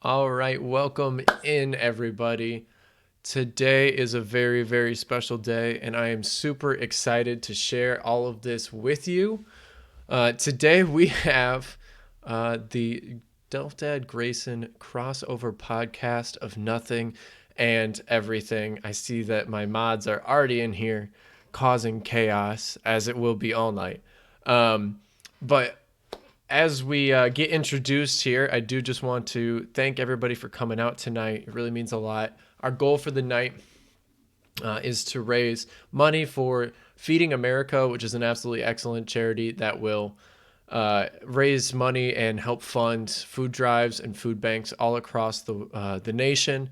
All right, welcome in everybody. Today is a very, very special day, and I am super excited to share all of this with you. Today we have the delftdad Graeyson crossover podcast of nothing and everything. I see that my mods are already in here causing chaos, as it will be all night. But as we get introduced here, I do just want to thank everybody for coming out tonight. It really means a lot. Our goal for the night is to raise money for Feeding America, which is an absolutely excellent charity that will raise money and help fund food drives and food banks all across the nation.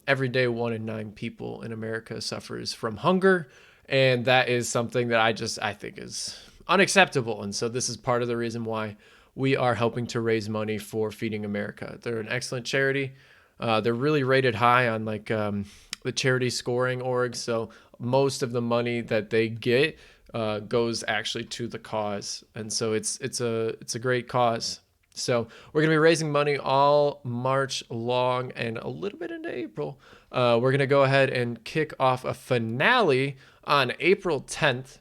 Every day, 1 in 9 people in America suffers from hunger, and that is something that I think is unacceptable. And so this is part of the reason why we are helping to raise money for Feeding America. They're an excellent charity. They're really rated high on the charity scoring org. So most of the money that they get goes actually to the cause, and so it's a great cause. So we're gonna be raising money all March long and a little bit into April. We're gonna go ahead and kick off a finale on April 10th.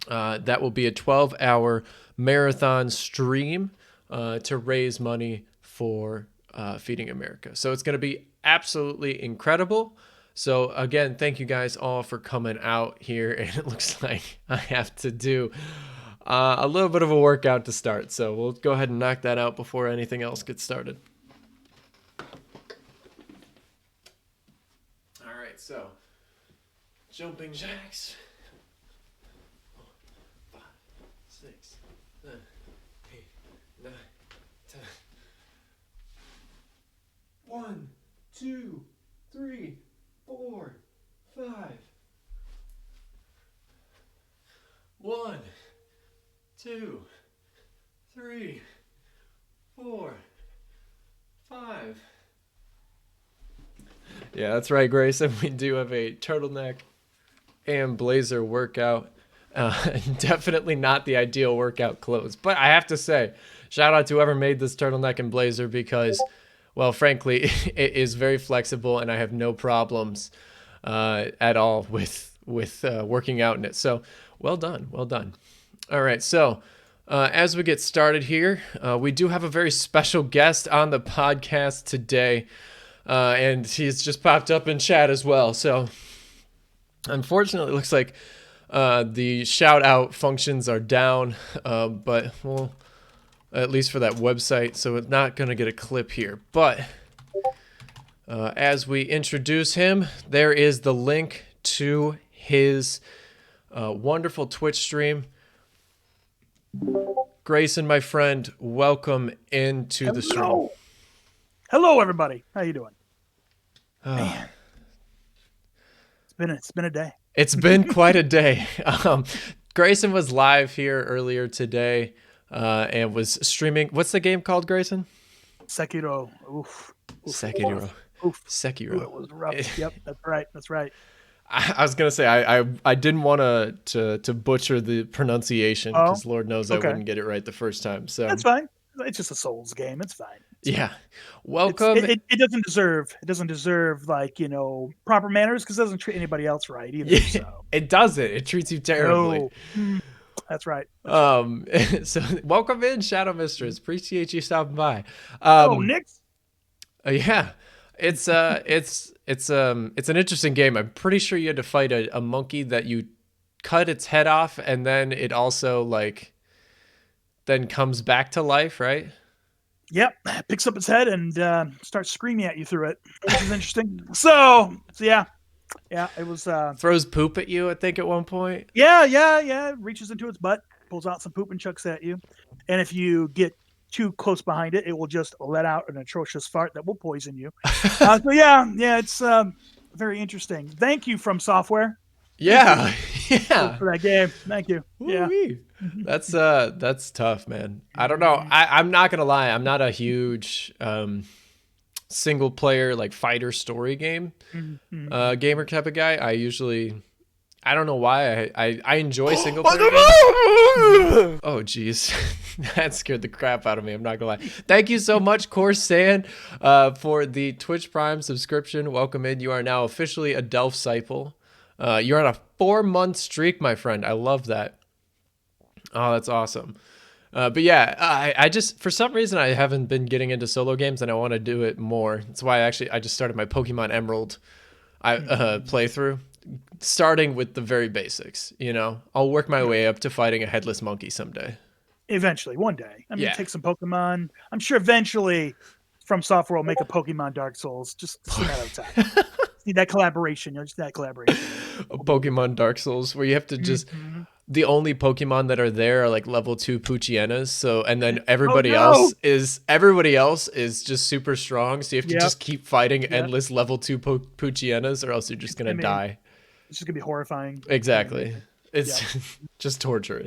That will be a 12-hour marathon stream to raise money for Feeding America. So it's going to be absolutely incredible. So again, thank you guys all for coming out here. And it looks like I have to do a little bit of a workout to start. So we'll go ahead and knock that out before anything else gets started. All right, so jumping jacks. 5, 6, 7, 8, 9, 10. 1, 2, 3, 4, 5. 1, 2, 3, 4, 5. Yeah, that's right, Grayson. We do have a turtleneck and blazer workout. Definitely not the ideal workout clothes. But I have to say, shout out to whoever made this turtleneck and blazer because, well, frankly, it is very flexible and I have no problems at all with working out in it. So well done. Well done. All right. So as we get started here, we do have a very special guest on the podcast today. And he's just popped up in chat as well. So unfortunately, it looks like the shout out functions are down, but we'll, at least for that website, so it's not going to get a clip here. But as we introduce him, there is the link to his wonderful Twitch stream. Grayson, my friend, welcome into the stream. Hello, everybody. How you doing? Man, it's been a day. It's been quite a day. Grayson was live here earlier today and was streaming. What's the game called, Grayson? Sekiro. Oof. Sekiro. Oof. Sekiro. It was rough. Yep, that's right. I was gonna say I didn't want to butcher the pronunciation because Lord knows I wouldn't get it right the first time. So that's fine. It's just a Souls game. It's fine. Yeah. Welcome. It doesn't deserve like, proper manners because it doesn't treat anybody else right either. Yeah, so. It doesn't. It treats you terribly. No. That's right. So welcome in, Shadow Mistress. Appreciate you stopping by. Nix. Yeah. It's an interesting game. I'm pretty sure you had to fight a monkey that you cut its head off and then it also then comes back to life, right? Yep, picks up its head and starts screaming at you through it, which is interesting. So yeah, it was throws poop at you, I think, at one point. Yeah. Reaches into its butt, pulls out some poop and chucks at you, and if you get too close behind it, it will just let out an atrocious fart that will poison you. So it's very interesting. Thank you, From Software. Yeah. For that game. Thank you. Woo-wee. Yeah. That's tough, man. I don't know. I'm not gonna lie. I'm not a huge single player fighter story game gamer type of guy. I don't know why I enjoy single player games. Oh geez, that scared the crap out of me. I'm not gonna lie. Thank you so much, Corsan, for the Twitch Prime subscription. Welcome in. You are now officially a Delft disciple. You're on a 4-month streak, my friend. I love that. Oh, that's awesome. But yeah, I just, for some reason, I haven't been getting into solo games, and I want to do it more. That's why I just started my Pokemon Emerald playthrough, starting with the very basics. You know, I'll work my way up to fighting a headless monkey someday. Eventually, one day. I mean, Yeah. take some Pokemon. I'm sure eventually From Software will make a Pokemon Dark Souls. Just a matter of time. Need that collaboration. You know, just that collaboration. A Pokemon Dark Souls where you have to just the only Pokemon that are there are like level 2 Poochyenas. So and then everybody else is just super strong. So you have to just keep fighting endless level 2 Poochyenas, or else you're just gonna die. It's just gonna be horrifying. Exactly. It's just torturous.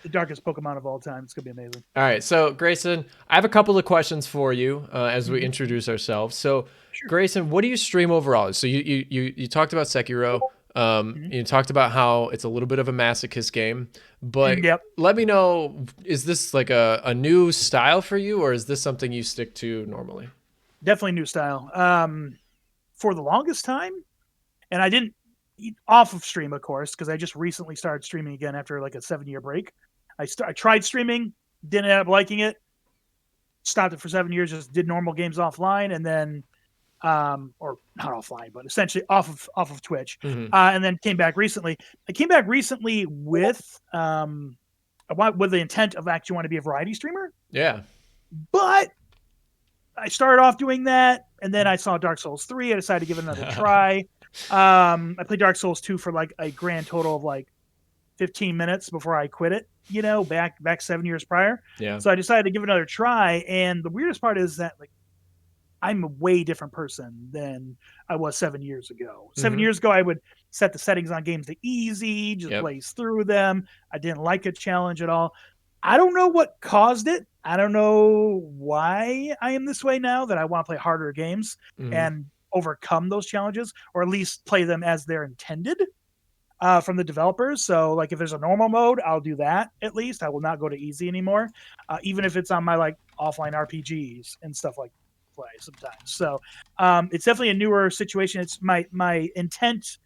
The darkest Pokemon of all time. It's gonna be amazing. All right, so Graeyson, I have a couple of questions for you as we introduce ourselves. So, Graeyson, what do you stream overall? So you talked about Sekiro. You talked about how it's a little bit of a masochist game, but let me know, is this like a new style for you, or is this something you stick to normally? Definitely new style. For the longest time, and I didn't off of stream, of course, because I just recently started streaming again after like a 7-year break. I tried streaming, didn't end up liking it, stopped it for 7 years, just did normal games offline, and then or not offline, but essentially off of Twitch, and then came back recently. I came back recently with the intent of actually want to be a variety streamer. Yeah, but I started off doing that, and then I saw Dark Souls 3. I decided to give it another try. I played Dark Souls 2 for like a grand total of like 15 minutes before I quit it, you know, back 7 years prior. Yeah. So I decided to give it another try. And the weirdest part is that like I'm a way different person than I was 7 years ago. 7 years ago, I would set the settings on games to easy, just blaze through them. I didn't like a challenge at all. I don't know what caused it. I don't know why I am this way now, that I want to play harder games and overcome those challenges, or at least play them as they're intended from the developers. So like if there's a normal mode, I'll do that. At least I will not go to easy anymore, even if it's on my like offline RPGs and stuff like play sometimes. So it's definitely a newer situation. It's my intent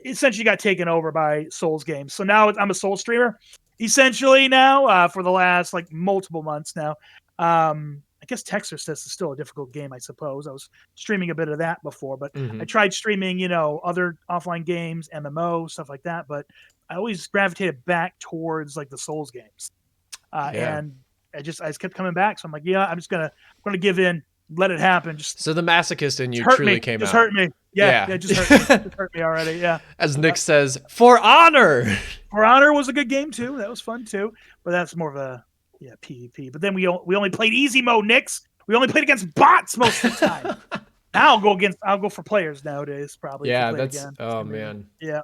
essentially got taken over by Souls games. So now I'm a Souls streamer essentially now for the last like multiple months now. I guess Texas is still a difficult game, I suppose. I was streaming a bit of that before, but I tried streaming, you know, other offline games, MMO, stuff like that. But I always gravitated back towards like the Souls games. And I just kept coming back. So I'm like, yeah, I'm going to give in, let it happen. So the masochist in you truly came out. Just hurt me. Yeah, it just hurt me. Just hurt me already. Yeah. As Nick says, For Honor. For Honor was a good game too. That was fun too. But that's more of a PvP. But then we only played easy mode, Nix. We only played against bots most of the time. Now I'll go for players nowadays probably. Yeah, man. Yeah.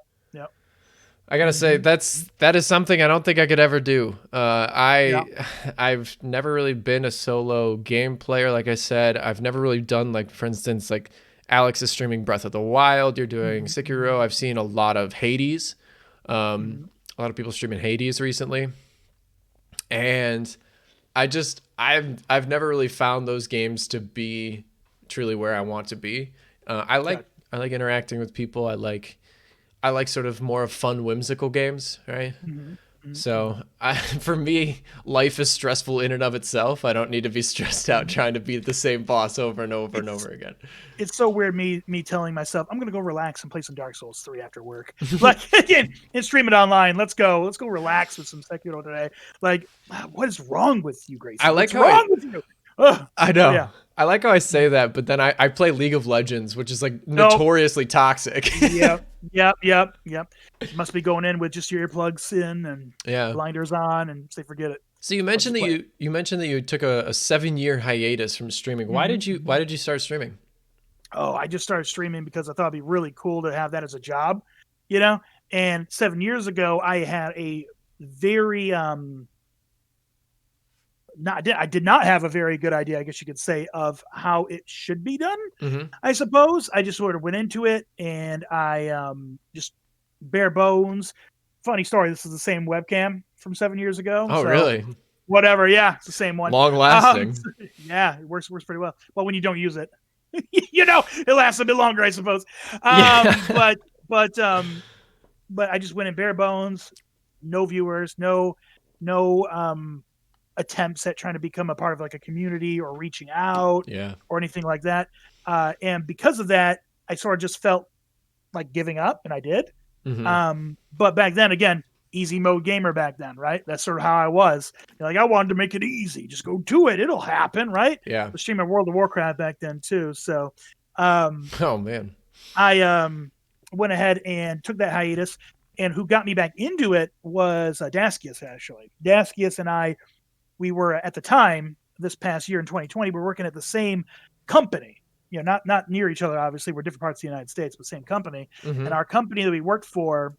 I gotta say that is something I don't think I could ever do. I've never really been a solo game player. Like I said, I've never really done, like, for instance, like Alex is streaming Breath of the Wild. You're doing Sekiro. I've seen a lot of Hades. A lot of people streaming Hades recently, and I've never really found those games to be truly where I want to be. I like interacting with people. I like sort of more of fun, whimsical games, right? So for me, life is stressful in and of itself. I don't need to be stressed out trying to beat the same boss over and over and over again. It's so weird me telling myself I'm gonna go relax and play some Dark Souls 3 after work. Like and stream it online. Let's go relax with some Sekiro today. Like, what is wrong with you, Grace? What's wrong with you? Ugh. I know. Yeah. I like how I say that, but then I play League of Legends, which is like notoriously toxic. Yep. You must be going in with just your earplugs in and blinders on, and say forget it. So you mentioned that you took a 7-year hiatus from streaming. Why did you start streaming? Oh, I just started streaming because I thought it'd be really cool to have that as a job, you know. And 7 years ago, I had a very I did not have a very good idea, I guess you could say, of how it should be done. I suppose I just sort of went into it, and I just bare bones. Funny story. This is the same webcam from 7 years ago. Oh, So really? whatever. Yeah, it's the same one. Long lasting. Yeah, it works pretty well. Well, when you don't use it, it lasts a bit longer, I suppose. Yeah. But but but I just went in bare bones, no viewers, no attempts at trying to become a part of like a community or reaching out Yeah. or anything like that. And because of that, I sort of just felt like giving up, and I did. Hmm. But back then, again, easy mode gamer back then, right? That's sort of how I was. Like, I wanted to make it easy. Just go do it. It'll happen, right? I Yeah. was streaming World of Warcraft back then too. So um, Oh, man. I went ahead and took that hiatus. And who got me back into it was Daskius, actually. Daskius and I, we were at the time, this past year in 2020, we were working at the same company. Not near each other, obviously. We're different parts of the United States, but same company. Hmm. And our company that we worked for,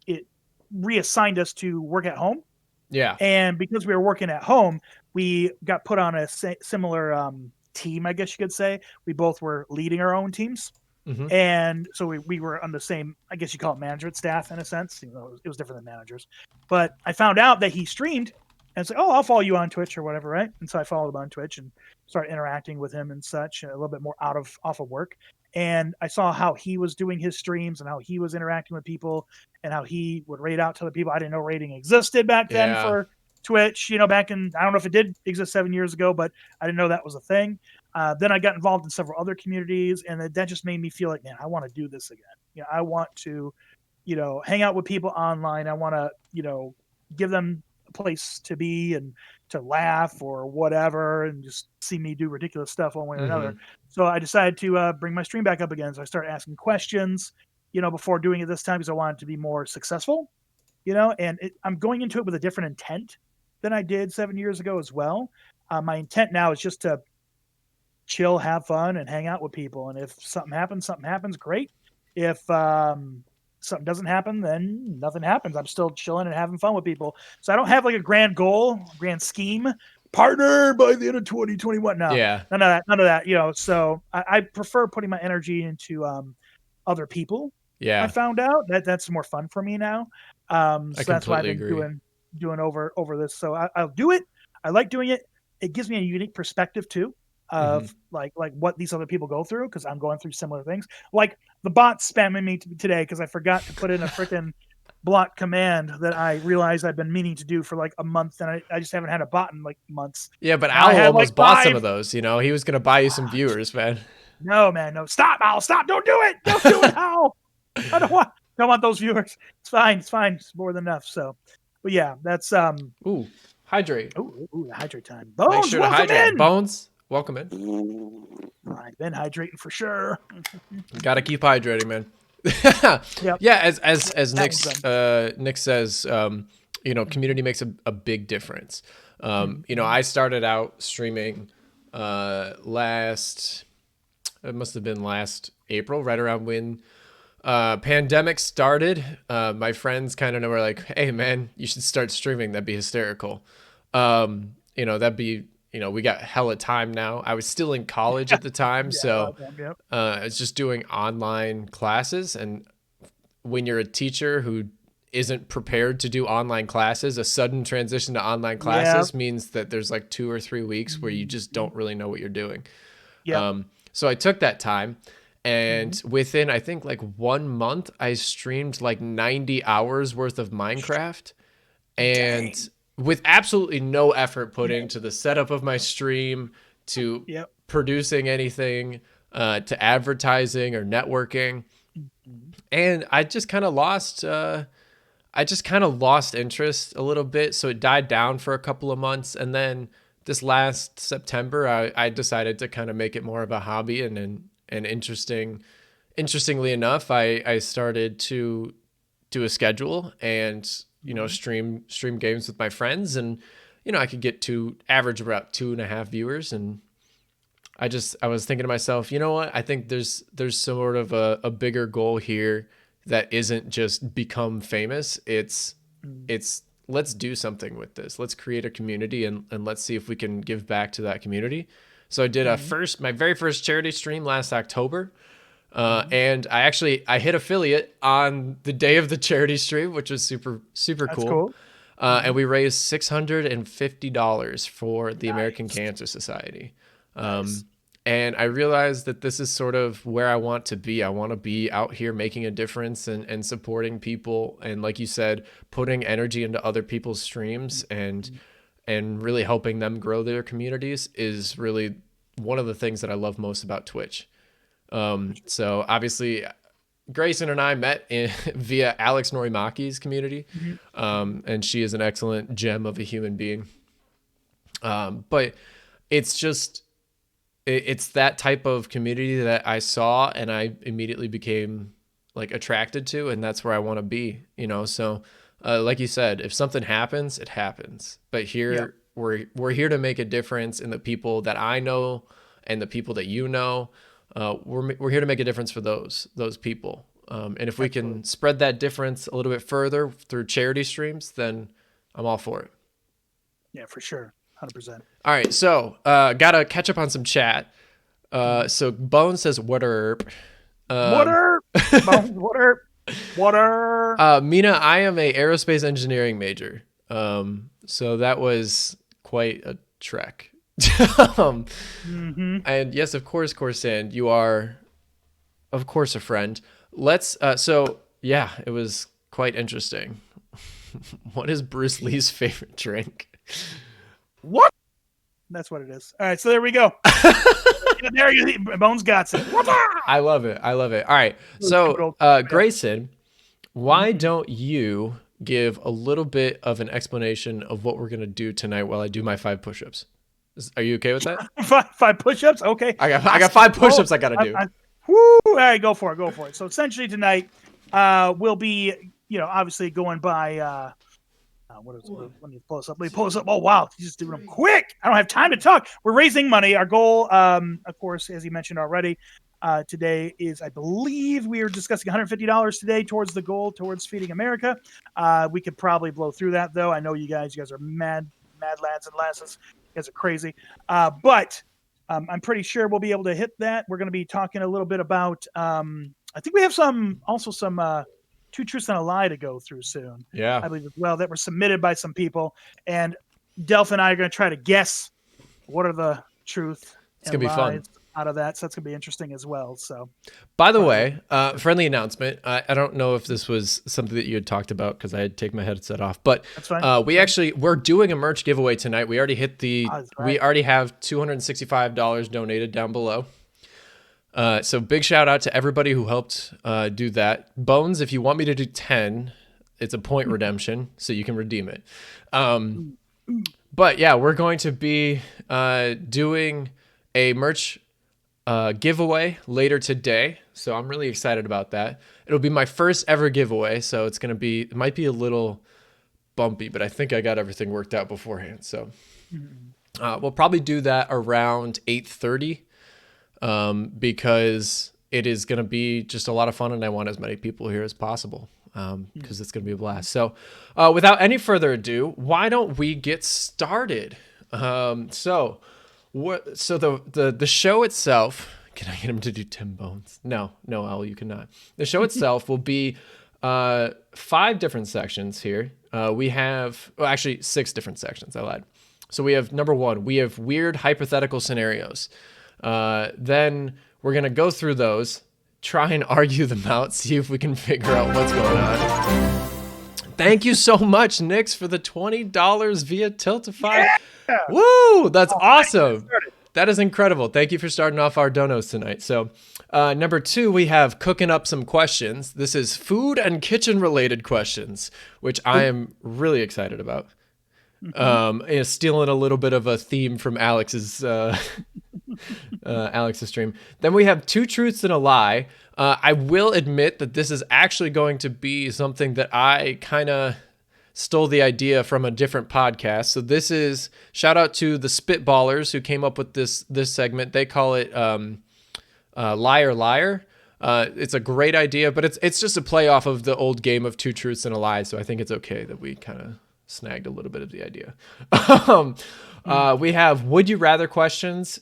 it reassigned us to work at home. Yeah. And because we were working at home, we got put on a similar team, I guess you could say. We both were leading our own teams. Hmm. And so we were on the same, I guess you call it management staff in a sense. It was different than managers. But I found out that he streamed and said, "Oh, I'll follow you on Twitch or whatever," right? And so I followed him on Twitch and started interacting with him and such, a little bit more off of work. And I saw how he was doing his streams and how he was interacting with people and how he would rate out to the people. I didn't know rating existed back then Yeah. for Twitch, back in, I don't know if it did exist 7 years ago, but I didn't know that was a thing. Then I got involved in several other communities, and that just made me feel like, man, I want to do this again. I want to, hang out with people online. I want to, give them a place to be and to laugh or whatever, and just see me do ridiculous stuff one way or another. Hmm. So I decided to bring my stream back up again. So I started asking questions, before doing it this time because I wanted to be more successful, and I'm going into it with a different intent than I did 7 years ago as well. My intent now is just to chill, have fun, and hang out with people. And if something happens, great. If something doesn't happen, then nothing happens. I'm still chilling and having fun with people. So I don't have like a grand goal, grand scheme, partner by the end of 2021. No, Yeah. none of that. So I prefer putting my energy into other people. I Yeah. found out that's more fun for me now. I So that's why I've completely been agree. doing over this. So I'll do it. I like doing it. It gives me a unique perspective too Hmm. of like what these other people go through because I'm going through similar things. Like the bots spamming me today because I forgot to put in a freaking block command that I realized I've been meaning to do for like a month, and I just haven't had a bot in like months. Yeah, but Now I Owl have like almost bought some of 5. those. He was going to buy you some viewers, man. No, man, no, stop, Al, stop! Don't do it! Don't do it, Al! I don't want those viewers. It's fine. It's more than enough. So, but yeah, that's Ooh, hydrate. hydrate time. Make Bones, sure to welcome hydrate. in. Welcome in. I've been hydrating for sure. Got to keep hydrating, man. Yep. Yeah, as That Nick says, community makes a big difference. Mhm. I started out streaming it must have been last April, right around when pandemic started. My friends kind of were like, "Hey, man, you should start streaming. That'd be hysterical." That'd be, we got hella time now. I was still in college at the time, Yeah, a lot so of time. Yep. I was just doing online classes. And when you're a teacher who isn't prepared to do online classes, a sudden transition to online Yep. classes means that there's like 2 or 3 weeks where you just Mhm. don't really know what you're doing. Yep. So I took that time, Mhm. and within, I think, like 1 month, I streamed like 90 hours worth of Minecraft, and Dang. with absolutely no effort put into the setup of my stream, to Yep. producing anything, to advertising or networking. Mhm. And I just kind of lost interest a little bit. So it died down for a couple of months. And then this last September, I decided to kind of make it more of a hobby. And interestingly enough, I started to do a schedule and, Mhm. stream games with my friends. And, I could get to average about 2.5 viewers. And I was thinking to myself, you know what? I think there's sort of a bigger goal here that isn't just become famous. Mhm. It's let's do something with this. Let's create a community, and let's see if we can give back to that community. So I did Mhm. my very first charity stream last October. And I hit affiliate on the day of the charity stream, which was super, super That's cool. cool. And we raised $650 for the American Nice. Cancer Society. Nice. And I realized that this is sort of where I want to be. I want to be out here making a difference and supporting people. And like you said, putting energy into other people's streams and really helping them grow their communities is really one of the things that I love most about Twitch. So obviously Graeyson and I met via Alex Norimaki's community. And she is an excellent gem of a human being. But it's that type of community that I saw and I immediately became like attracted to, and that's where I want to be, So, like you said, if something happens, it happens. But here we're here to make a difference in the people that I know and the people that you know. We're here to make a difference for those people. And if we can spread that difference a little bit further through charity streams, then I'm all for it. Yeah, for sure. 100%. All right. So, gotta catch up on some chat. So Bone says, what are, Mina, I am a aerospace engineering major. So that was quite a trek. And yes, of course, Corsan, you are, of course, a friend. Let's, it was quite interesting. What is Bruce Lee's favorite drink? What? That's what it is. All right, so there we go. There you Bones got it. I love it. All right. So, Graeyson, why don't you give a little bit of an explanation of what we're going to do tonight while I do my 5 push-ups? Are you okay with that? 5 push-ups? Okay. I got 5 push-ups I got to do. Woo! All right, go for it. So essentially tonight, we'll be, obviously going by, let me pull this up. Oh, wow. He's just doing them quick. I don't have time to talk. We're raising money. Our goal, of course, as he mentioned already, today is, I believe we are discussing $150 today towards the goal, towards Feeding America. We could probably blow through that, though. I know you guys are mad lads and lasses. You guys are crazy. But I'm pretty sure we'll be able to hit that. We're going to be talking a little bit about, I think we have some 2 truths and a lie to go through soon. Yeah. I believe as well, that were submitted by some people. And Delph and I are going to try to guess what are the truth and lies fun. Out of that. So that's going to be interesting as well. So, by the way, friendly announcement. I don't know if this was something that you had talked about because I had to take my headset off, but we're doing a merch giveaway tonight. We already hit we already have $265 donated down below. So big shout out to everybody who helped do that. Bones, if you want me to do 10, it's a point redemption, so you can redeem it. But yeah, we're going to be doing a merch giveaway later today. So I'm really excited about that. It'll be my first ever giveaway, so it might be a little bumpy, but I think I got everything worked out beforehand. So we'll probably do that around 8:30. Because it is going to be just a lot of fun and I want as many people here as possible, because it's going to be a blast. So, without any further ado, why don't we get started? So the show itself, can I get him to do Tim Bones? No, Al, you cannot. The show itself will be, 5 different sections here. We have, actually 6 different sections. I lied. So we have number 1, we have weird hypothetical scenarios. Then we're going to go through those, try and argue them out, see if we can figure out what's going on. Thank you so much, Nix, for the $20 via Tiltify. Yeah! Woo! That's awesome. That is incredible. Thank you for starting off our donos tonight. So, number 2, we have cooking up some questions. This is food and kitchen related questions, which I am really excited about. Stealing a little bit of a theme from Alex's stream. Then we have 2 truths and a lie. I will admit that this is actually going to be something that I kind of stole the idea from a different podcast. So this is, shout out to the Spitballers who came up with this segment. They call it Liar Liar. It's a great idea, but it's just a play off of the old game of 2 truths and a lie. So I think it's okay that we kind of snagged a little bit of the idea. We have would you rather questions.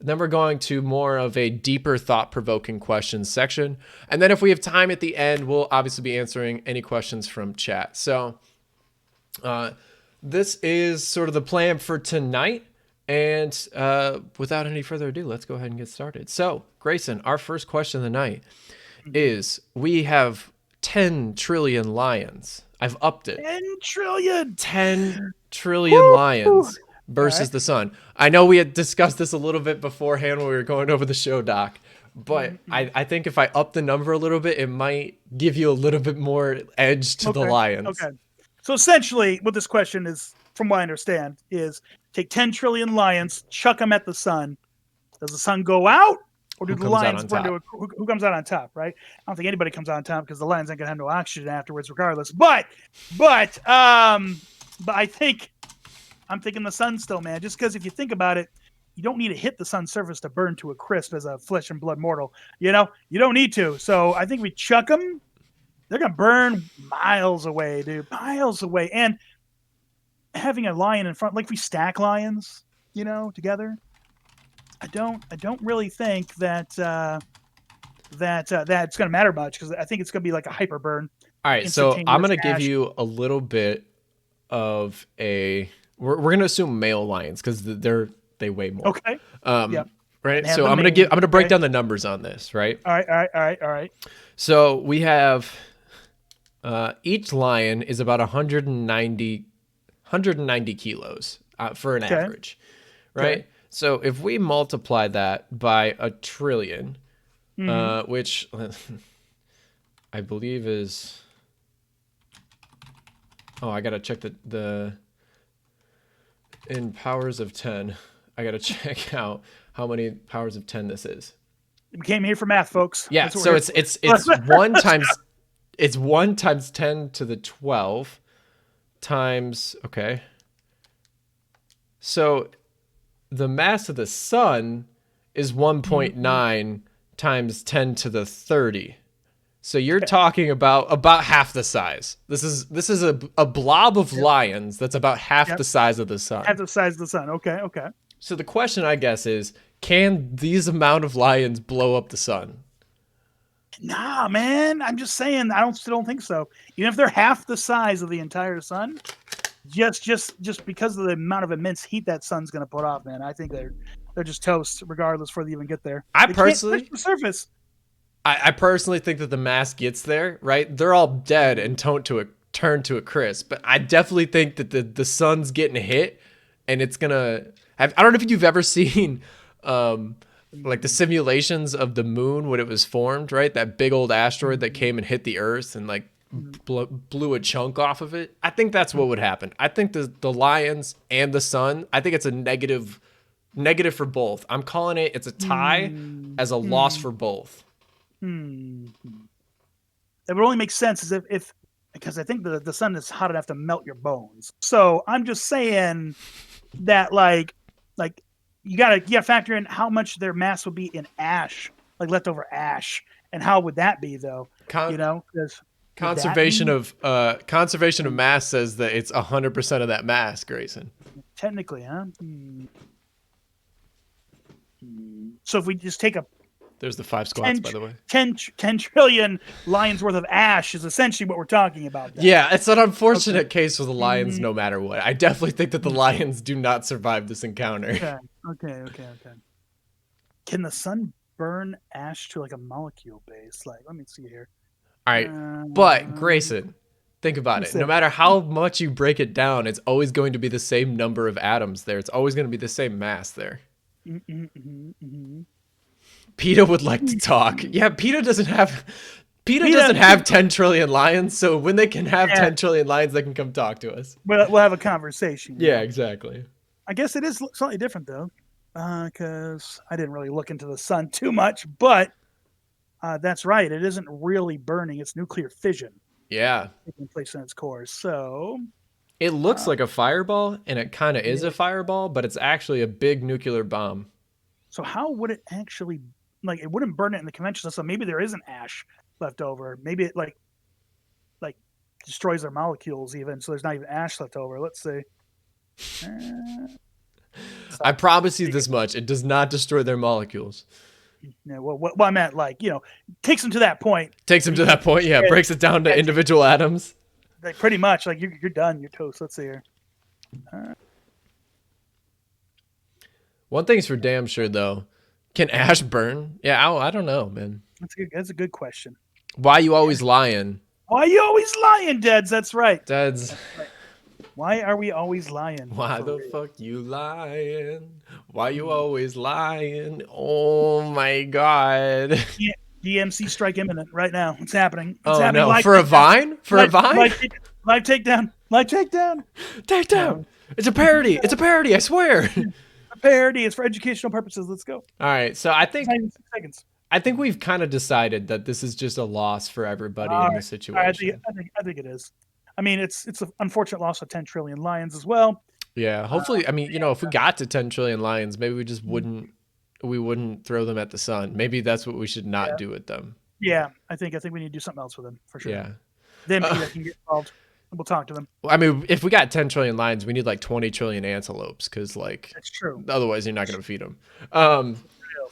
Then we're going to more of a deeper thought-provoking questions section. And then if we have time at the end, we'll obviously be answering any questions from chat. So this is sort of the plan for tonight. And without any further ado, let's go ahead and get started. So, Graeyson, our first question of the night is, we have 10 trillion lions. I've upped it. 10 trillion. 10 trillion lions versus the sun. I know we had discussed this a little bit beforehand when we were going over the show doc, but I think if I up the number a little bit, it might give you a little bit more edge to the lions. Okay. So essentially what this question is, from what I understand, is take 10 trillion lions, chuck them at the sun. Does the sun go out? Or do the lions burn to who comes out on top, right? I don't think anybody comes out on top because the lions ain't gonna have no oxygen afterwards, regardless. But I think I'm thinking the sun still, man. Just because if you think about it, you don't need to hit the sun's surface to burn to a crisp as a flesh and blood mortal. You know, you don't need to. So I think we chuck them. They're gonna burn miles away, dude, miles away. And having a lion in front, like we stack lions, you know, together. I don't really think that that's going to matter much, because I think it's going to be like a hyper burn. All right, so I'm going to give you a little bit of a. We're going to assume male lions because they weigh more. Okay. Yep. Right. So I'm going to break down the numbers on this. Right. All right. So we have each lion is about 190 kilos for an average, right? Okay. So if we multiply that by 1 trillion, which I believe is, I gotta check the in powers of 10. I gotta check out how many powers of 10 this is. We came here for math, folks. Yeah, so it's 1 times 10 to the 12 times, okay. So the mass of the sun is 1.9 times 10 to the 30. So you're talking about half the size. This is a blob of lions that's about half the size of the sun. Half the size of the sun. Okay. So the question, I guess, is, can these amount of lions blow up the sun? Nah, man. I'm just saying, still don't think so. Even if they're half the size of the entire sun, just because of the amount of immense heat that sun's going to put off, man, I think they're just toast regardless before they even get there. I personally can't touch the surface. I personally think that the mass gets there, right? They're all dead and turned to a crisp, but I definitely think that the sun's getting hit, and it's gonna have. I don't know if you've ever seen like the simulations of the moon when it was formed, right? That big old asteroid that came and hit the Earth and like blew a chunk off of it. I think that's what would happen. I think the lions and the sun, I think it's a negative for both. I'm calling it's a tie as a loss for both. It would only make sense if because I think the sun is hot enough to melt your bones. So I'm just saying that like you gotta factor in how much their mass would be in ash, like leftover ash, and how would that be though? Conservation of mass says that it's 100% of that mass, Graeyson. Technically, huh? So if we just take there's the 5 squats, by the way. 10 trillion lions worth of ash is essentially what we're talking about. Then. Yeah, it's an unfortunate case for the lions no matter what. I definitely think that the lions do not survive this encounter. Okay. Can the sun burn ash to like a molecule base? Like, let me see here. All right, but Graeyson, think about it. No matter how much you break it down, it's always going to be the same number of atoms there. It's always going to be the same mass there. PETA would like to talk. Yeah, PETA doesn't have 10 trillion lions, so when they can have 10 trillion lions, they can come talk to us. We'll have a conversation. Yeah, exactly. I guess it is slightly different, though, because I didn't really look into the sun too much, but that's right. It isn't really burning. It's nuclear fission. Yeah. Taking place in its core. So it looks like a fireball, and it kind of is a fireball, but it's actually a big nuclear bomb. So how would it actually, like, it wouldn't burn it in the conventional system. Maybe there isn't ash left over. Maybe it like destroys their molecules even, so there's not even ash left over. Let's see. I promise you this much: it does not destroy their molecules. Yeah, well, what I meant, like, takes them to that point. Takes them to that point, yeah. Breaks it down to individual atoms. Like, pretty much, like you're done. You're toast. Let's see here. One thing's for damn sure, though. Can ash burn? Yeah, I don't know, man. That's a good question. Why you always lying? Why you always lying, Dads? That's right. Dads. That's right. Why are we always lying? Why the fuck you lying? Why you always lying? Oh my god. Yeah, DMC strike imminent right now. It's happening. It's happening. No, live for a vine? For a vine? Live takedown. Live takedown. Takedown. It's a parody. It's a parody, I swear. A parody. It's for educational purposes. Let's go. All right. So I think 6 seconds. I think we've kind of decided that this is just a loss for everybody in this situation. I think it is. I mean, it's an unfortunate loss of 10 trillion lions as well. Yeah, hopefully. I mean, if we got to 10 trillion lions, maybe we just wouldn't throw them at the sun. Maybe that's what we should not do with them. Yeah, I think we need to do something else with them for sure. Yeah, then can get involved. We'll talk to them. I mean, if we got 10 trillion lions, we need like 20 trillion antelopes, because like that's true. Otherwise, you're not going to feed them.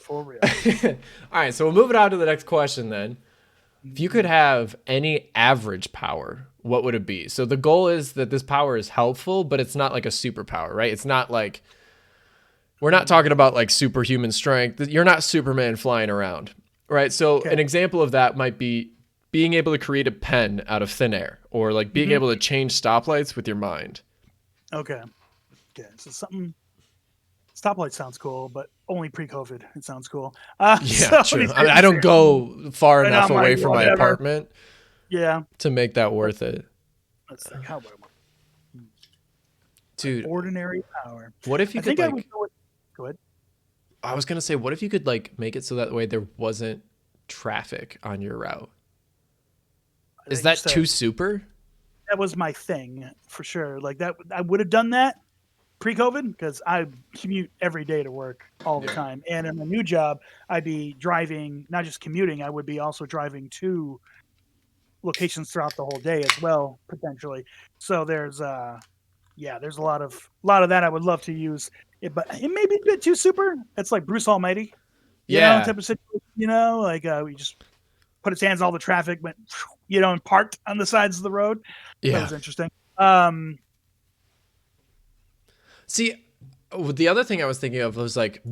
For real. All right, so we'll move it on to the next question then. If you could have any average power, what would it be? So the goal is that this power is helpful, but it's not like a superpower, right? It's not like, we're not talking about like superhuman strength. You're not Superman flying around, right? So an example of that might be being able to create a pen out of thin air, or like being able to change stoplights with your mind. Okay. So something. Stoplight sounds cool, but only pre-COVID. It sounds cool. Yeah, so true. I mean, I don't go far enough away from my apartment. Yeah. To make that worth it. Let's think. How about dude? Ordinary power. What if you could like? Go ahead. I was gonna say, what if you could like make it so that way there wasn't traffic on your route? Is that too super? That was my thing for sure. Like that, I would have done that pre-COVID because I commute every day to work all the time. And in my new job, I'd be driving, not just commuting, I would be also driving to locations throughout the whole day as well, potentially. So there's there's a lot of that I would love to use. But it may be a bit too super. It's like Bruce Almighty. Type of situation, like we just put his hands on all the traffic, went, and parked on the sides of the road. Yeah. That was interesting. See, the other thing I was thinking of was like,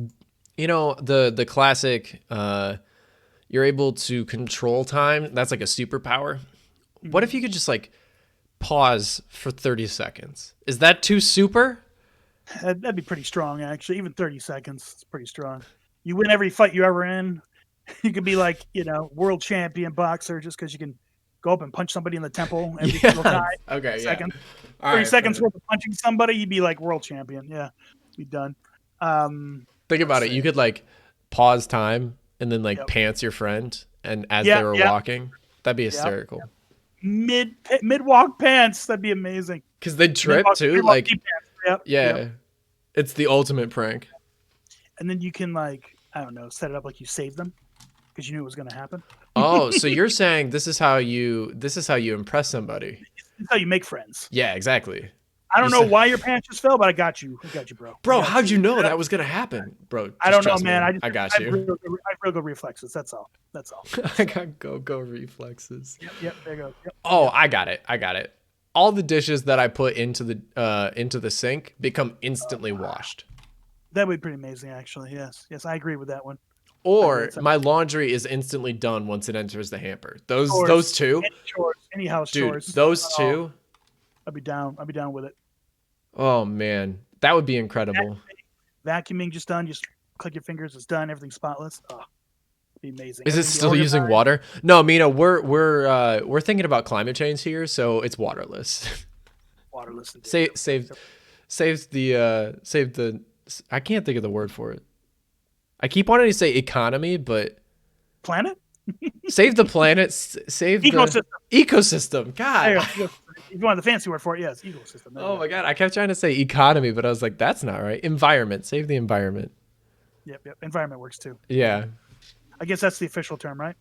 the classic, you're able to control time. That's like a superpower. Mm-hmm. What if you could just like pause for 30 seconds? Is that too super? That'd be pretty strong, actually. Even 30 seconds is pretty strong. You win every fight you're ever in. You could be like, world champion boxer just because you can go up and punch somebody in the temple every single time. Okay, second. 30 seconds worth of punching somebody, you'd be like world champion. Yeah, be done. Think about it. You could like pause time and then like pants your friend, and as they were walking, that'd be hysterical. Mid walk pants, that'd be amazing. Because they'd trip too. Like, it's the ultimate prank. And then you can like, I don't know, set it up like you saved them because you knew it was going to happen. Oh, so you're saying this is how you impress somebody. This is how you make friends. Yeah, exactly. I don't know why your pants just fell, but I got you. Bro. Bro, how'd you know that was going to happen? Bro, I don't know, man. I got you. I have real good reflexes. That's all. I got go reflexes. Yep, there you go. Yep. Oh, I got it. All the dishes that I put into the sink become instantly washed. That would be pretty amazing, actually. Yes, I agree with that one. Or my laundry is instantly done once it enters the hamper. Those two. Any chores, any house chores. Those two. I'd be down with it. Oh man, that would be incredible. Vacuuming just done. Just click your fingers. It's done. Everything's spotless. Oh, it'd be amazing. Is it still using water? No, Mina. We're thinking about climate change here, so it's waterless. Waterless. Save the. I can't think of the word for it. I keep wanting to say economy, but planet. Save the planet. Save ecosystem. The ecosystem. God. If you want the fancy word for it, yes, ecosystem. Oh my God, I kept trying to say economy, but I was like, that's not right. Environment. Save the environment. Yep. Environment works too. Yeah. I guess that's the official term, right?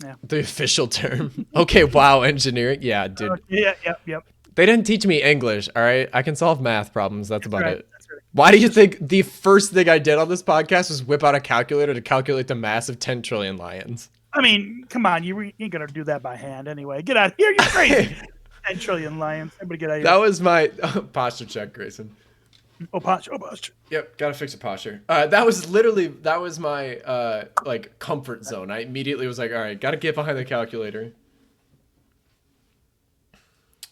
Yeah. The official term. Okay. Wow. Engineering. Yeah, dude. Yep. They didn't teach me English. All right. I can solve math problems. That's about it. That's right. Why do you think the first thing I did on this podcast was whip out a calculator to calculate the mass of 10 trillion lions? I mean, come on, you ain't gonna do that by hand anyway. Get out of here, you're crazy. 10 trillion lions. Everybody get out of here. That was my posture check, Grayson. Oh, posture. Yep, gotta fix your posture. That was my like comfort zone. I immediately was like, all right, gotta get behind the calculator.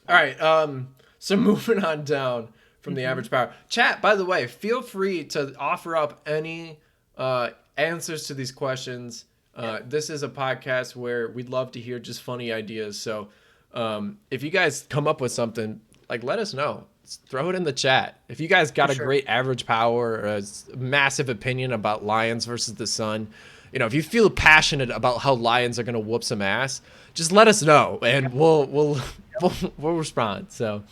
All right, so moving on down from the average power. Chat, by the way, feel free to offer up any answers to these questions. This is a podcast where we'd love to hear just funny ideas. So if you guys come up with something, like, let us know. Throw it in the chat. If you guys got a great average power or a massive opinion about lions versus the sun, you know, if you feel passionate about how lions are going to whoop some ass, just let us know and we'll respond. So,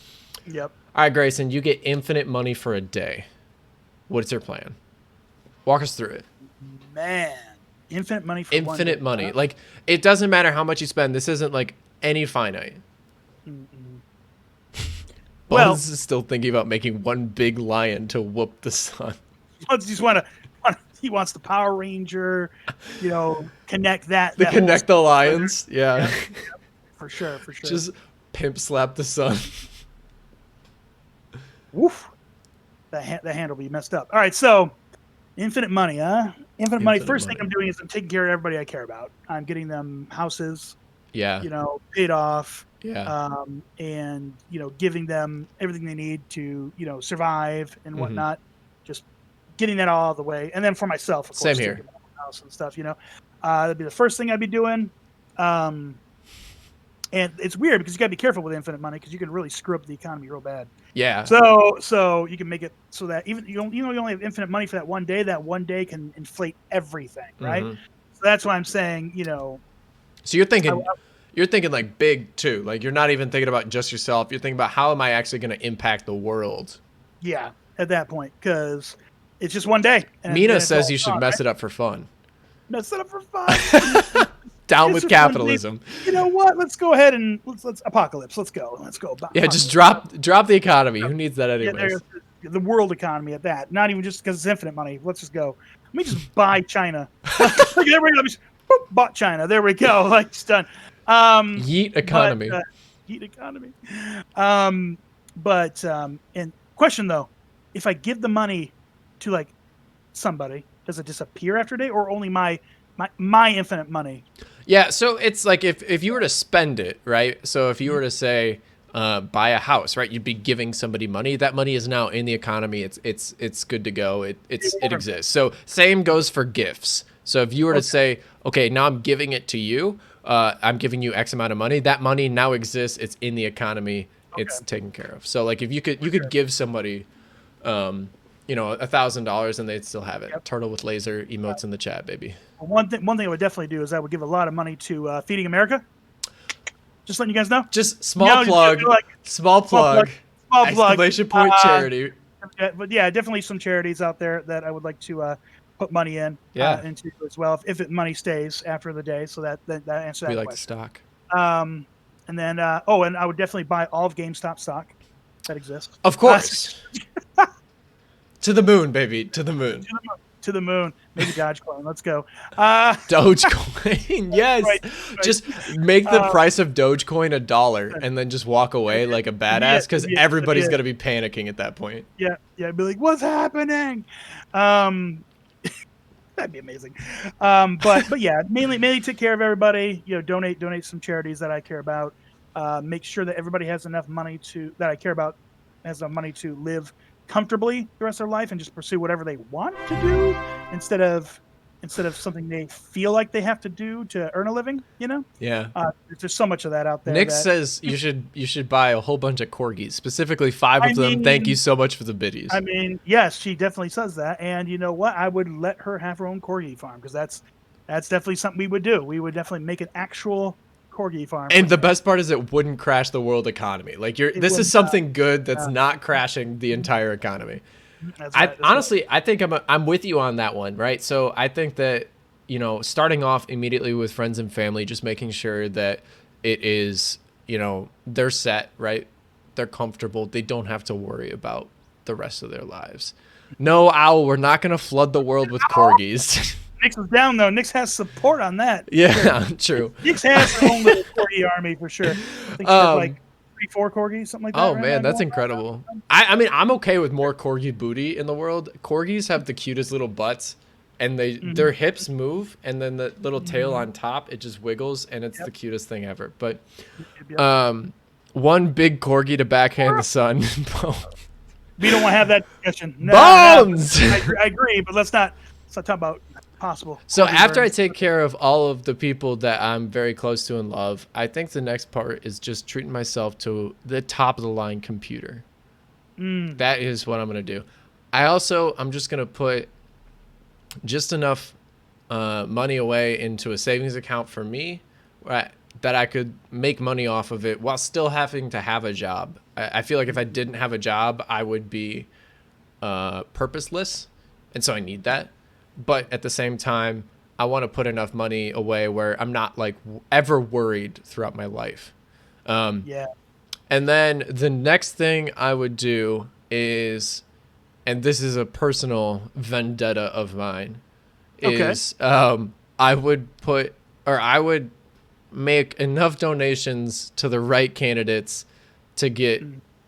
Yep. All right, Grayson, you get infinite money for a day. What's your plan? Walk us through it. Man, infinite money for infinite money. Like, it doesn't matter how much you spend. This isn't like any finite. Well, Bones is still thinking about making one big lion to whoop the sun. He wants the Power Ranger, you know, connect that. Connect the lions. Yeah. For sure. Just pimp slap the sun. Woof. That hand will be messed up. All right, so infinite money, huh? Infinite money. First thing I'm doing is I'm taking care of everybody I care about. I'm getting them houses. Yeah. You know, paid off. Yeah. And, you know, giving them everything they need to, you know, survive and whatnot. Just getting that all out of the way. And then for myself, of course. Same here. House and stuff, you know. That'd be the first thing I'd be doing. And it's weird because you got to be careful with infinite money because you can really screw up the economy real bad. Yeah. So you can make it so that even you only have infinite money for that one day can inflate everything, right? So that's why I'm saying, you know. So you're thinking like big too. Like you're not even thinking about just yourself. You're thinking about how am I actually going to impact the world? Yeah, at that point, because it's just one day. Mina says you should mess it up for fun. Mess it up for fun. Down with capitalism. You know what? Let's go ahead and let's apocalypse. Let's go. Yeah, just drop the economy. Who needs that anyways? Yeah, the world economy at that. Not even just because it's infinite money. Let's just go. Let me just buy China. Like, there we go. Bought China. There we go. Like, it's done. Yeet economy. Yeet economy. And question though, if I give the money to like somebody, does it disappear after a day, or only my infinite money? Yeah, so it's like if you were to spend it, right? So if you were to say buy a house, right? You'd be giving somebody money. That money is now in the economy. It's good to go. It exists. So same goes for gifts. So if you were to say, okay, now I'm giving it to you, I'm giving you X amount of money. That money now exists. It's in the economy. It's taken care of. So like if you could give somebody, $1,000 and they'd still have it. Yep. Turtle with laser emotes in the chat, baby. One thing I would definitely do is I would give a lot of money to Feeding America. Just letting you guys know. Just small plug. Small plug. Exclamation point charity. But yeah, definitely some charities out there that I would like to put money in into as well if money stays after the day. So that answers that question. We like the stock. And then and I would definitely buy all of GameStop stock that exists. Of course. To the moon, baby. To the moon. To the moon. Maybe Dogecoin. Let's go. Dogecoin. Yes. Right. Just make the price of Dogecoin $1 and then just walk away like a badass because everybody's going to be panicking at that point. Yeah. I'd be like, what's happening? That'd be amazing. But yeah, mainly take care of everybody. You know, donate some charities that I care about. Make sure that everybody has enough money that I care about has enough money to live comfortably the rest of their life and just pursue whatever they want to do instead of something they feel like they have to do to earn a living, you know? Yeah. There's so much of that out there. Nick says you should buy a whole bunch of corgis, specifically 5 of them. Thank you so much for the biddies. I mean, yes, she definitely says that. And you know what? I would let her have her own corgi farm because that's definitely something we would do. We would definitely make an actual corgi farm. And the best part is it wouldn't crash the world economy. Like this is something good that's not crashing the entire economy. Honestly, I think I'm with you on that one, right? So I think that, you know, starting off immediately with friends and family, just making sure that it is, you know, they're set, right? They're comfortable. They don't have to worry about the rest of their lives. No, Owl, we're not going to flood the world with corgis. Nick's is down though. Nick's has support on that. Yeah, true. Nick's has her own little corgi army for sure. I think she has like 3-4 corgis, something like that. Oh right man, now that's going incredible. I mean, I'm okay with more corgi booty in the world. Corgis have the cutest little butts, and their hips move, and then the little tail on top, it just wiggles, and it's the cutest thing ever. But one big corgi to backhand the sun. We don't want to have that discussion. No, Bones! I agree, but let's not talk about possible. So after I take care of all of the people that I'm very close to and love, I think the next part is just treating myself to the top of the line computer. That is what I'm going to do. I'm just going to put just enough money away into a savings account for me that I could make money off of it while still having to have a job. I feel like if I didn't have a job, I would be purposeless. And so I need that. But at the same time, I want to put enough money away where I'm not like ever worried throughout my life. Yeah. And then the next thing I would do is, and this is a personal vendetta of mine, is I would make enough donations to the right candidates to get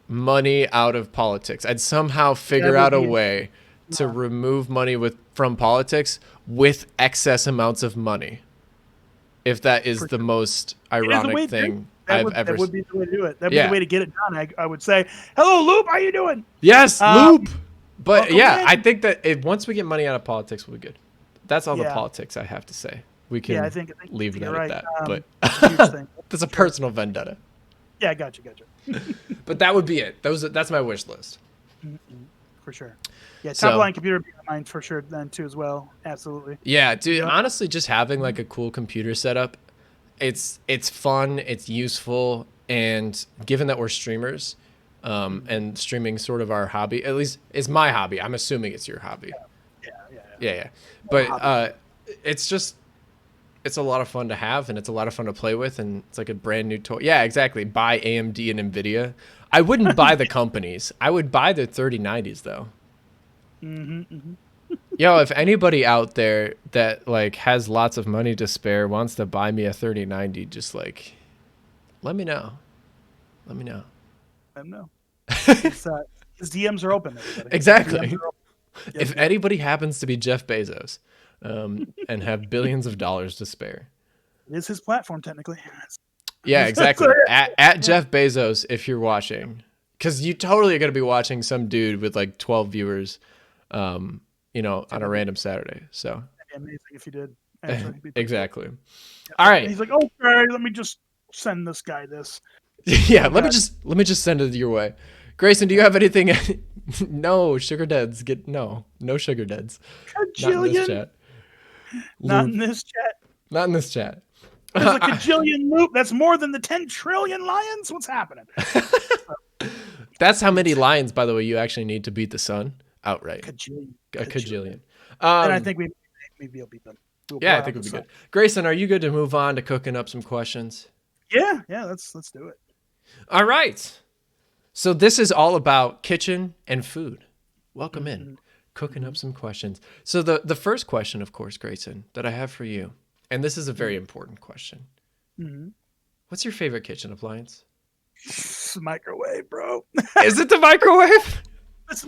money out of politics. I'd somehow figure out a way to remove money from politics with excess amounts of money. If that is the most ironic thing I've ever seen. That would be the way to do it. That would be the way to get it done. I would say, hello, Loop, how you doing? Yes, Loop. But yeah, in. I think that once we get money out of politics, we'll be good. That's all the politics I have to say. We can I think leave it right. at that. But that's a personal vendetta. Yeah, gotcha. But that would be it. That's my wish list. For sure. Yeah, top line computer be mine for sure then too as well. Absolutely. Yeah, dude. Honestly, just having like a cool computer setup, it's fun, it's useful, and given that we're streamers, and streaming sort of our hobby, at least it's my hobby. I'm assuming it's your hobby. Yeah. But it's a lot of fun to have, and it's a lot of fun to play with, and it's like a brand new toy. Yeah, exactly. Buy AMD and NVIDIA. I wouldn't buy the companies. I would buy the 3090s though. Yo, if anybody out there that like has lots of money to spare wants to buy me a 3090, just like let me know. Let me know. His DMs are open. Everybody. Exactly. If anybody happens to be Jeff Bezos, and have billions of dollars to spare, it is his platform technically. Yeah, exactly. At Jeff Bezos, if you're watching, because you totally are going to be watching some dude with like 12 viewers, on a random Saturday. So that'd be amazing if you did. Actually. Exactly. Yeah. All right. And he's like, okay, let me just send this guy this. Yeah, let me just send it your way. Grayson, do you have anything? No sugar dads. No sugar dads. Kajillion. Not in this chat. Not in this chat. There's a kajillion Loop. That's more than the 10 trillion lions. What's happening? That's how many lions, by the way, you actually need to beat the sun outright. A kajillion. And I think maybe it'll be done. I think it'll be good. Grayson, are you good to move on to cooking up some questions? Yeah, let's do it. All right. So this is all about kitchen and food. Welcome in. Cooking up some questions. So the first question, of course, Grayson, that I have for you, and this is a very important question. What's your favorite kitchen appliance? It's the microwave, bro. Is it the microwave?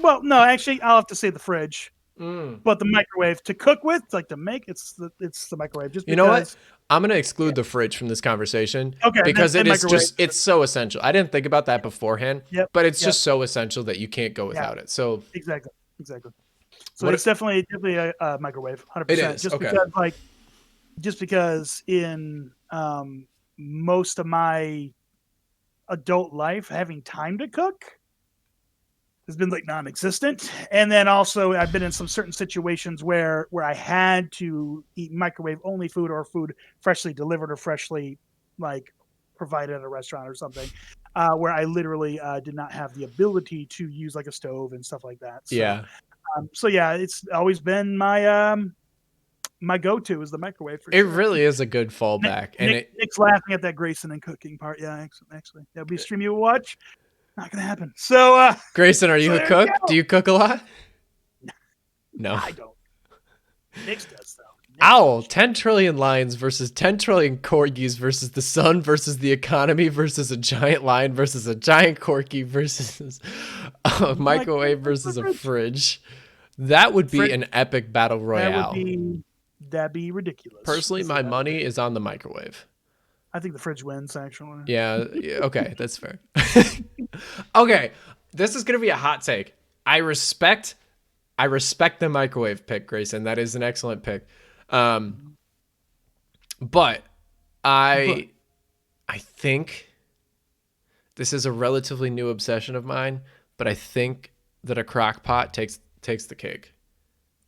Well, no, actually, I'll have to say the fridge. But the microwave to cook with, like to make, it's the microwave. Just because, you know what? I'm gonna exclude the fridge from this conversation. Okay, because it's so essential. I didn't think about that beforehand. But it's just so essential that you can't go without it. So exactly. So it's definitely a microwave, 100%. It is. Just because in most of my adult life, having time to cook has been like non-existent. And then also I've been in some certain situations where I had to eat microwave only food or food freshly delivered or freshly like provided at a restaurant or something, where I literally did not have the ability to use like a stove and stuff like that. So, it's always been my my go-to is the microwave. For it really is a good fallback. Nick's laughing at that Grayson and cooking part. Yeah, actually, that'll be a stream you will watch. Not gonna happen. So, Grayson, are you a cook? Do you cook a lot? No. I don't. Nick's does though. Nick's Owl, does. 10 trillion lions versus 10 trillion corgis versus the sun versus the economy versus a giant lion versus a giant corgi versus a microwave versus a fridge. That would be an epic battle royale. That'd be ridiculous. Personally, my money is on the microwave. I think the fridge wins, actually. Yeah, okay, that's fair. Okay, this is gonna be a hot take. I respect the microwave pick, Grayson. That is an excellent pick. But I think this is a relatively new obsession of mine, but I think that a crock pot takes the cake.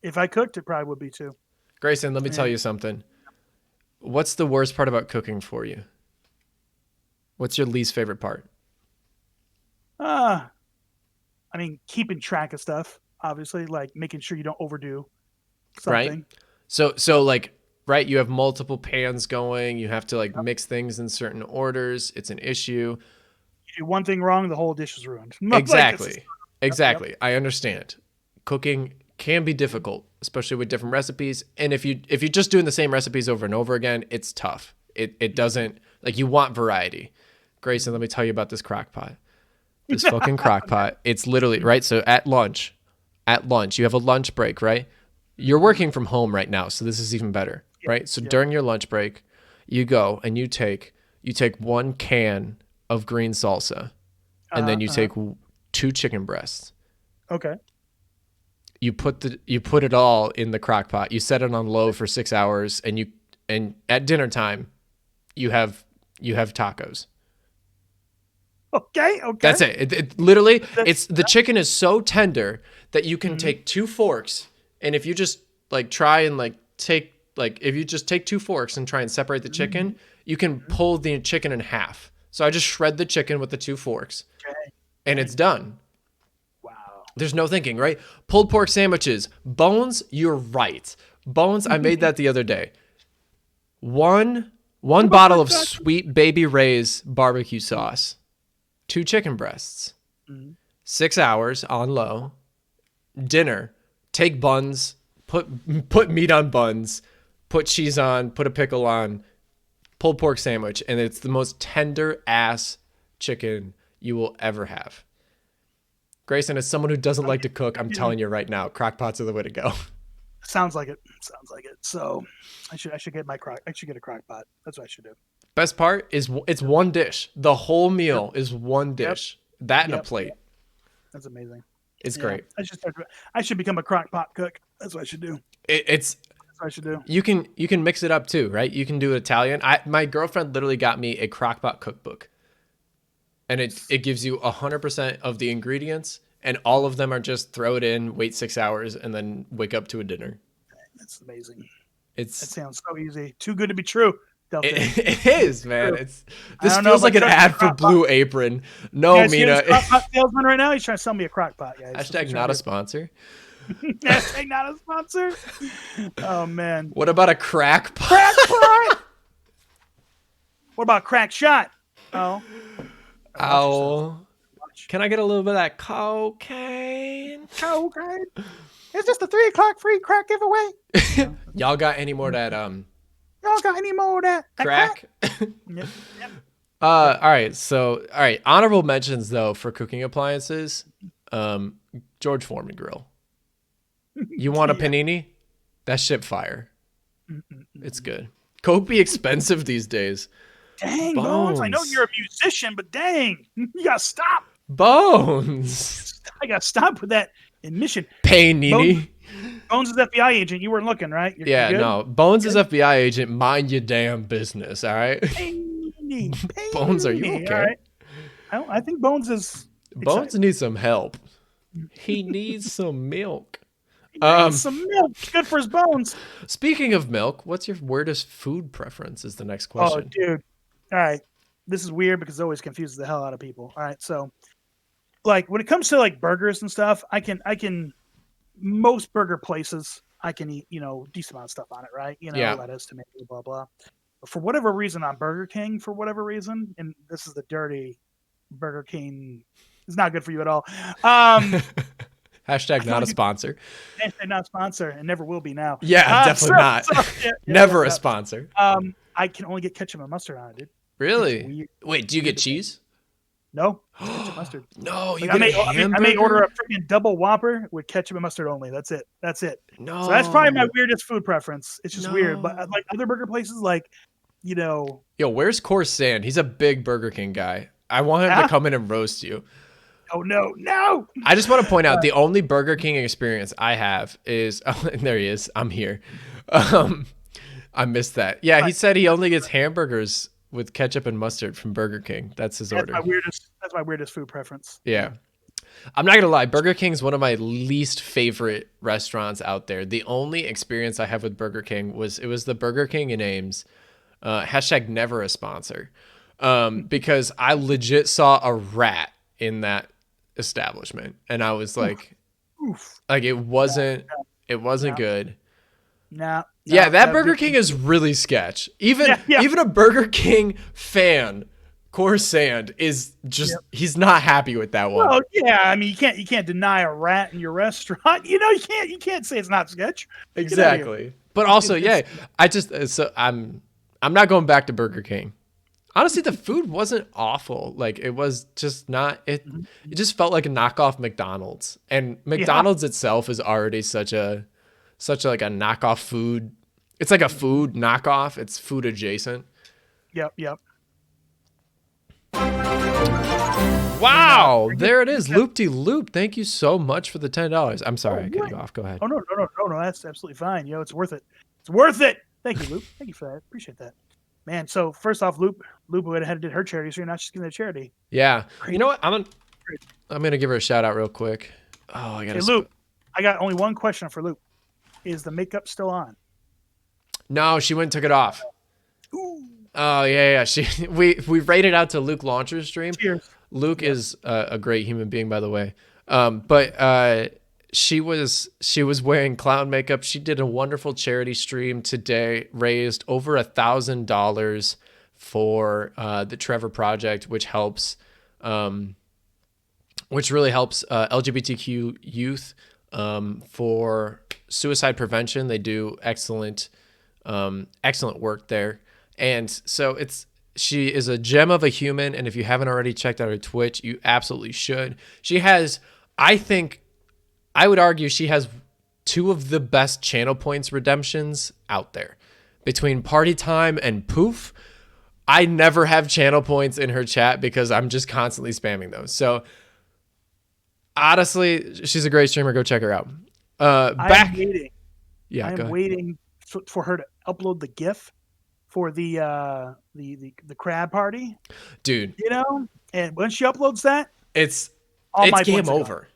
If I cooked, it probably would be too. Grayson, let me tell you something. What's the worst part about cooking for you? What's your least favorite part? I mean, keeping track of stuff, obviously, like making sure you don't overdo something. Right? So like, right, you have multiple pans going, you have to like mix things in certain orders. It's an issue. You do one thing wrong, the whole dish is ruined. Exactly. Exactly. I understand. Cooking can be difficult, especially with different recipes. And if you're just doing the same recipes over and over again, it's tough. It doesn't, like, you want variety. Grayson, let me tell you about this crock pot. This fucking crock pot. It's literally, right? So at lunch, you have a lunch break, right? You're working from home right now, so this is even better, right? So during your lunch break, you go and you take 1 can of green salsa, and then you take 2 chicken breasts. Okay. You put it all in the crock pot. You set it on low for 6 hours, and at dinner time, you have tacos. Okay. That's it. It literally, the chicken is so tender that you can take 2 forks, and if you just like try and like take, like, if you just take 2 forks and try and separate the chicken, you can pull the chicken in half. So I just shred the chicken with the 2 forks, and it's done. Wow. There's no thinking, right? Pulled pork sandwiches, bones. You're right. Bones. I made that the other day. One bottle of Sweet Baby Ray's barbecue sauce, 2 chicken breasts, 6 hours on low. Dinner. Take buns. Put meat on buns. Put cheese on. Put a pickle on. Pulled pork sandwich, and it's the most tender ass chicken you will ever have. Grayson, as someone who doesn't like to cook, I'm telling you right now, crock pots are the way to go. Sounds like it. So I should get a crock pot. That's what I should do. Best part is it's one dish. The whole meal is one dish. That and a plate. That's amazing. It's great. I should become a crock pot cook. That's what I should do. That's what I should do. You can mix it up too, right? You can do Italian. My girlfriend literally got me a crock pot cookbook. And it gives you 100% of the ingredients, and all of them are just throw it in, wait 6 hours, and then wake up to a dinner. That's amazing. That sounds so easy. Too good to be true. It is, man. This feels like an ad for Blue Apron. No, Mina. Crock pot salesman right now. He's trying to sell me a crock pot. Yeah, Hashtag not a sponsor. Hashtag not a sponsor. Oh man. What about a crack pot? Crack pot. What about crack shot? Oh. Ow. Can I get a little bit of that cocaine? Cocaine. It's just a 3 o'clock free crack giveaway. Y'all got any more of that Y'all got any more of that crack? Yep. All right. Honorable mentions though for cooking appliances. George Foreman grill. You want a panini? That shit fire. It's good. Coke be expensive these days. Dang, Bones. I know you're a musician, but dang, you gotta stop. Bones. I gotta stop with that admission. Panini. Bones is FBI agent. You weren't looking, right? You're no. Bones is FBI agent. Mind your damn business, all right? Panini. Bones, are you okay? All right. I think Bones is excited. Bones needs some help. He needs some milk. Some milk. Good for his bones. Speaking of milk, what's your weirdest food preference is the next question. Oh, dude. All right. This is weird because it always confuses the hell out of people. All right. So, like, when it comes to, like, burgers and stuff, I can most burger places, I can eat, decent amount of stuff on it, right? Lettuce, tomato, blah, blah. But for whatever reason on Burger King, and this is the dirty Burger King, it's not good for you at all. Hashtag Hashtag not a sponsor. Hashtag not a sponsor and never will be now. Yeah, definitely not. Never a sponsor. I can only get ketchup and mustard on it, dude. Really? Wait, do you get cheese? No, ketchup mustard. No, you like, get a hamburger? I may order a freaking double Whopper with ketchup and mustard only. That's it. No. So that's probably my weirdest food preference. It's just weird. But like other burger places, like, you know. Yo, where's Course Sand? He's a big Burger King guy. I want him to come in and roast you. Oh, no. I just want to point out the only Burger King experience I have is, oh, and there he is. I'm here. I missed that. Yeah, he said he only gets hamburgers with ketchup and mustard from Burger King. That's his order. That's my weirdest food preference. Yeah. I'm not going to lie. Burger King is one of my least favorite restaurants out there. The only experience I have with Burger King was the Burger King in Ames. Hashtag never a sponsor. Because I legit saw a rat in that establishment. And I was like, like it wasn't good. No. Yeah, that Burger King is really sketch. Even a Burger King fan, Course Sand, is just he's not happy with that one. Well, yeah, I mean you can't deny a rat in your restaurant. You know, you can't say it's not sketch. Exactly. But also, I'm not going back to Burger King. Honestly, the food wasn't awful. Like it was just not it just felt like a knockoff McDonald's. And McDonald's itself is already such a like a knockoff food. It's like a food knockoff. It's food adjacent. Yep. Wow, there it is. Loop-de-loop. Thank you so much for the $10. I'm sorry, I cut you off. Go ahead. Oh no, that's absolutely fine. You know, it's worth it. It's worth it. Thank you, Loop. Thank you for that. Appreciate that. Man, so first off, Loop went ahead and did her charity, so you're not just giving a charity. Yeah. You know what? I'm gonna give her a shout out real quick. Oh, I gotta. Hey, Loop, I got only one question for Loop. Is the makeup still on? No, she went and took it off. Ooh. Oh yeah. We rated out to Luke Launcher's stream. Cheers. Luke is a great human being, by the way. But she was wearing clown makeup. She did a wonderful charity stream today, raised over $1,000 for the Trevor Project, which really helps LGBTQ youth for suicide prevention. They do excellent work there. And so she is a gem of a human. And if you haven't already checked out her Twitch, you absolutely should. I would argue she has two of the best channel points redemptions out there. Between Party Time and Poof, I never have channel points in her chat because I'm just constantly spamming those. So honestly, she's a great streamer. Go check her out. I'm waiting. Yeah, I'm waiting for her to upload the GIF for the crab party, dude. You know, and when she uploads that, it's my game over.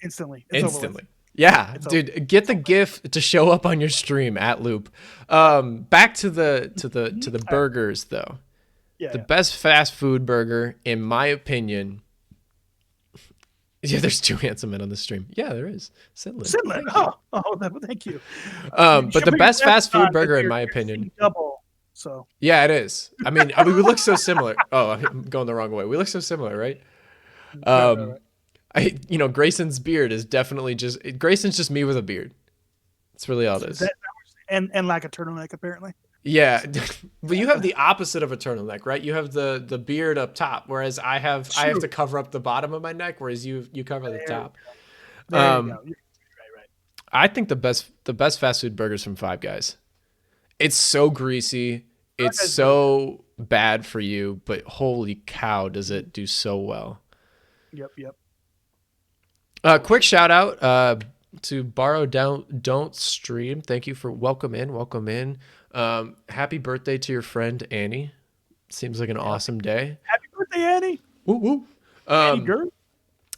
Instantly. Yeah, dude, get the GIF to show up on your stream at Loop. Back to the burgers though. The best fast food burger, in my opinion. Yeah, there's two handsome men on the stream. Yeah, there is. Sidlin. Thank you. But the best fast food burger, in my opinion. Double. So. Yeah, it is. I mean, we look so similar. Oh, I'm going the wrong way. We look so similar, right? Grayson's beard is definitely Grayson's just me with a beard. That's really all it is. And like a turtleneck, apparently. Yeah, but you have the opposite of a turtleneck, right? You have the beard up top, whereas I have to cover up the bottom of my neck, whereas you cover the top. There you go. Right. I think the best fast food burgers from Five Guys. It's so greasy. It's so bad for you, but holy cow, does it do so well. Yep. Quick shout out to Borrow Don't Stream. Thank you for welcome in. Happy birthday to your friend Annie. Seems like an awesome day. Happy birthday, Annie. Woo woo. Annie girl.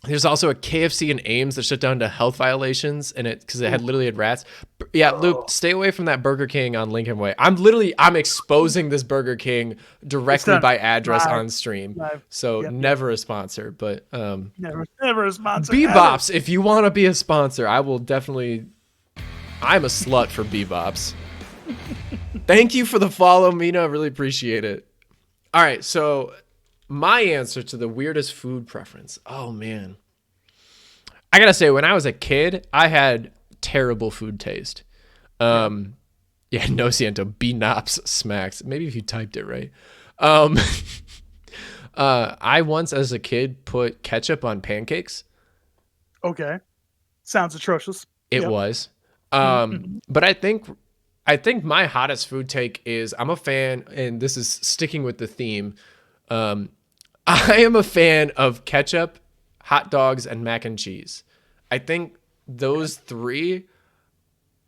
There's also a KFC in Ames that shut down to health violations, and because it literally had rats. Yeah, Luke, stay away from that Burger King on Lincoln Way. I'm exposing this Burger King directly by address on stream. So never a sponsor, but never a sponsor. Bebops, if you want to be a sponsor, I will definitely. I'm a slut for Bebops. Thank you for the follow, Mina. Really appreciate it. All right, so my answer to the weirdest food preference. Oh man, I gotta say, when I was a kid, I had terrible food taste. Yeah, no Siento, B-Nops smacks. Maybe if you typed it right. Um, I once, as a kid, put ketchup on pancakes. Okay. Sounds atrocious. It Yep. was. Mm-hmm. But I think my hottest food take is I'm a fan, and this is sticking with the theme. Um, I am a fan of ketchup, hot dogs, and mac and cheese. I think those three,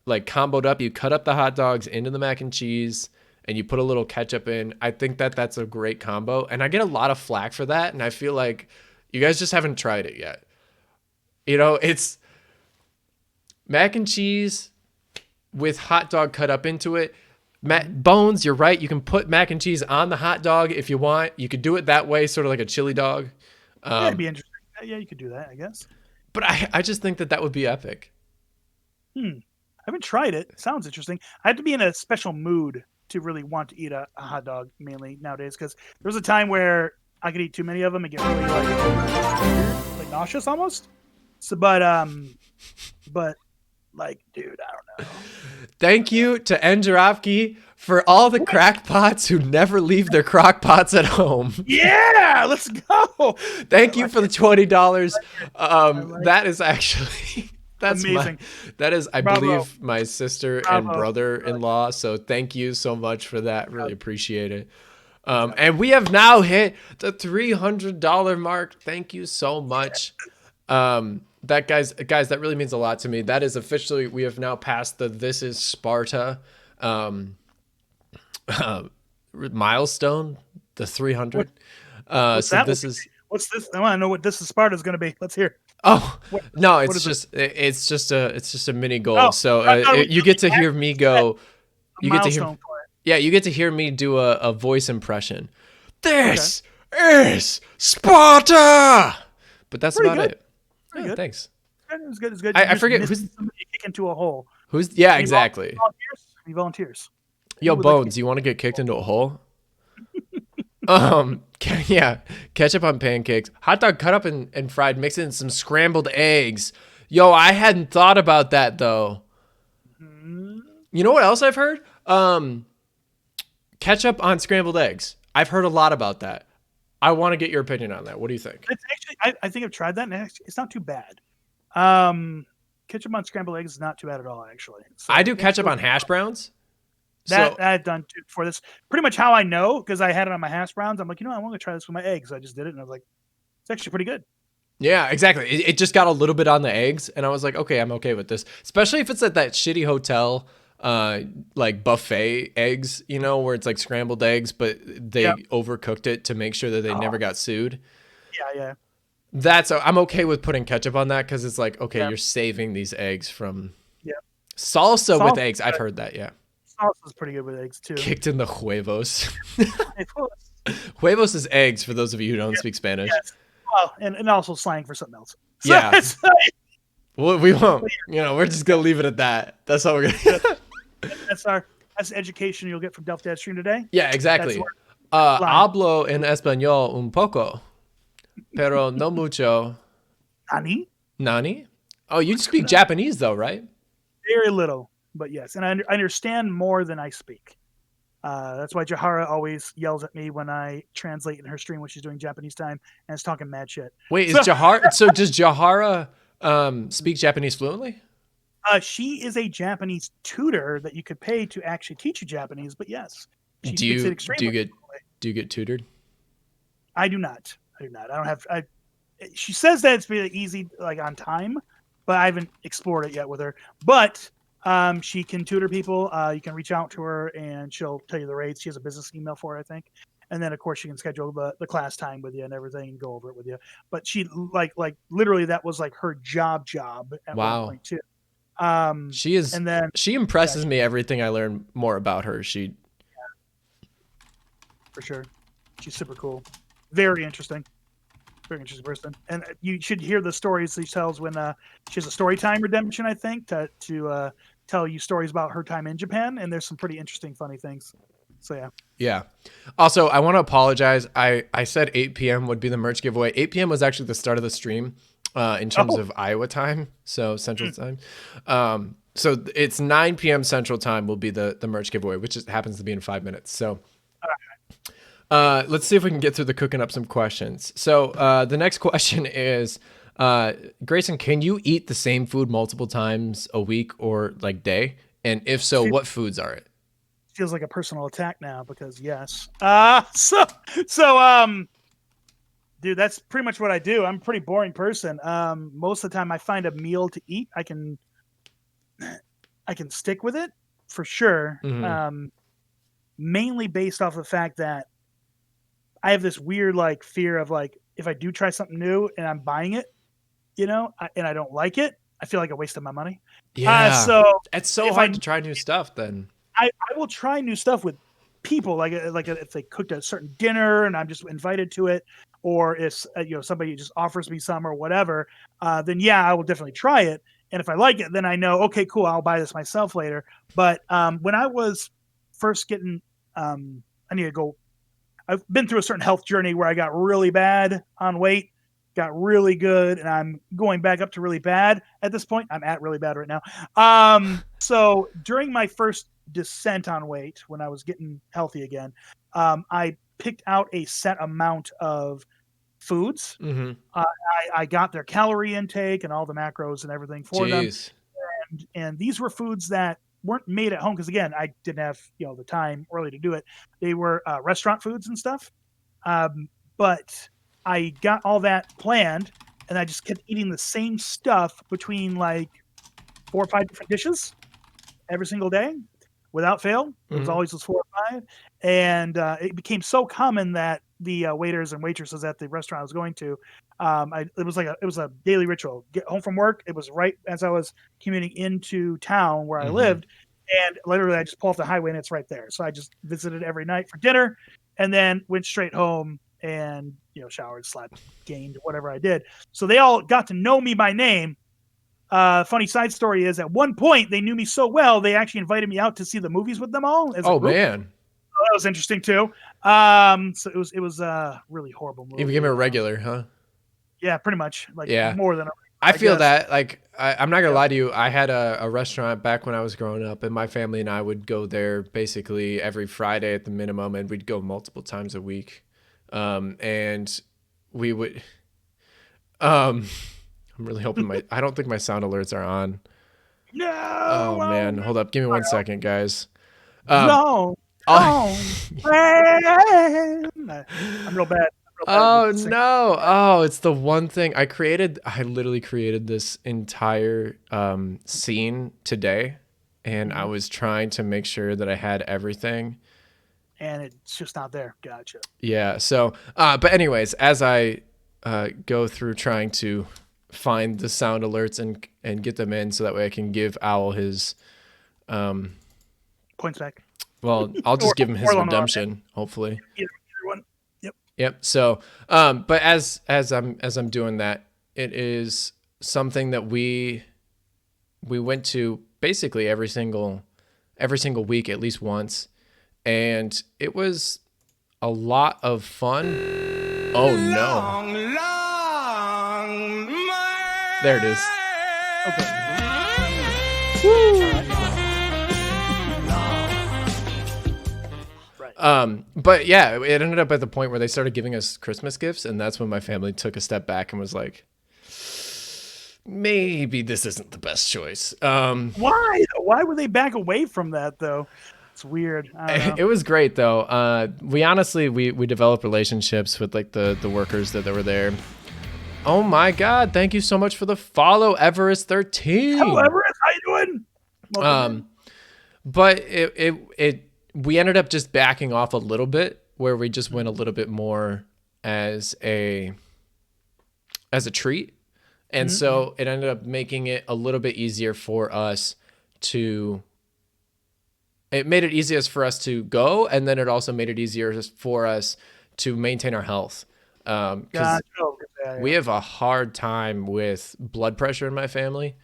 like comboed up, you cut up the hot dogs into the mac and cheese and you put a little ketchup in. I think that's a great combo. And I get a lot of flack for that. And I feel like you guys just haven't tried it yet. It's mac and cheese with hot dog cut up into it. Bones, you're right. You can put mac and cheese on the hot dog if you want. You could do it that way, sort of like a chili dog. Yeah, it'd be interesting. Yeah, you could do that, I guess. But I just think that would be epic. I haven't tried it. Sounds interesting. I have to be in a special mood to really want to eat a hot dog mainly nowadays, because there was a time where I could eat too many of them and get really like nauseous almost. So, but like, dude, I don't know. Thank you to Enjarofsky for all the crackpots who never leave their crock pots at home. Yeah, let's go. Thank you for the $20. That is actually that's amazing. That is, I Bravo. believe, my sister and Bravo. brother-in-law. So thank you so much for that. Really appreciate it. And we have now hit the $300 mark. Thank you so much. That guys, that really means a lot to me. That is officially, we have now passed the This Is Sparta milestone, the 300. So this is, what's this? I want to know what This Is Sparta is going to be. Let's hear. oh no, what it's is just a mini goal. Oh, So I thought it was you get to hear me go. a You get to hear, milestone for it. yeah, you get to hear me do a voice impression. This is Sparta. But that's Pretty about good. it. Pretty Yeah, good. thanks. It was good. It's good. I You just forget missed who's- somebody kick into a hole. Yeah, Any exactly. Any volunteers? Yo, Who would like Bones, you want to get kicked into a hole? Yeah, ketchup on pancakes, hot dog cut up and fried, mix in some scrambled eggs. Yo, I hadn't thought about that though. You know what else I've heard? Ketchup on scrambled eggs. I've heard a lot about that. I want to get your opinion on that. What do you think? It's actually, I think I've tried that, and it's not too bad. Ketchup on scrambled eggs is not too bad at all, actually. So I do it's ketchup really- on hash browns. That So I've done too for this. Pretty much how I know, because I had it on my hash browns. I'm like, I want to try this with my eggs. I just did it, and I was like, it's actually pretty good. yeah, exactly. It just got a little bit on the eggs, and I was like, okay, I'm okay with this. Especially if it's at that shitty hotel, like buffet eggs, where it's like scrambled eggs, but they overcooked it to make sure that they never got sued. Yeah. I'm okay with putting ketchup on that because it's like, okay, you're saving these eggs from salsa with eggs. I've heard that, yeah. Salsa is pretty good with eggs too. Kicked in the huevos. Of course. Huevos is eggs for those of you who don't speak Spanish. Yes. Well, and also slang for something else. So Yeah. it's like, Well, we won't. We're just gonna leave it at that. That's all we're gonna. that's the education you'll get from Delft Dad Stream today. Yeah, exactly. Line. Hablo en español un poco, pero no mucho. Nani? Nani? Oh, you speak Japanese though, right? Very little, but yes, and I understand more than I speak. That's why Jahara always yells at me when I translate in her stream when she's doing Japanese time and is talking mad shit. Wait, is Jahara? So does Jahara speak Japanese fluently? She is a Japanese tutor that you could pay to actually teach you Japanese. But yes, she Do speaks you it extremely do you get tutored? I do not. I don't have. She says that it's really easy, like on time, but I haven't explored it yet with her. But she can tutor people. You can reach out to her and she'll tell you the rates. She has a business email for it, I think. And then of course she can schedule the class time with you and everything and go over it with you. But she like literally that was like her job at one point too. She is, and then she impresses me. Everything I learn more about her. For sure, she's super cool, very interesting person. And you should hear the stories she tells when she has a story time redemption, I think, to tell you stories about her time in Japan. And there's some pretty interesting, funny things. So yeah. Also, I want to apologize. I said 8 p.m. would be the merch giveaway. 8 p.m. was actually the start of the stream. in terms Oh, of Iowa time, so Central Time. So it's 9 p.m. Central Time will be the merch giveaway, which happens to be in 5 minutes. So let's see if we can get through the cooking up some questions. So the next question is, Grayson, can you eat the same food multiple times a week or like day? And if so, what foods are it? feels like a personal attack now because yes. So dude, that's pretty much what I do. I'm a pretty boring person. Most of the time I find a meal to eat. I can stick with it for sure. Mainly based off the fact that I have this weird like fear of like if I do try something new and I'm buying it, and I don't like it, I feel like I wasted my money. Yeah, So it's so if hard to try new stuff then. I will try new stuff with people, if they cooked a certain dinner and I'm just invited to it, or if somebody just offers me some or whatever, then yeah, I will definitely try it. And if I like it, then I know, okay, cool, I'll buy this myself later. But when I was first getting, I need to go. I've been through a certain health journey where I got really bad on weight, got really good, and I'm going back up to really bad at this point. I'm at really bad right now. So during my first descent on weight, when I was getting healthy again, I picked out a set amount of foods. I got their calorie intake and all the macros and everything for them. Jeez. And these were foods that weren't made at home because again, I didn't have the time really to do it. They were restaurant foods and stuff. But I got all that planned, and I just kept eating the same stuff between like 4 or 5 different dishes every single day, without fail. It was always those 4 or 5, and it became so common that the waiters and waitresses at the restaurant I was going to, it was a daily ritual. Get home from work. It was right as I was commuting into town where I lived, and literally I just pull off the highway and it's right there. So I just visited every night for dinner, and then went straight home and showered, slept, gained, whatever I did. So they all got to know me by name. Funny side story is at one point they knew me so well they actually invited me out to see the movies with them all as a group. Man. So that was interesting too. So it was a really horrible movie. You became a regular, huh? Yeah, pretty much. Like Yeah. more than I feel guess. that. Like, I'm not going to lie to you. I had a restaurant back when I was growing up, and my family and I would go there basically every Friday at the minimum, and we'd go multiple times a week. And we would. I'm really hoping I don't think my sound alerts are on. No. Oh, man. Hold up. Give me 1 second, guys. No. I'm real bad. Oh no. Oh, it's the one thing I literally created this entire scene today, and I was trying to make sure that I had everything, and it's just not there. Gotcha. Yeah. So but anyways, as I go through trying to find the sound alerts and get them in so that way I can give Owl his points back. Well, I'll just give him his redemption, hopefully. Either one. Yep. So, but as I'm doing that, it is something that we went to basically every single week at least once, and it was a lot of fun. Oh no! There it is. Okay. Woo. But yeah, it ended up at the point where they started giving us Christmas gifts, and that's when my family took a step back and was like, maybe this isn't the best choice. Why would they back away from that though? It's weird. I don't know. It was great though. We honestly we developed relationships with like the workers that were there. Oh my God! Thank you so much for the follow, Everest13. Hello, Everest. How you doing? Welcome. But we ended up just backing off a little bit, where we just went a little bit more as a treat. And so it ended up making it a little bit easier for us to go. And then it also made it easier for us to maintain our health. Because we have a hard time with blood pressure in my family.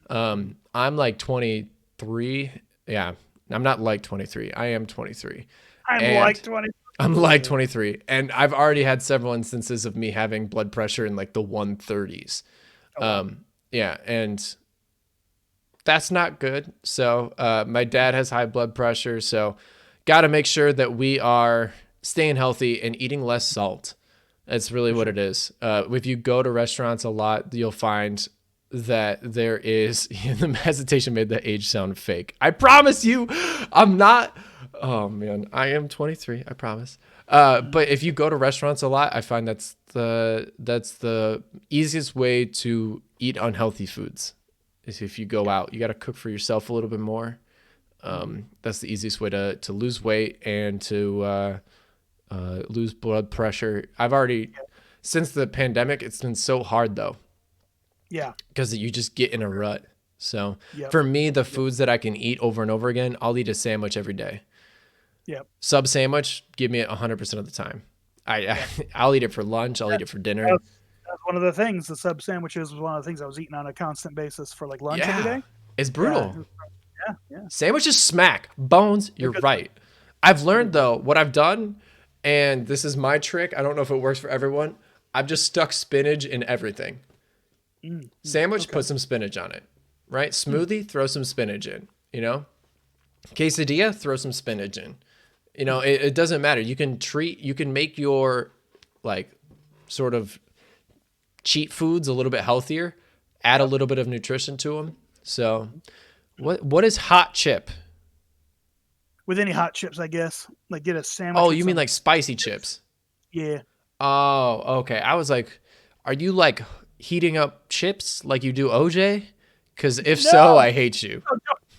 I'm like 23. Yeah. I'm not like 23. I am 23. I'm like 23. I'm like 23. And I've already had several instances of me having blood pressure in like the 130s. Oh wow. Yeah, and that's not good. So my dad has high blood pressure, so got to make sure that we are staying healthy and eating less salt. That's really For what sure. it is. If you go to restaurants a lot, you'll find that there is the hesitation made the age sound fake. I promise you, I'm not. Oh man, I am 23. I promise. But if you go to restaurants a lot, I find that's the easiest way to eat unhealthy foods. Is if you go out, you got to cook for yourself a little bit more. That's the easiest way to lose weight and to lose blood pressure. I've already, since the pandemic, it's been so hard though, Yeah. because you just get in a rut. So Yep. for me, the foods that I can eat over and over again, I'll eat a sandwich every day. Yep. Sub sandwich, give me it 100% of the time. I'll eat it for lunch. I'll eat it for dinner. That's one of the things. The sub sandwiches was one of the things I was eating on a constant basis for like lunch every Yeah, day. it's Yeah. brutal. Yeah. Yeah. Sandwiches smack. Bones, They're you're good. right. I've learned though, what I've done, and this is my trick. I don't know if it works for everyone. I've just stuck spinach in everything. Sandwich, Okay. put some spinach on it. Right? Smoothie, throw some spinach in. You know? Quesadilla, throw some spinach in. You know, it doesn't matter. You can make your like sort of cheat foods a little bit healthier, add a little bit of nutrition to them. So, what is hot chip? With any hot chips, I guess. Like get a sandwich. Oh, with you mean some like spicy chips? Yeah. Oh, okay. I was like, are you like heating up chips like you do OJ? Because if so, No. I hate you.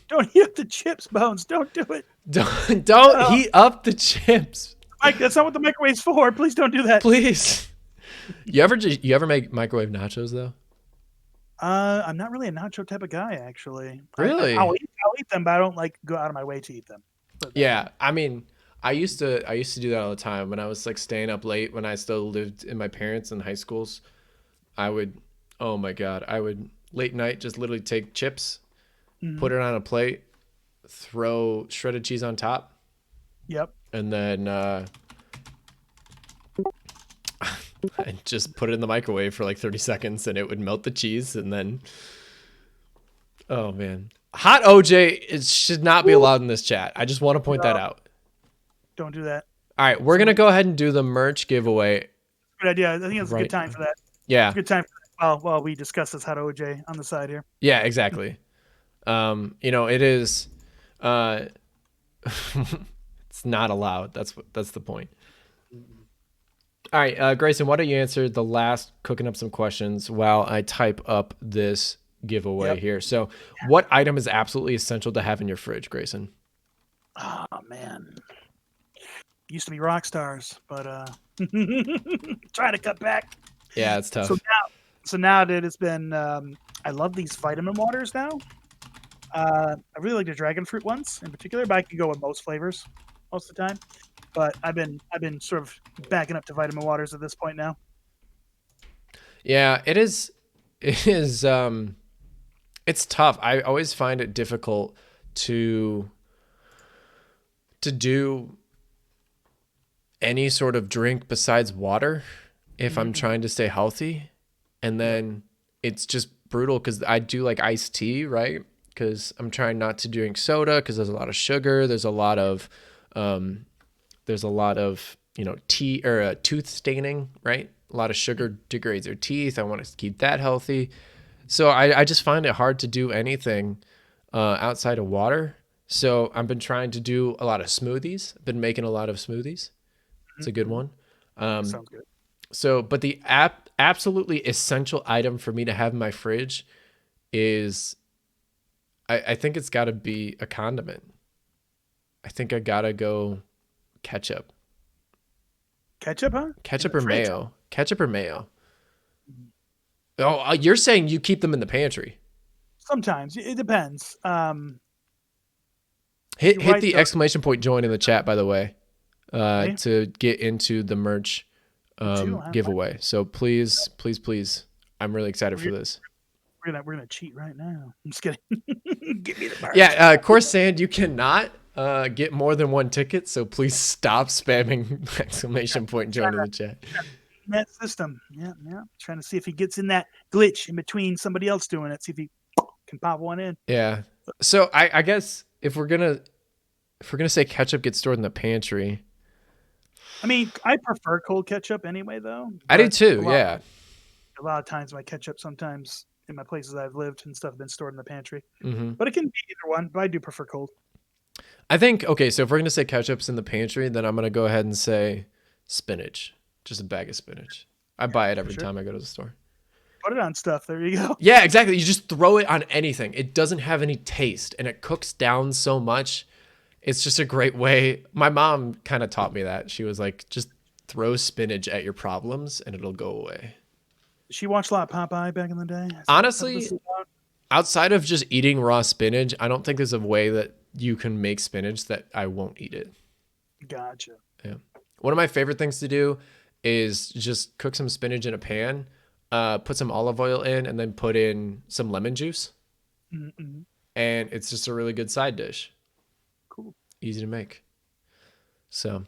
Don't heat up the chips, Bones. Don't do it. Don't Oh, heat up the chips, Mike, that's not what the microwave's for. Please don't do that. please. You ever make microwave nachos though? I'm not really a nacho type of guy, actually. Really? I'll eat them, but I don't like go out of my way to eat them. Put it that way. Yeah. I mean, I used to do that all the time when I was like staying up late when I still lived in my parents in high schools. I would, oh my God, I would late night just literally take chips, Mhm. put it on a plate, throw shredded cheese on top, Yep. and then I just put it in the microwave for like 30 seconds and it would melt the cheese. And then, oh man. Hot OJ should not be Woo. allowed in this chat. I just want to point that No, out. don't do that. All right, we're going to Someone, go ahead and do the merch giveaway good idea. I think it's a good right time now. for that. Yeah. Good time for that. While we discuss this hot OJ on the side here. Yeah, exactly. It is uh it's not allowed. That's the point. All right, Grayson, why don't you answer the last cooking up some questions while I type up this giveaway Yep. here. So, what item is absolutely essential to have in your fridge, Grayson? Oh man. Used to be rock stars, but trying to cut back. Yeah, it's So tough. now that it's been I love these vitamin waters now. I really like the dragon fruit ones in particular, but I can go with most flavors most of the time. But I've been sort of backing up to vitamin waters at this point now. Yeah, it is it is it's tough. I always find it difficult to do any sort of drink besides water if I'm Mm-hmm. trying to stay healthy. And then it's just brutal because I do like iced tea, right? Because I'm trying not to drink soda because there's a lot of sugar. There's a lot of tea or tooth staining, right? A lot of sugar degrades your teeth. I want to keep that healthy. So I just find it hard to do anything outside of water. So I've been trying to do a lot of smoothies. I've been making a lot of smoothies. It's a good Mm-hmm. one. Um, Sounds good. but the absolutely essential item for me to have in my fridge is, I think it's got to be a condiment. I think I gotta go ketchup, Ketchup, huh? In ketchup the or fridge. mayo, ketchup or mayo. Oh, you're saying you keep them in the pantry? Sometimes it depends. Hit You're hit right the though. exclamation point join in the chat, by the way, Okay. to get into the merch Me too. Huh? giveaway. So please, please, please, I'm really excited for We're, this. we're gonna cheat right now. I'm just kidding. Give me the merch. Yeah, Course Sand, you cannot get more than one ticket, so please stop spamming exclamation point join in the chat. that system. Yeah, yeah. Trying to see if he gets in that glitch in between somebody else doing it. See if he can pop one in. Yeah. So I guess if we're gonna say ketchup gets stored in the pantry, I mean, I prefer cold ketchup anyway, though. I do But too. Yeah. a lot of times my ketchup sometimes in my places I've lived and stuff been stored in the pantry. Mm-hmm. But it can be either one. But I do prefer cold. I think okay. So if we're gonna say ketchup's in the pantry, then I'm gonna go ahead and say spinach. Just a bag of spinach. I buy it every time I go to the store. Put it on stuff. There you go. Yeah, exactly. You just throw it on anything. It doesn't have any taste, and it cooks down so much. It's just a great way. My mom kind of taught me that. She was like, just throw spinach at your problems, and it'll go away. She watched a lot of Popeye back in the day. Honestly, outside of just eating raw spinach, I don't think there's a way that you can make spinach that I won't eat it. Gotcha. Yeah. One of my favorite things to do is just cook some spinach in a pan, put some olive oil in, and then put in some lemon juice. Mm-hmm. And it's just a really good side dish. Cool. Easy to make. So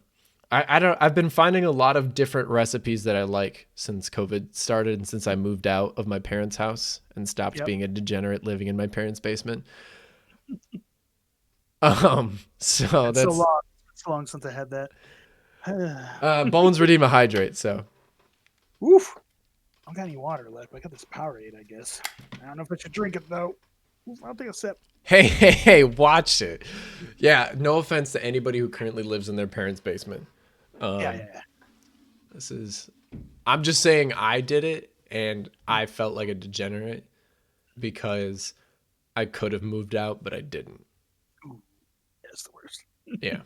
I've been finding a lot of different recipes that I like since COVID started and since I moved out of my parents' house and stopped being a degenerate living in my parents' basement. So that's so long since I had that. Bones Redeema Hydrate. So, oof. I don't got any water left. I got this Powerade, I guess. I don't know if I should drink it though. Oof, I'll take a sip. Hey, watch it. Yeah, no offense to anybody who currently lives in their parents' basement. Yeah. I'm just saying I did it and I felt like a degenerate because I could have moved out, but I didn't. Ooh, that's the worst. Yeah.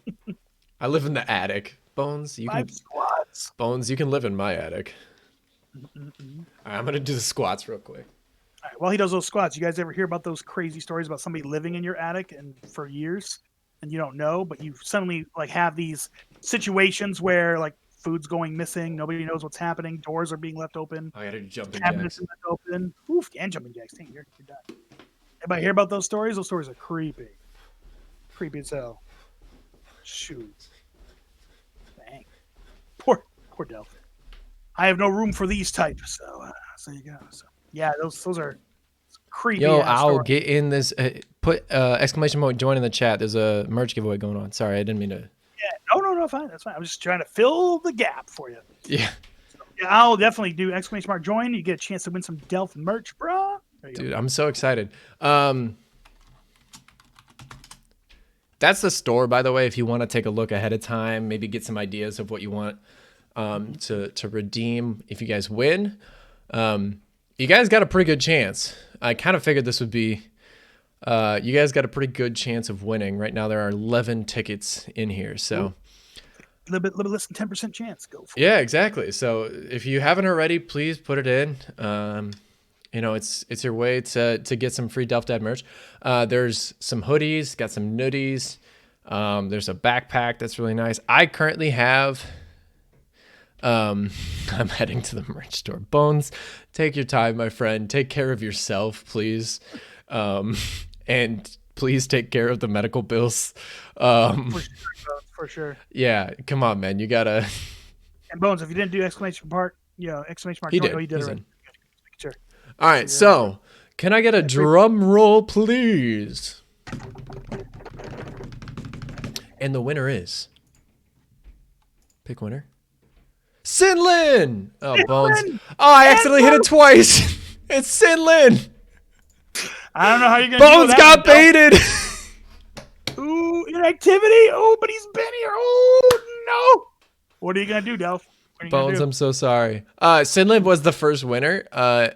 I live in the attic. Bones, you can squats. Bones, you can live in my attic. All right, I'm gonna do the squats real quick. All right, while he does those squats, you guys ever hear about those crazy stories about somebody living in your attic and for years and you don't know, but you suddenly like have these situations where like food's going missing, nobody knows what's happening, doors are being left open, I gotta do jumping cabinets jacks. left open. Oof, and jumping jacks. Dang, you're done. Anybody hear about those stories? Those stories are creepy. Creepy as hell. Shoot. Dang. Poor Delph. I have no room for these type, so you go. So yeah, those are creepy. Yo, I'll get in this. Put exclamation point join in the chat. There's a merch giveaway going on. Sorry, I didn't mean to. Yeah, no, fine. That's fine. I'm just trying to fill the gap for you. Yeah. So, yeah, I'll definitely do exclamation mark join. You get a chance to win some Delph merch, bro. Dude, I'm so excited. That's the store, by the way. If you want to take a look ahead of time, maybe get some ideas of what you want to redeem if you guys win. You guys got a pretty good chance. I kind of figured this would be. You guys got a pretty good chance of winning. Right now, there are 11 tickets in here, so a little bit less than 10% chance. Go for it. Yeah, exactly. So if you haven't already, please put it in. It's your way to get some free DelftDad merch. There's some hoodies, got some nuddies. There's a backpack that's really nice. I currently have. I'm heading to the merch store. Bones, take your time, my friend. Take care of yourself, please. And please take care of the medical bills. For sure. Yeah, come on, man. You gotta. And Bones, if you didn't do exclamation mark, exclamation mark. He did. Oh, you did He's it. Sure. All right. So, can I get a drum roll, please? And the winner is. Pick winner. Sinlin! Oh, Bones. Oh, I accidentally hit it twice. It's Sinlin. I don't know how you're going to Bones got baited. Ooh, inactivity. Oh, but he's been here. Oh, no. What are you going to do, Delph? Bones, I'm so sorry. Sinlin was the first winner. I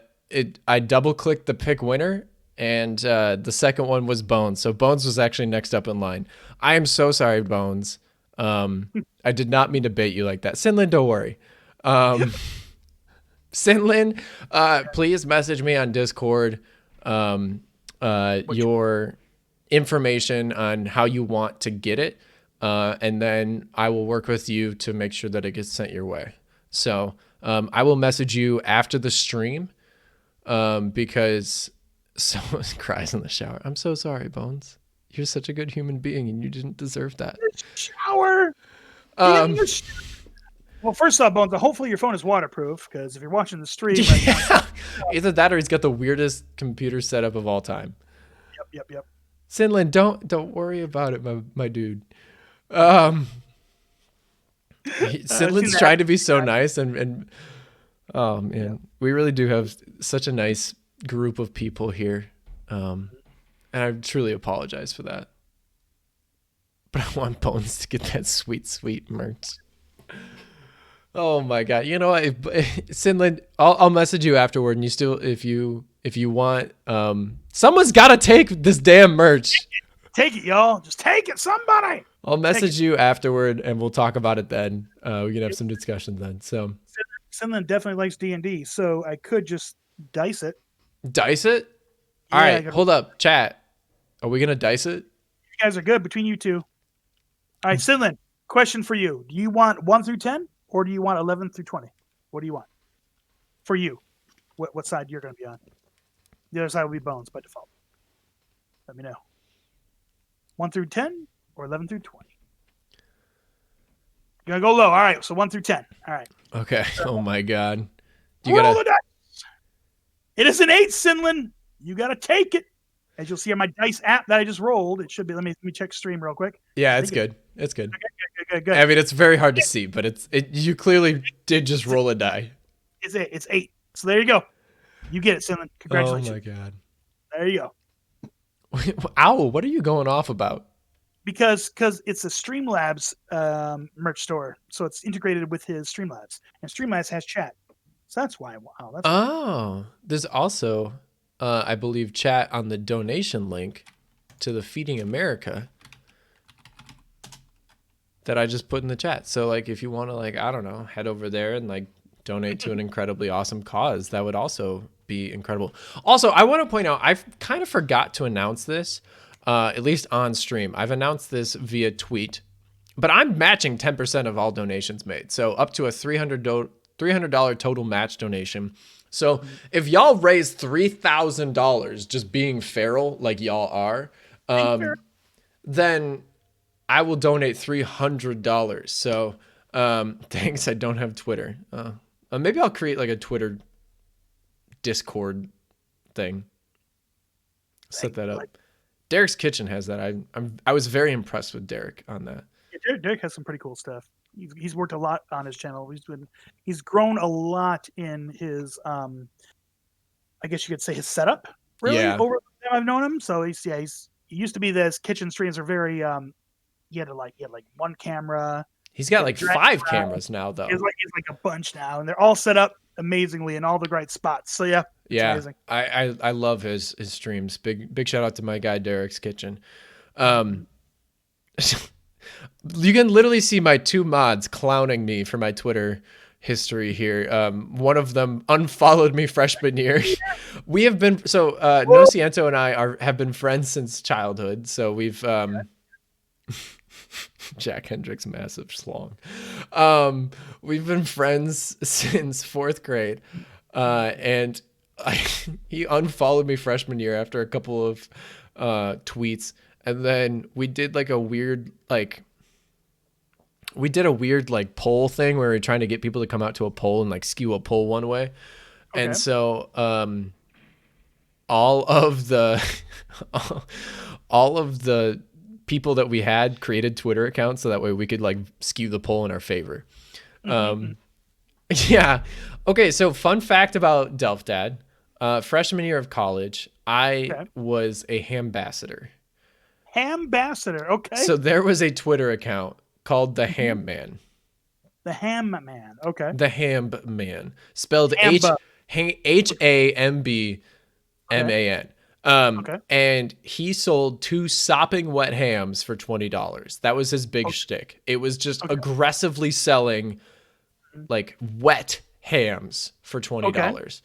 double-clicked the pick winner, and the second one was Bones. So Bones was actually next up in line. I am so sorry, Bones. I did not mean to bait you like that. Sinlin, don't worry. Sinlin, please message me on Discord your information on how you want to get it, and then I will work with you to make sure that it gets sent your way. So I will message you after the stream because someone cries in the shower. I'm so sorry, Bones. You're such a good human being, and you didn't deserve that. Shower. Well, first off, Bones, hopefully your phone is waterproof, because if you're watching the stream right now, Either that or he's got the weirdest computer setup of all time. yep. Sinlin, don't worry about it, my dude. Um, I've seen Sinlin's that. trying to be so nice, and oh man, we really do have such a nice group of people here, and I truly apologize for that. But I want Bones to get that sweet merch. Oh my god! You know what, Sinlin, I'll message you afterward, and you still, if you want, someone's got to take this damn merch. Take it, y'all. Just take it, somebody. I'll message you afterward, and we'll talk about it then. We can have some discussion then. So Sinlin definitely likes D&D, so I could just dice it. Dice it? All right, hold up, chat. Are we gonna dice it? You guys are good between you two. All right, Sinlin, question for you. Do you want 1 through 10, or do you want 11 through 20? What do you want? For you, what side you're going to be on? The other side will be Bones by default. Let me know. 1 through 10 or 11 through 20? You're going to go low. All right, so 1 through 10. All right. Okay. Oh my god. Roll the dice. It is an 8, Sinlin. You got to take it. As you'll see on my dice app that I just rolled, it should be. Let me check stream real quick. Yeah, it's good. It's good. Good. I mean, it's very hard to see, but you clearly did just roll a die. It's 8. So there you go. You get it, Sinlin. Congratulations. Oh my god. There you go. Ow! What are you going off about? Because it's a Streamlabs merch store, so it's integrated with his Streamlabs, and Streamlabs has chat, so that's why. Wow, that's there's also, I believe, chat on the donation link to the Feeding America that I just put in the chat. So like, if you want to, like, I don't know, head over there and like donate to an incredibly awesome cause, that would also be incredible. Also, I want to point out, I kind of forgot to announce this. At least on stream. I've announced this via tweet, but I'm matching 10% of all donations made. So up to a $300 total match donation. So if y'all raise $3,000 just being feral like y'all are, then I will donate $300. So thanks, I don't have Twitter. Maybe I'll create like a Twitter Discord thing. Set that up. Derek's Kitchen has that. I was very impressed with Derek on that. Yeah, Derek has some pretty cool stuff. He's worked a lot on his channel. He's grown a lot in his I guess you could say his setup, really, over the time I've known him. So he used to be this kitchen streams are very he had like one camera. He's got like 5 cameras now though. He's like a bunch now, and they're all set up amazingly in all the right spots. So yeah. Amazing. I love his streams. Big shout out to my guy Derek's Kitchen. You can literally see my 2 mods clowning me for my Twitter history here. One of them unfollowed me freshman year. We have been No Ciento and I have been friends since childhood. So we've Jack Hendrick's massive schlong. We've been friends since 4th grade, and he unfollowed me freshman year after a couple of tweets, and then we did like a weird poll thing where we were trying to get people to come out to a poll and like skew a poll one way. Okay. And so all of the people that we had created Twitter accounts so that way we could like skew the poll in our favor. Yeah. Okay, so fun fact about DelftDad. Freshman year of college, I was a Hambassador. Hambassador, okay. So there was a Twitter account called the Ham Man. The Ham Man, okay. The Ham Man, spelled HAMBMAN. And he sold 2 sopping wet hams for $20. That was his big shtick. It was just aggressively selling like wet hams for $20.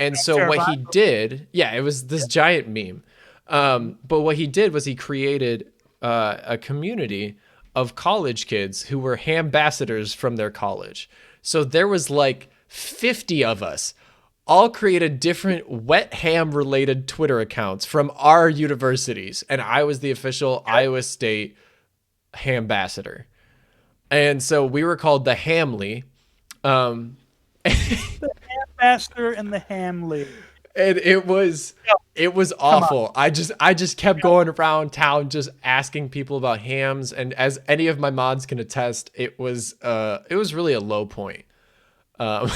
And so what he did, it was this giant meme. But what he did was he created a community of college kids who were Hambassadors from their college. So there was like 50 of us, all created different wet ham related Twitter accounts from our universities. And I was the official Iowa State Hambassador. And so we were called the Hamley. The Ham Master and the Hamley. And it was awful. I just kept going around town just asking people about hams, and as any of my mods can attest, it was really a low point. Tell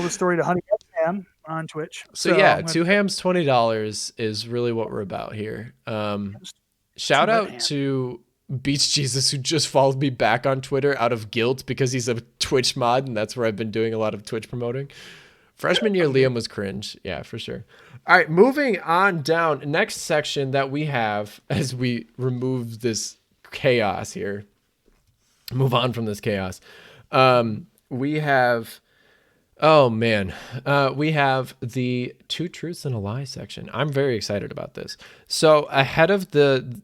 the story to Honey Ham on Twitch. So yeah, 2 hams, $20 is really what we're about here. Shout out to Beach Jesus, who just followed me back on Twitter out of guilt because he's a Twitch mod, and that's where I've been doing a lot of Twitch promoting. Freshman year Liam was cringe. Yeah, for sure. All right, moving on down. Next section that we have as we remove this chaos here. Move on from this chaos. We have, oh man, we have the 2 truths and a lie section. I'm very excited about this. So ahead of the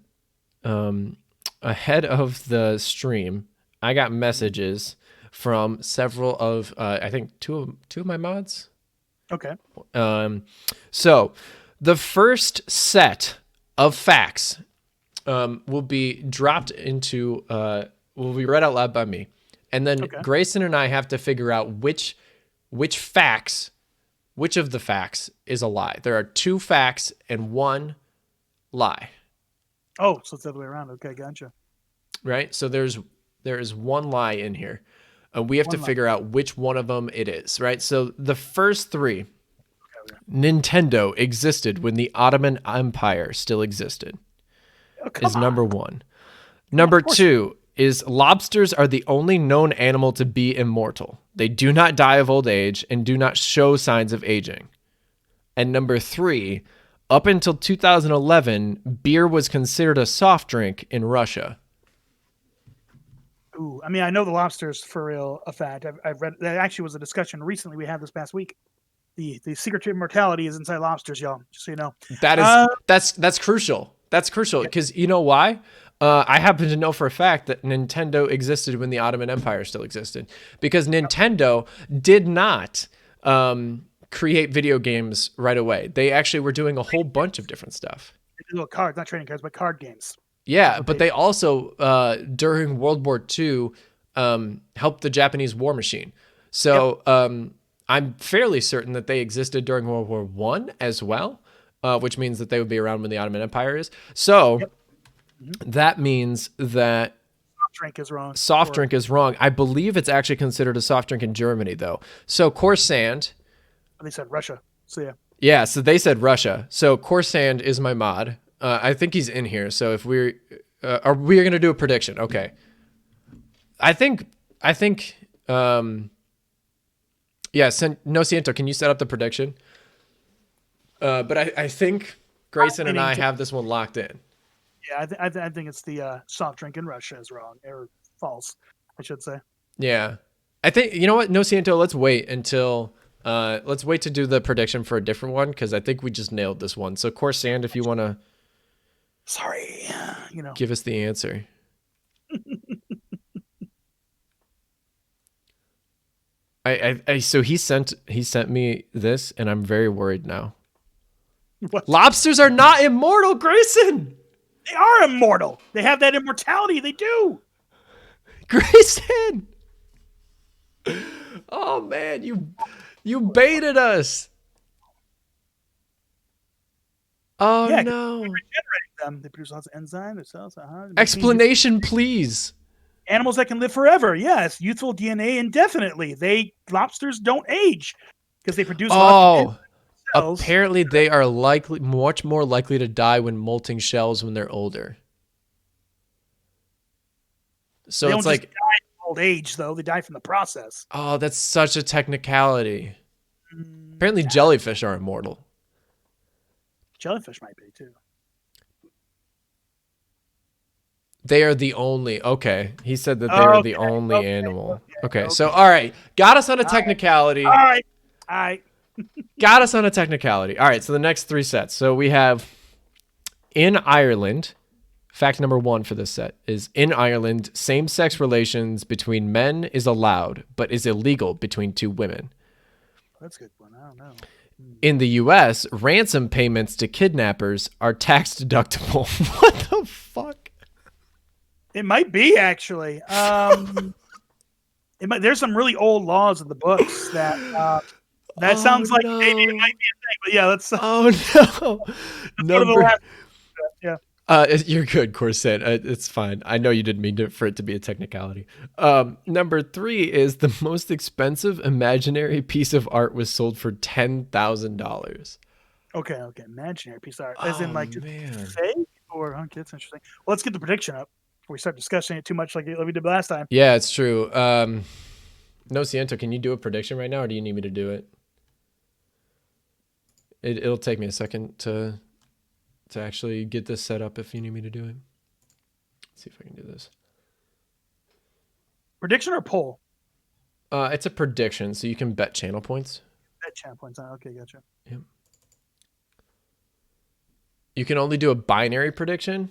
stream, I got messages from several of, I think two of my mods. Okay. So the first set of facts will be dropped into, will be read out loud by me. And then Graeyson and I have to figure out which of the facts is a lie. There are 2 facts and 1 lie. Oh, so it's the other way around. Okay, gotcha. Right? So there is 1 lie in here. We have to figure out which one of them it is, right? So the first 3, Nintendo existed when the Ottoman Empire still existed, is number 1. Number 2 is lobsters are the only known animal to be immortal. They do not die of old age and do not show signs of aging. And number 3, up until 2011, beer was considered a soft drink in Russia. Ooh, I mean, I know the lobster's for real a fact. I've read that actually was a discussion recently we had this past week. The secret to immortality is inside lobsters, y'all. Just so you know. That is that's crucial. That's crucial because you know why? I happen to know for a fact that Nintendo existed when the Ottoman Empire still existed, because Nintendo did not create video games right away. They actually were doing a whole bunch of different stuff. They do cards, not trading cards, but card games. Yeah, but they also, during World War II, helped the Japanese war machine. So I'm fairly certain that they existed during World War I as well, which means that they would be around when the Ottoman Empire is. So that means that soft drink is wrong. Soft drink is wrong. I believe it's actually considered a soft drink in Germany, though. So Corsand. They said Russia. So yeah. Yeah, so they said Russia. So Corsand is my mod. I think he's in here. So if we're going to do a prediction? Okay. I think yeah, Nociento, can you set up the prediction? But I think Graeyson and I have this one locked in. Yeah, I think it's the soft drink in Russia is wrong, or false, I should say. Yeah. I think, you know what, Nociento, let's wait to do the prediction for a different one, because I think we just nailed this one. So Corsand, if you want to... Sorry, give us the answer. So he sent me this, and I'm very worried now. What? Lobsters are not immortal, Graeyson. They are immortal. They have that immortality. They do. Graeyson. Oh man, you baited us. Oh yeah, no. Regenerating them. They produce lots of enzymes. Their cells. Explanation, please. Animals that can live forever. Yes, youthful DNA indefinitely. Lobsters don't age because they produce lots of cells. Apparently they are much more likely to die when molting shells when they're older. So they it's don't like just die from old age, though. They die from the process. Oh, that's such a technicality. Apparently jellyfish are immortal. Jellyfish might be too. They are the only. Okay, he said that they are the only animal. Okay, so all right, got us on a technicality. All right. Got us on a technicality. All right, so the next 3 sets. So we have in Ireland. Fact number 1 for this set is in Ireland, same-sex relations between men is allowed, but is illegal between 2 women. That's a good one. I don't know. In the U.S., ransom payments to kidnappers are tax deductible. What the fuck? It might be actually. There's some really old laws in the books that that Oh sounds like maybe it no. might be a thing. But yeah, that's Oh no. one of the Number last. Yeah. you're good, Corset. It's fine. I know you didn't mean for it to be a technicality. Number 3 is the most expensive imaginary piece of art was sold for $10,000. Okay. Imaginary piece of art, as in Oh like just man. fake, or okay, that's interesting. Well, let's get the prediction up before we start discussing it too much, like we did last time. Yeah, it's true. No Ciento, can you do a prediction right now, or do you need me to do it? It'll take me a second to actually get this set up if you need me to do it. Let's see if I can do this. Prediction or poll? It's a prediction, so you can bet channel points. Bet channel points. Okay, gotcha. Yep. You can only do a binary prediction.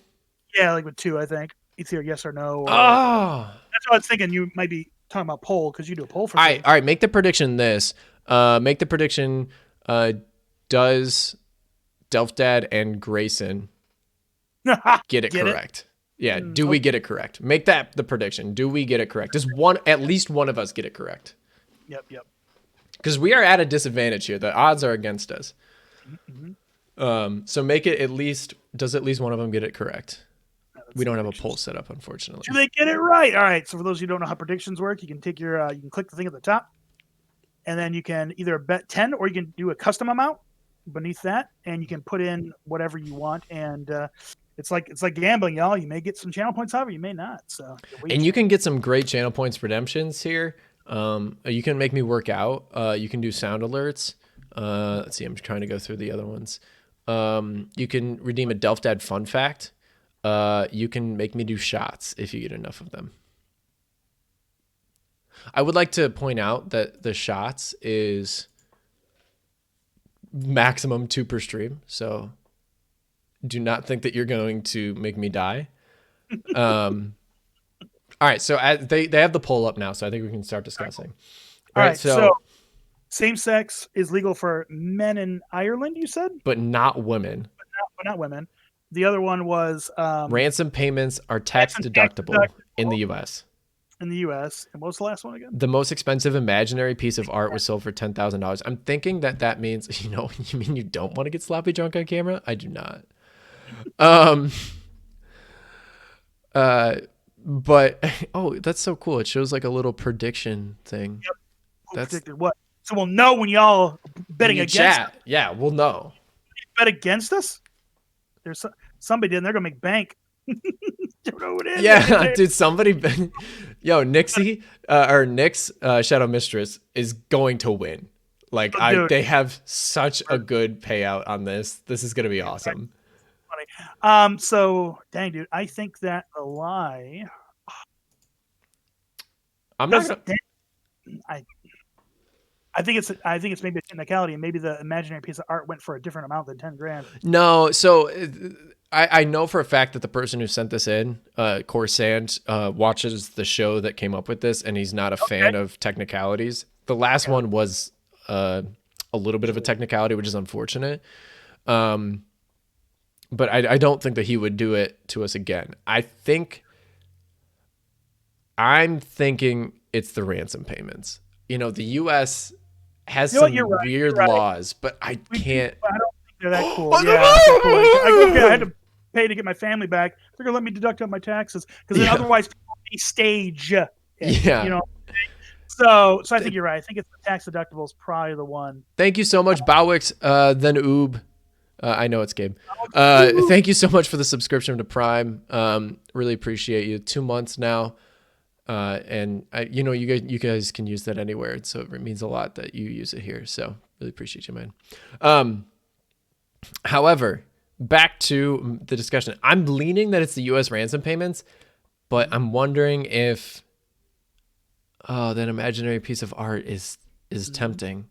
Yeah, like with 2, I think. It's either yes or no. Or that's what I was thinking. You might be talking about poll because you do a poll for. All right. Make the prediction this. Make the prediction. Does delftdad and Graeyson get it correct? Yeah. Do we get it correct? Make that the prediction. Do we get it correct? Does at least one of us get it correct? Yep. Because we are at a disadvantage here. The odds are against us. So make it at least. Does at least one of them get it correct? We don't have a poll set up, unfortunately. Do they get it right? All right. So for those who don't know how predictions work, you can take your you can click the thing at the top, and then you can either bet 10 or you can do a custom amount beneath that, and you can put in whatever you want. And it's like gambling, y'all. You may get some channel points, however, you may not. So and you can get some great channel points redemptions here. You can make me work out. You can do sound alerts. Let's see. I'm trying to go through the other ones. You can redeem a delftdad fun fact. You can make me do shots if you get enough of them. I would like to point out that the shots is maximum 2 per stream. So do not think that you're going to make me die. All right. So they have the poll up now. So I think we can start discussing. All right. So same sex is legal for men in Ireland, you said? But not women. But not women. The other one was ransom payments are tax deductible in the U.S. In the U.S. And what was the last one again? The most expensive imaginary piece of art was sold for $10,000. I'm thinking that means, you mean you don't want to get sloppy drunk on camera? I do not. But that's so cool. It shows like a little prediction thing. Yep. Who predicted what? So we'll know when y'all betting against us. Yeah, we'll know. Bet against us? There's somebody in there gonna make bank. Don't know who it is. Yeah, dude, somebody. Yo, Nixie or Nyx Shadow Mistress is going to win. Like they have such a good payout on this. This is gonna be awesome. Funny. So dang, dude, I think that the lie. I'm not. I think it's maybe a technicality, and maybe the imaginary piece of art went for a different amount than $10,000. No, so I know for a fact that the person who sent this in, Corsand, watches the show that came up with this, and he's not a fan of technicalities. The last one was a little bit of a technicality, which is unfortunate. But I don't think that he would do it to us again. I'm thinking it's the ransom payments. The U.S. has some weird laws, but I can't. I don't think they're that cool. I had to pay to get my family back. They're gonna let me deduct on my taxes because then otherwise people may stage. Yeah. So I think you're right. I think it's the tax deductible is probably the one. Thank you so much, Bowix. Then Oob. I know it's Gabe. Thank you so much for the subscription to Prime. Really appreciate you. 2 months now. And you guys can use that anywhere. So it means a lot that you use it here. So really appreciate you, man. However, back to the discussion. I'm leaning that it's the U.S. ransom payments, but I'm wondering if, that imaginary piece of art is tempting.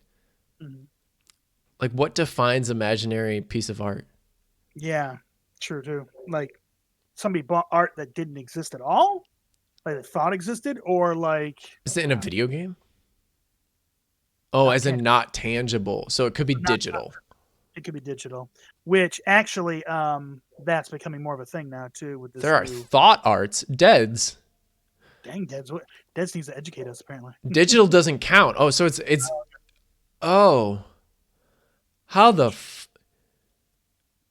Mm-hmm. Like, what defines imaginary piece of art? Yeah, true too. Like, somebody bought art that didn't exist at all. Like they thought existed, or like... Is it in a video game? Oh, as in not tangible. So it could be digital. It could be digital. which actually that's becoming more of a thing now too with this There are new. thought arts, DEDs. Dang, Deds needs to educate us apparently. Digital doesn't count. Oh, so it's oh. How the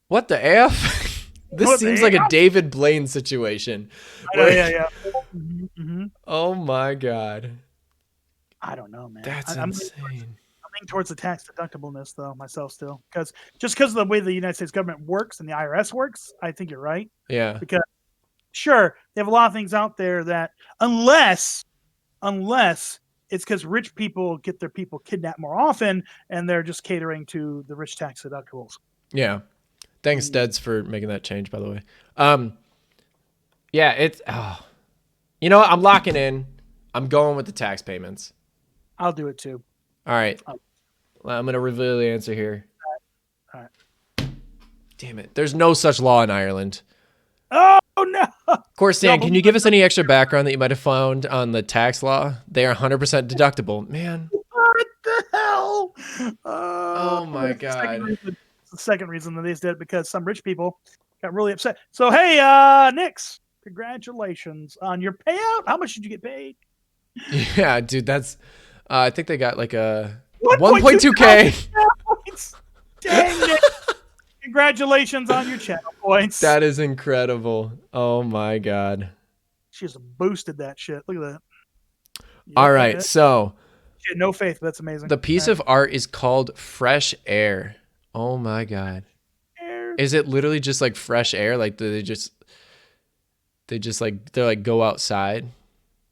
what the F? This What the seems like a hell? David Blaine situation. I know, yeah. Mm-hmm. Oh my god. I don't know, man. That's I'm insane. leaning towards the tax deductibleness though myself still, because of the way the United States government works and the IRS works. I think you're right, Yeah. because sure they have a lot of things out there that unless it's because rich people get their people kidnapped more often and they're just catering to the rich tax deductibles. Yeah. Thanks, Deds, for making that change, by the way. Yeah, it's you know what? I'm locking in. I'm going with the tax payments. I'll do it too. All right. Well, I'm gonna reveal the answer here. All right. Damn it. There's no such law in Ireland. Oh no! Of course, Stan, can you give us any extra background that you might have found on the tax law? They are 100% deductible. Man. What the hell? Oh my god. The second reason that they did it, because some rich people got really upset. So hey, Nix, congratulations on your payout. How much did you get paid? Yeah, dude, that's I think they got like a 1.2K. Dang it. Congratulations on your channel points. That is incredible. Oh my god. She just boosted that shit. Look at that. Yep, all right, so she had no faith, but that's amazing. The piece of art is called Fresh Air. Oh my god. Is it literally just like fresh air? Like they just like they're like go outside?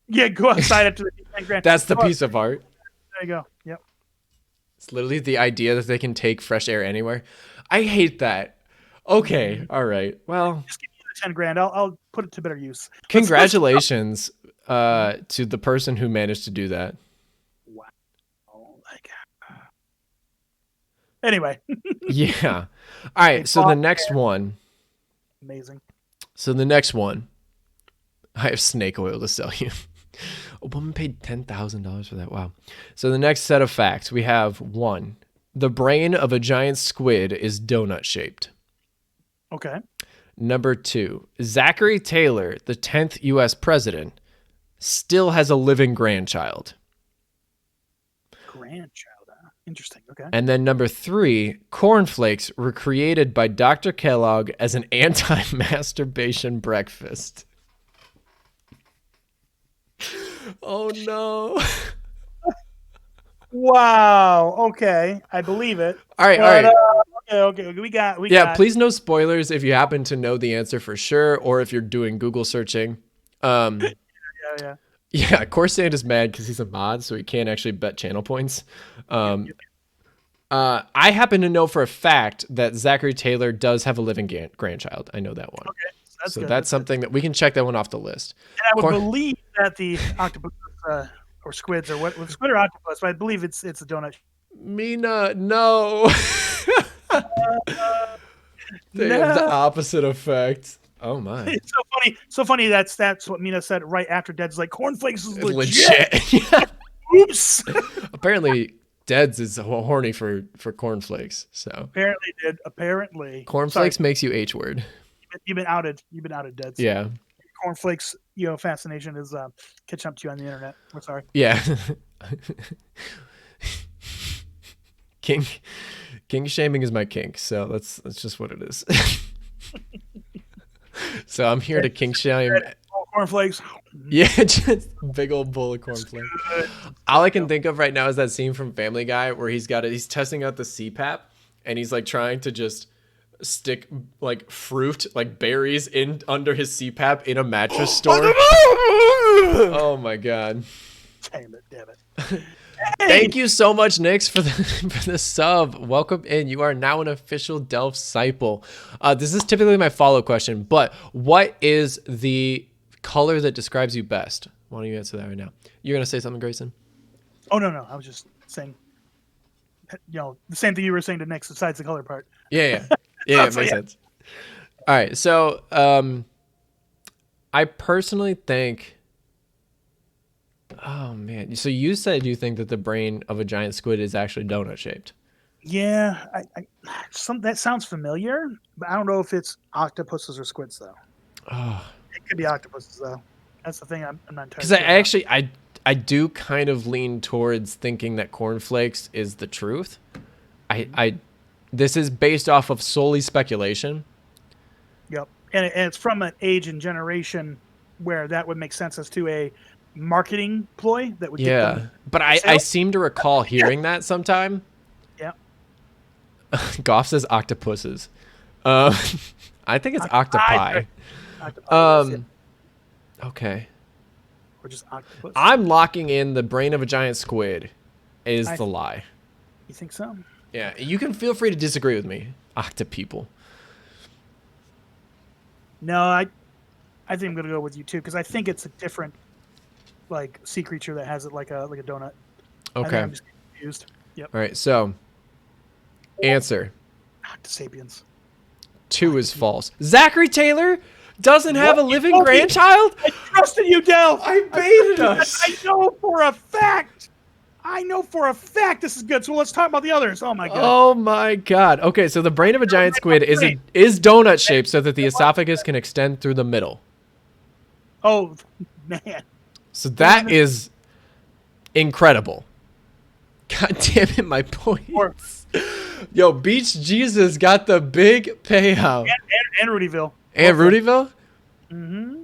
Yeah, go outside after the 10 grand. That's the piece of art. There you go. Yep. It's literally the idea that they can take fresh air anywhere. I hate that. Okay, all right. Well, just give me the 10 grand. I'll put it to better use. Congratulations to the person who managed to do that. Wow. Like, anyway. Yeah. All right. So the next one. Amazing. So the next one. I have snake oil to sell you. A woman paid $10,000 for that. Wow. So the next set of facts we have: 1, the brain of a giant squid is donut shaped. Okay. Number 2, Zachary Taylor, the 10th U.S. president, still has a living grandchild. Interesting. Okay. And then number 3, cornflakes were created by Dr. Kellogg as an anti-masturbation breakfast. Oh no. Wow. Okay. I believe it. All right. Okay. We got. Please no spoilers if you happen to know the answer for sure, or if you're doing Google searching. Yeah, Corsair is mad because he's a mod, so he can't actually bet channel points. I happen to know for a fact that Zachary Taylor does have a living grandchild. I know that one. Okay, so that's something that we can check that one off the list. And I would believe that the octopus or squids or what squid or octopus, but I believe it's a donut. Mina, no. They have the opposite effect. Oh my! It's so funny. So funny. That's what Mina said right after Dead's like cornflakes is legit. Yeah. Oops. Apparently, Dead's is horny for cornflakes. So apparently cornflakes makes you H word. You've been outed. Dead's. Yeah. Cornflakes, fascination is catching up to you on the internet. We're sorry. Yeah. King shaming is my kink, so that's just what it is. So I'm here to kink shame. Cornflakes. Yeah, just big old bowl of cornflakes. All I can think of right now is that scene from Family Guy where he's testing out the CPAP and he's like trying to just stick like fruit, like berries in under his CPAP in a mattress store. Oh my god. Damn it. Thank you so much, Nix, for the sub. Welcome in. You are now an official Delft disciple. This is typically my follow question, but what is the color that describes you best? Why don't you answer that right now? You're gonna say something, Graeyson? Oh no, I was just saying, the same thing you were saying to Nix, besides the color part. Yeah, it makes sense. All right, so I personally think. Oh man! So you said you think that the brain of a giant squid is actually donut shaped? Yeah, that sounds familiar, but I don't know if it's octopuses or squids though. Oh, It could be octopuses though. That's the thing I'm not entirely because I sure about. actually I do kind of lean towards thinking that cornflakes is the truth. I this is based off of solely speculation. Yep, and it's from an age and generation where that would make sense as to a marketing ploy that would get them Yeah, but I sales. seem to recall hearing that sometime. Yeah, Goff says octopuses. Um, I think it's octopi. octopi. Yes, yeah, Okay. or just octopus. I'm locking in the brain of a giant squid is I the lie. You think so? Yeah, you can feel free to disagree with me, octopeople. No, I think I'm gonna go with you too because I think it's a different like sea creature that has it like a donut. I think Okay. I'm just confused. Yep. All right. So, answer Octosapiens. 2 is false. Zachary Taylor doesn't have a What? living You told me. grandchild? I trusted you, Del. I baited us. I know for a fact. This is good. So let's talk about the others. Oh my god. Oh my god. Okay, so the brain of a giant squid is donut shaped so that the esophagus can extend through the middle. Oh man. So that is incredible. God damn it, my points. Yo, Beach Jesus got the big payout. And Rudyville. And Rudyville? Mm-hmm.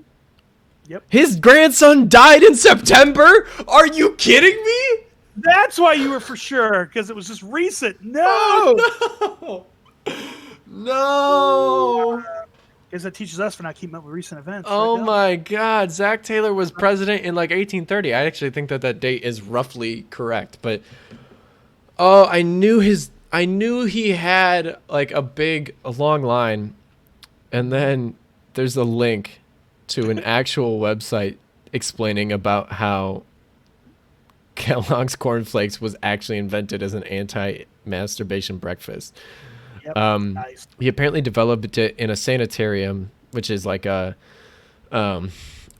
Yep. His grandson died in September? Are you kidding me? That's why you were for sure, because it was just recent. No. Oh, no. No. Guess that teaches us for not keeping up with recent events. Oh right, my God. Zach Taylor was president in like 1830. I actually think that that date is roughly correct, but oh, I knew he had like a long line, and then there's a link to an actual website explaining about how Kellogg's Corn Flakes was actually invented as an anti-masturbation breakfast. Yep. Nice. He apparently developed it in a sanitarium, which is like a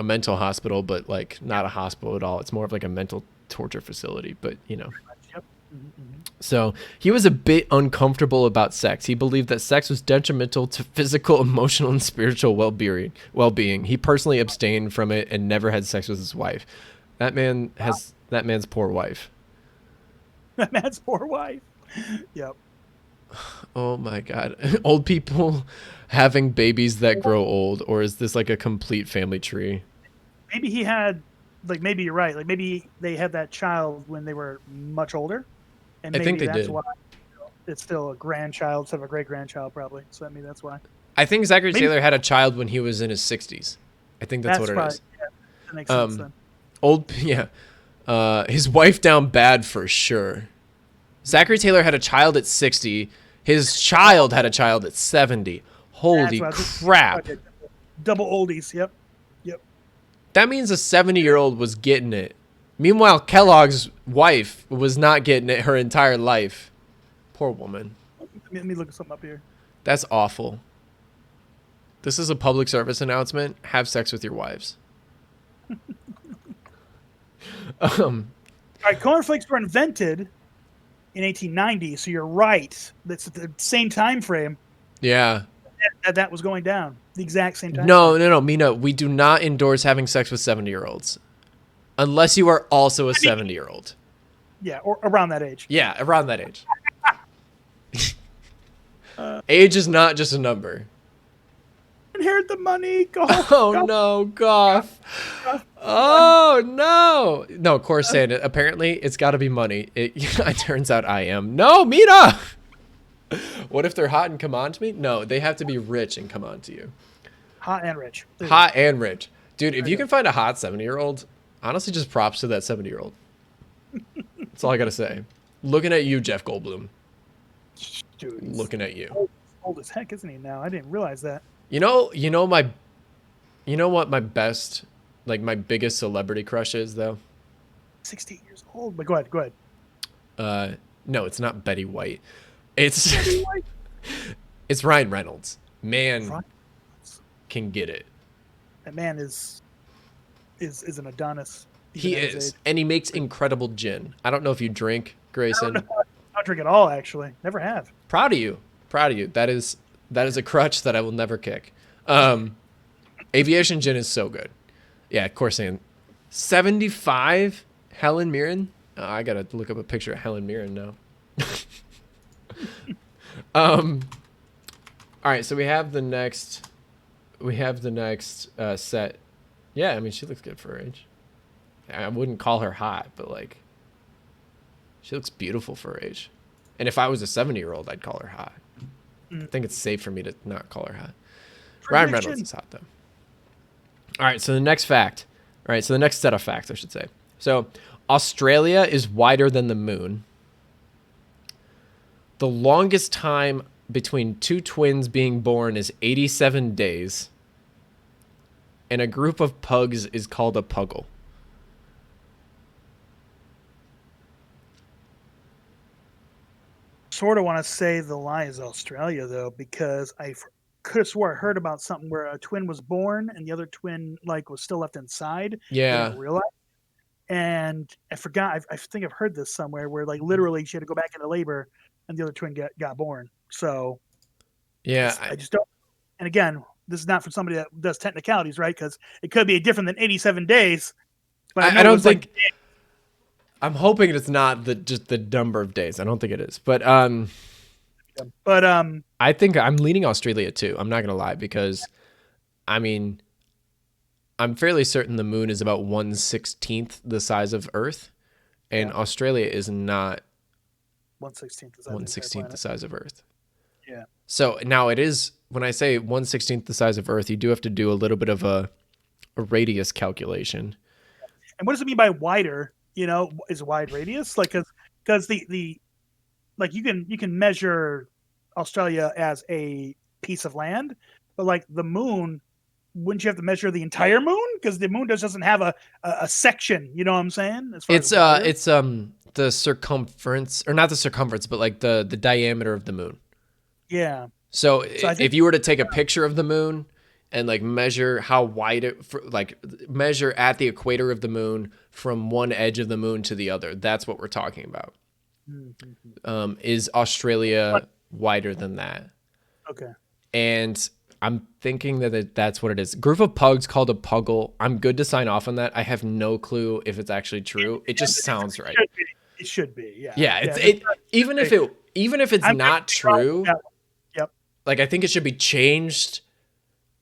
mental hospital, but like not a hospital at all. It's more of like a mental torture facility, but you know. Yep. Mm-hmm. So he was a bit uncomfortable about sex. He believed that sex was detrimental to physical, emotional, and spiritual well-being. He personally abstained from it and never had sex with his wife. That man's poor wife. That man's poor wife. Yep. Oh my God. Old people having babies that grow old, or is this like a complete family tree? Maybe he had, like, maybe you're right. Like, maybe they had that child when they were much older. And I maybe think they that's did. why it's still a grandchild instead of a great grandchild, probably. So maybe that's why. I think Zachary Taylor had a child when he was in his 60s. I think that's what it is. Yeah, that makes sense then. His wife down bad for sure. Zachary Taylor had a child at 60. His child had a child at 70. Holy crap. Double oldies. Yep. That means a 70-year-old was getting it. Meanwhile, Kellogg's wife was not getting it her entire life. Poor woman. Let me look something up here. That's awful. This is a public service announcement. Have sex with your wives. All right, cornflakes were invented in 1890, so you're right. That's the same time frame Yeah. that was going down. The exact same time. No, Mina. We do not endorse having sex with 70-year-olds. Unless you are also a 70-year-old. Yeah, or around that age. Yeah, around that age. Age is not just a number. Inherit the money. Go. Oh no, Goff. Oh no. No, Coruscant. Apparently, it's got to be money. It turns out I am. No, Mina. What if they're hot and come on to me? No, they have to be rich and come on to you. Hot and rich. Hot and rich. Dude, if you can find a hot 70-year-old, honestly, just props to that 70-year-old. That's all I got to say. Looking at you, Jeff Goldblum. Dude, Looking at you. Old as heck, isn't he now? I didn't realize that. You know what my best, like my biggest celebrity crush is though? 16 years old. But go ahead. No, it's not Betty White. It's Betty White. it's Ryan Reynolds. Man can get it. That man is an Adonis. He is, and he makes incredible gin. I don't know if you drink, Grayson. don't drink at all, actually. Never have. Proud of you. Proud of you. That is a crutch that I will never kick. Um, Aviation gin is so good. Yeah, of course. 75 Helen Mirren. Oh, I gotta look up a picture of Helen Mirren now. All right, so we have the next. Set. Yeah, I mean she looks good for her age. I wouldn't call her hot, but like, she looks beautiful for her age. And if I was a 70-year-old, I'd call her hot. I think it's safe for me to not call her hot. Ryan Reynolds is hot, though. All right, so the next fact. All right, so the next set of facts, I should say. So Australia is wider than the moon. The longest time between two twins being born is 87 days. And a group of pugs is called a puggle. Sort of want to say the lie is Australia, though, because I could have swore I heard about something where a twin was born and the other twin like was still left inside. Yeah. They didn't realize. And I forgot. I think I've heard this somewhere where like literally she had to go back into labor and the other twin got born. So yeah, I just don't. And again, this is not for somebody that does technicalities, right? Because it could be different than 87 days. But I don't think. I'm hoping it's not just the number of days. I don't think it is. But I think I'm leaning Australia too. I'm not gonna lie, because I mean, I'm fairly certain the moon is about 1/16 the size of Earth, and Australia is not 1/16 the size of Earth. Yeah. So now it is, when I say 1/16 the size of Earth, you do have to do a little bit of a radius calculation. And what does it mean by wider? You know, is wide radius? Like, because the like you can measure Australia as a piece of land, but like the moon, wouldn't you have to measure the entire moon? Because the moon doesn't have a section. You know what I'm saying? As far It's as the circumference, or not the circumference, but like the diameter of the moon. Yeah. So if you were to take a picture of the moon and like measure how wide measure at the equator of the moon from one edge of the moon to the other, that's what we're talking about. Mm-hmm. Is Australia wider than that? Okay. And I'm thinking that that's what it is. Group of pugs called a puggle. I'm good to sign off on that. I have no clue if it's actually true. It just sounds right. It should be. Yeah. Yeah. Even if it's not true. Yep. Like, I think it should be changed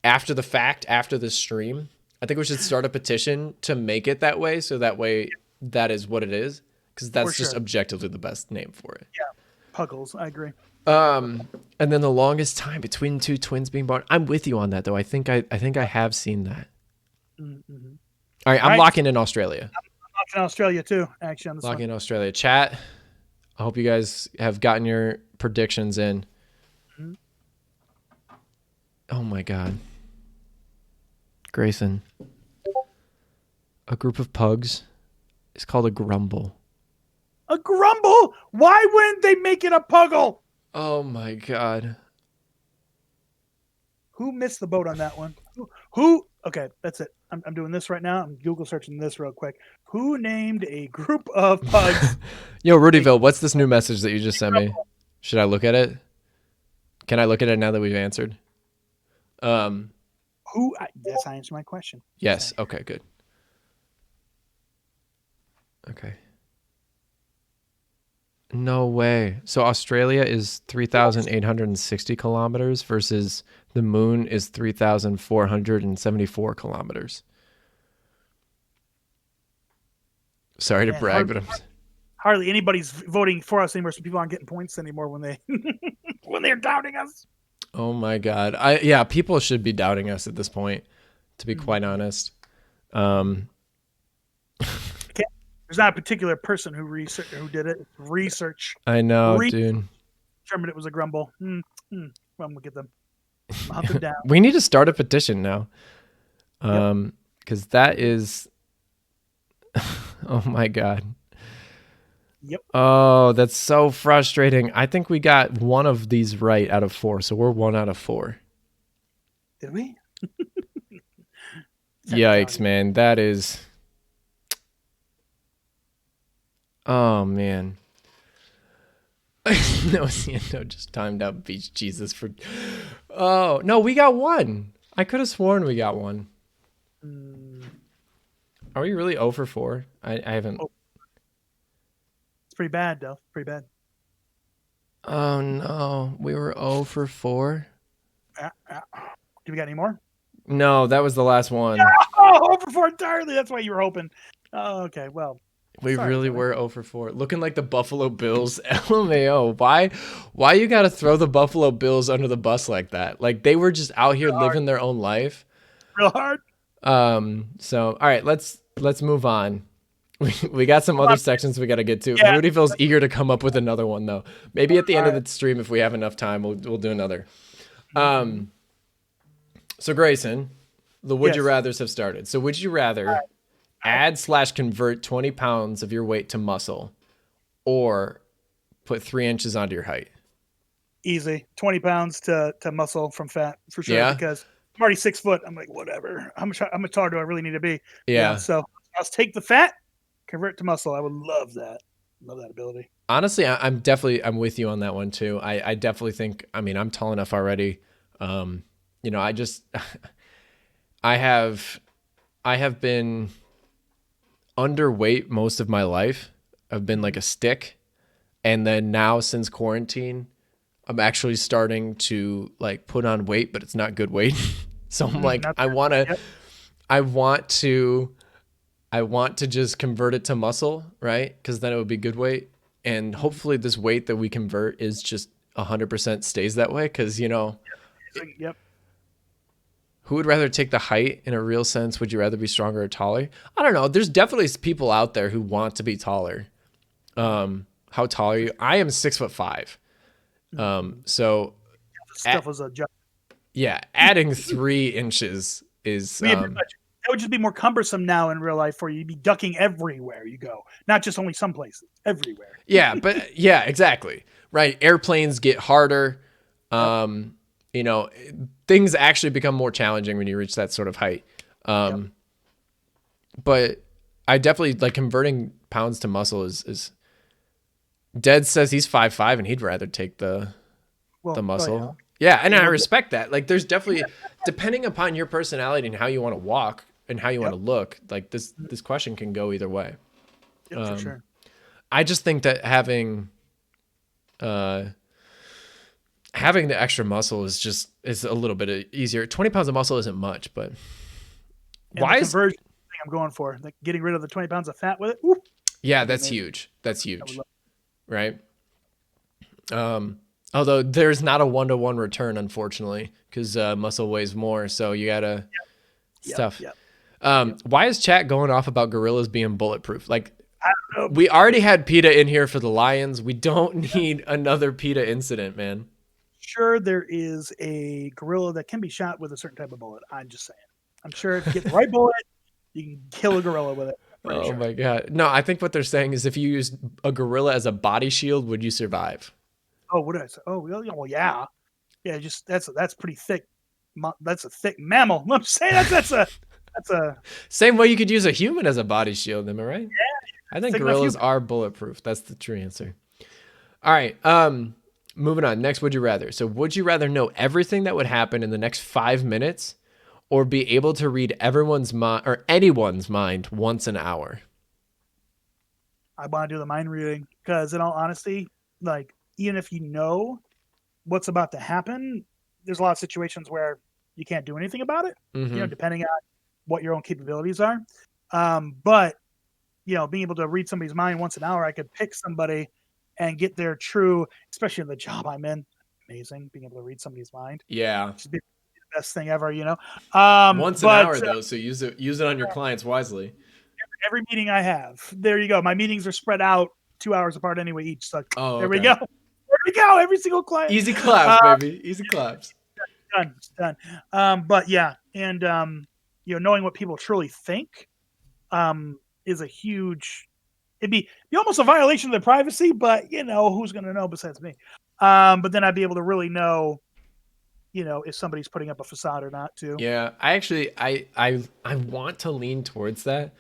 after the fact, after the stream. I think we should start a petition to make it that way, so that way that is what it is, because that's just objectively the best name for it. Yeah, puggles. I agree. And then the longest time between two twins being born. I'm with you on that, though. I think I have seen that. Mm-hmm. All right, I'm locking in Australia. I'm locking Australia too. Actually, on this locking in Australia. Chat. I hope you guys have gotten your predictions in. Mm-hmm. Oh my God. Graeyson. A group of pugs is called a grumble. A grumble? Why wouldn't they make it a puggle? Oh my God. Who missed the boat on that one? Who? Okay, that's it. I'm doing this right now. I'm Google searching this real quick. Who named a group of pugs? Yo, Rudyville, what's this new message that you just sent me? Should I look at it? Can I look at it now that we've answered? Who? Yes, I answered my question. Yes. Okay, good. Okay. No way. So Australia is 3,860 kilometers versus the moon is 3,474 kilometers. Sorry to brag, but hardly anybody's voting for us anymore, so people aren't getting points anymore when they're doubting us. Oh my God. People should be doubting us at this point, to be quite honest. There's not a particular person who did it. Research. I know, dude. Determined it was a grumble. Well, we'll get them. Hunt them down. We need to start a petition now. Because that is... oh my God. Yep. Oh, that's so frustrating. I think we got one of these right out of 4, so we're 1 out of 4. Did we? Yikes, man. That is... Oh, man. No, no, just timed out beach Jesus for. Oh no, we got one. I could have sworn we got one. Mm, Are we really 0 for 4? I haven't. oh, it's pretty bad, though. Pretty bad. Oh no, we were 0 for 4. Do we got any more? No, that was the last one. Oh, over four entirely. That's why you were hoping. Oh, okay. Well, We sorry, really brother. were 0 for 4. Looking like the Buffalo Bills. LMAO. Why you got to throw the Buffalo Bills under the bus like that? Like they were just out here living their own life. Real hard. So all right, let's move on. We got some other sections we got to get to. Yeah. Moodyville's eager to come up with another one though. Maybe at the end of the stream, if we have enough time, we'll do another. So Grayson, the would you rather's have started. So would you rather add/convert 20 pounds of your weight to muscle, or put 3 inches onto your height? Easy. 20 pounds to muscle from fat for sure. Yeah? Because I'm already 6 foot. I'm like, whatever. How much taller do I really need to be? Yeah. So I'll take the fat, convert to muscle. I would love that. Love that ability. Honestly, I'm with you on that one too. I definitely think, I mean, I'm tall enough already. I just, I have been underweight most of my life. I've been like a stick. And then now since quarantine, I'm actually starting to like put on weight, but it's not good weight. So I'm like, I want to just convert it to muscle, right? Because then it would be good weight. And hopefully this weight that we convert is just 100% stays that way. Because, Yep. who would rather take the height in a real sense? Would you rather be stronger or taller? I don't know. There's definitely people out there who want to be taller. How tall are you? I am 6'5". So Stuff was a job. yeah, adding 3 inches is That would just be more cumbersome now in real life for you. You'd be ducking everywhere you go, not just only some places, everywhere. yeah, but yeah, exactly. Right. Airplanes get harder. Things actually become more challenging when you reach that sort of height. But I definitely like converting pounds to muscle is Dead says he's 5'5" and he'd rather take the muscle. Yeah, and I respect that. Like there's definitely depending upon your personality and how you want to walk and how you want to look, like this question can go either way. For sure. I just think that having the extra muscle is a little bit easier. 20 pounds of muscle isn't much, but why is conversion thing I'm going for? Like getting rid of the 20 pounds of fat with it. Whoop. Yeah, that's huge. That's huge. Right. Although there's not a 1-to-1 return, unfortunately, because muscle weighs more. So you gotta stuff. Why is chat going off about gorillas being bulletproof? Like, we already had PETA in here for the Lions. We don't need another PETA incident, man. Sure, there is a gorilla that can be shot with a certain type of bullet. I'm just saying. I'm sure if you get the right bullet, you can kill a gorilla with it. Oh my god! No, I think what they're saying is if you used a gorilla as a body shield, would you survive? Oh, what did I say? Oh, well, yeah. Just that's pretty thick. That's a thick mammal. I'm saying that's a same way you could use a human as a body shield. Am I right? Yeah. I think gorillas are bulletproof. That's the true answer. All right. Moving on. Next, would you rather? So, would you rather know everything that would happen in the next 5 minutes, or be able to read everyone's mind or anyone's mind once an hour? I want to do the mind reading because, in all honesty, like even if you know what's about to happen, there's a lot of situations where you can't do anything about it. Depending on what your own capabilities are. But being able to read somebody's mind once an hour, I could pick somebody and get their true, especially in the job I'm in. Amazing being able to read somebody's mind. Yeah. The best thing ever, Once an hour though, so use it on your clients wisely. Every meeting I have, there you go. My meetings are spread out 2 hours apart anyway each. So there we go. There we go. Every single client. Easy claps, baby. Easy claps. Done. But yeah, and knowing what people truly think, is a huge. It'd be almost a violation of their privacy, but who's going to know besides me? But then I'd be able to really know, if somebody's putting up a facade or not too. Yeah, I actually I want to lean towards that,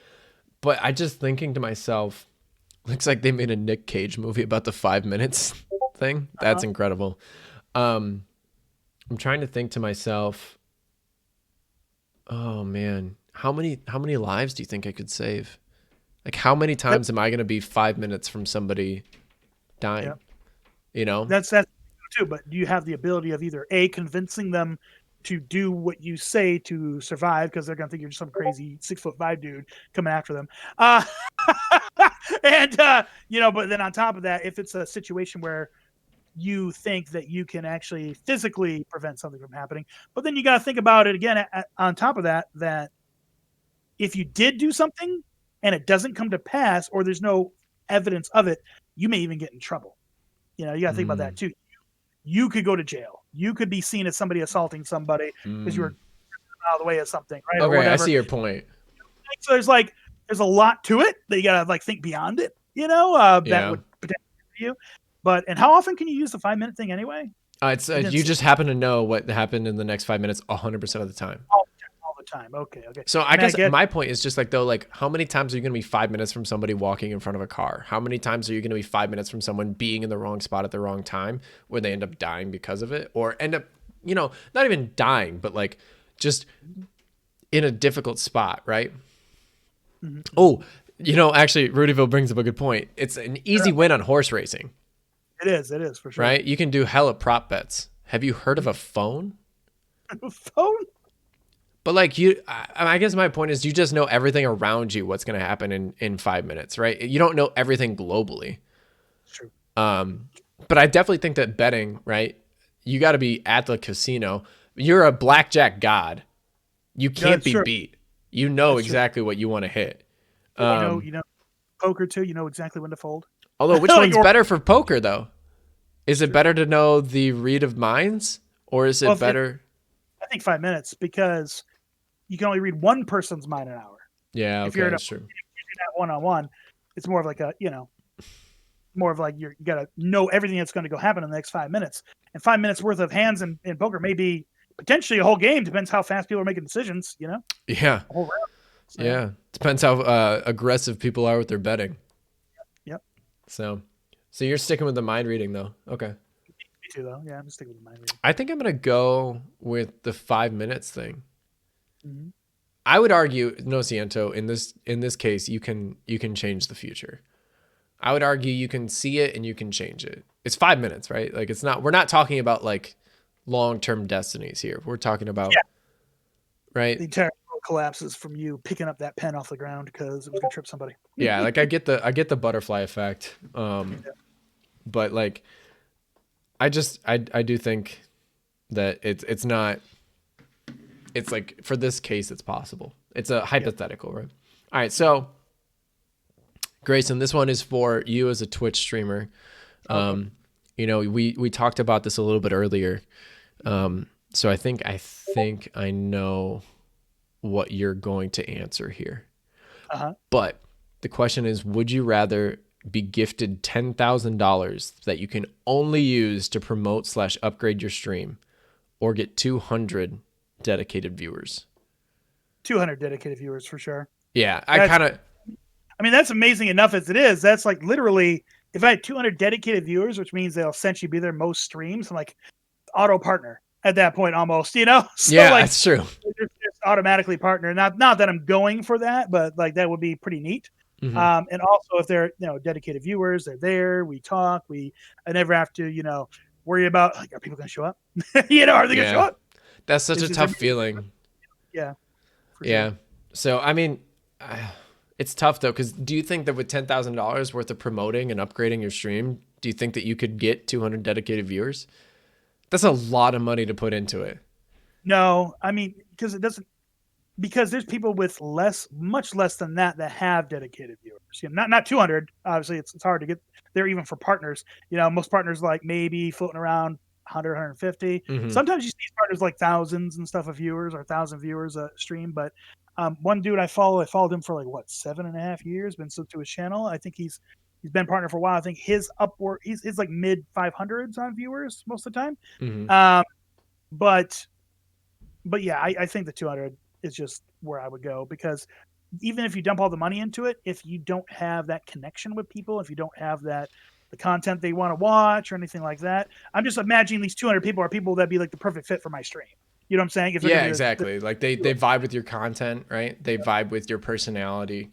but I just thinking to myself, looks like they made a Nick Cage movie about the 5 minutes. thing. That's incredible. I'm trying to think to myself, oh man, how many lives do you think I could save? Like how many Yep. times am I going to be 5 minutes from somebody dying? Yep. You know? That's too. But do you have the ability of either A, convincing them to do what you say to survive, because they're gonna think you're just some crazy 6'5" dude coming after them, and but then on top of that, if it's a situation where you think that you can actually physically prevent something from happening, but then you got to think about it again on top of that, that if you did do something and it doesn't come to pass, or there's no evidence of it, you may even get in trouble. You got to think about that Mm, too. You could go to jail. You could be seen as somebody assaulting somebody because you were mm. out of the way of something, right, or Okay, I whatever. see your point. So there's a lot to it that you got to think beyond it. That Yeah. would potentially be you. And how often can you use the 5 minute thing anyway? It's It didn't you say just happen to know what happened in the next 5 minutes 100% of the time. all the time. Okay. So I And I guess get my point is just like though, like how many times are you going to be 5 minutes from somebody walking in front of a car? How many times are you going to be 5 minutes from someone being in the wrong spot at the wrong time where they end up dying because of it, or end up, not even dying, but like just in a difficult spot, right? Mhm. Oh, actually, Rudyville brings up a good point. It's an easy win on horse racing, It is for sure. right? You can do hella prop bets. Have you heard of a phone? Phone? But like I guess my point is you just know everything around you, what's going to happen in 5 minutes, right? You don't know everything globally. True. But I definitely think that betting, right? You got to be at the casino. You're a blackjack god. You can't That's be true. beat. You know That's true. exactly what you want to hit. You know, poker too. You know exactly when to fold. Although, which Like, one's or better for poker though? Is it true. better to know the read of minds, or is Well, it better? I think 5 minutes, because you can only read one person's mind an hour. Yeah, If okay, you're in a that's true. one-on-one, it's more of like more of like you got to know everything that's going to go happen in the next 5 minutes. And 5 minutes worth of hands in poker may be potentially a whole game. Depends how fast people are making decisions. Yeah, A whole round. So, yeah. Depends how aggressive people are with their betting. yep. So you're sticking with the mind reading though. Okay. Me too, though. Yeah, I'm just sticking with mind reading. I think I'm gonna go with the 5 minutes thing. Mm-hmm. I would argue, no Ciento, in this case, you can change the future. I would argue you can see it and you can change it. It's 5 minutes, right? Like we're not talking about like long-term destinies here. We're talking about, Yeah. right? The entire world collapses from you picking up that pen off the ground because it was going to trip somebody. Yeah, like I get the butterfly effect. But like I do think that it's not, it's like for this case it's possible. It's a hypothetical, right? All right, so Graeyson, this one is for you as a Twitch streamer. Okay. We talked about this a little bit earlier. So I think I know what you're going to answer here. Uh-huh. But the question is, would you rather be gifted $10,000 that you can only use to promote / upgrade your stream, or get 200 dedicated viewers? 200 dedicated viewers for sure. Yeah, I mean, that's amazing enough as it is. That's like literally, if I had 200 dedicated viewers, which means they'll essentially be there most streams, I'm like auto partner at that point almost, So yeah, like, that's true. they're just automatically partner. Not that I'm going for that, but like that would be pretty neat. Mm-hmm. And also if they're dedicated viewers, they're there. We talk. I never have to worry about like, are people going to show up? Are they going to show Yeah, up? that's such a Is tough everybody- feeling. Yeah, for Yeah. sure. So I mean, it's tough though, because do you think that with $10,000 worth of promoting and upgrading your stream, do you think that you could get 200 dedicated viewers? That's a lot of money to put into it. No, I mean, because there's people with much less than that have dedicated viewers. Not 200. Obviously, it's hard to get there even for partners. Most partners like maybe floating around 100, 150. Mm-hmm. Sometimes you see partners like thousands and stuff of viewers, or 1,000 viewers a stream. But one dude I followed him for like 7.5 years. Been sub to his channel. I think he's been partner for a while. I think he's like mid 500s on viewers most of the time. Mm-hmm. But yeah, I think the 200 is just where I would go, because even if you dump all the money into it, if you don't have that connection with people, if you don't have that the content they want to watch or anything like that. I'm just imagining these 200 people are people that'd be like the perfect fit for my stream. You know what I'm saying? If they're Yeah, gonna be exactly. Like they vibe with your content, right? They vibe with your personality.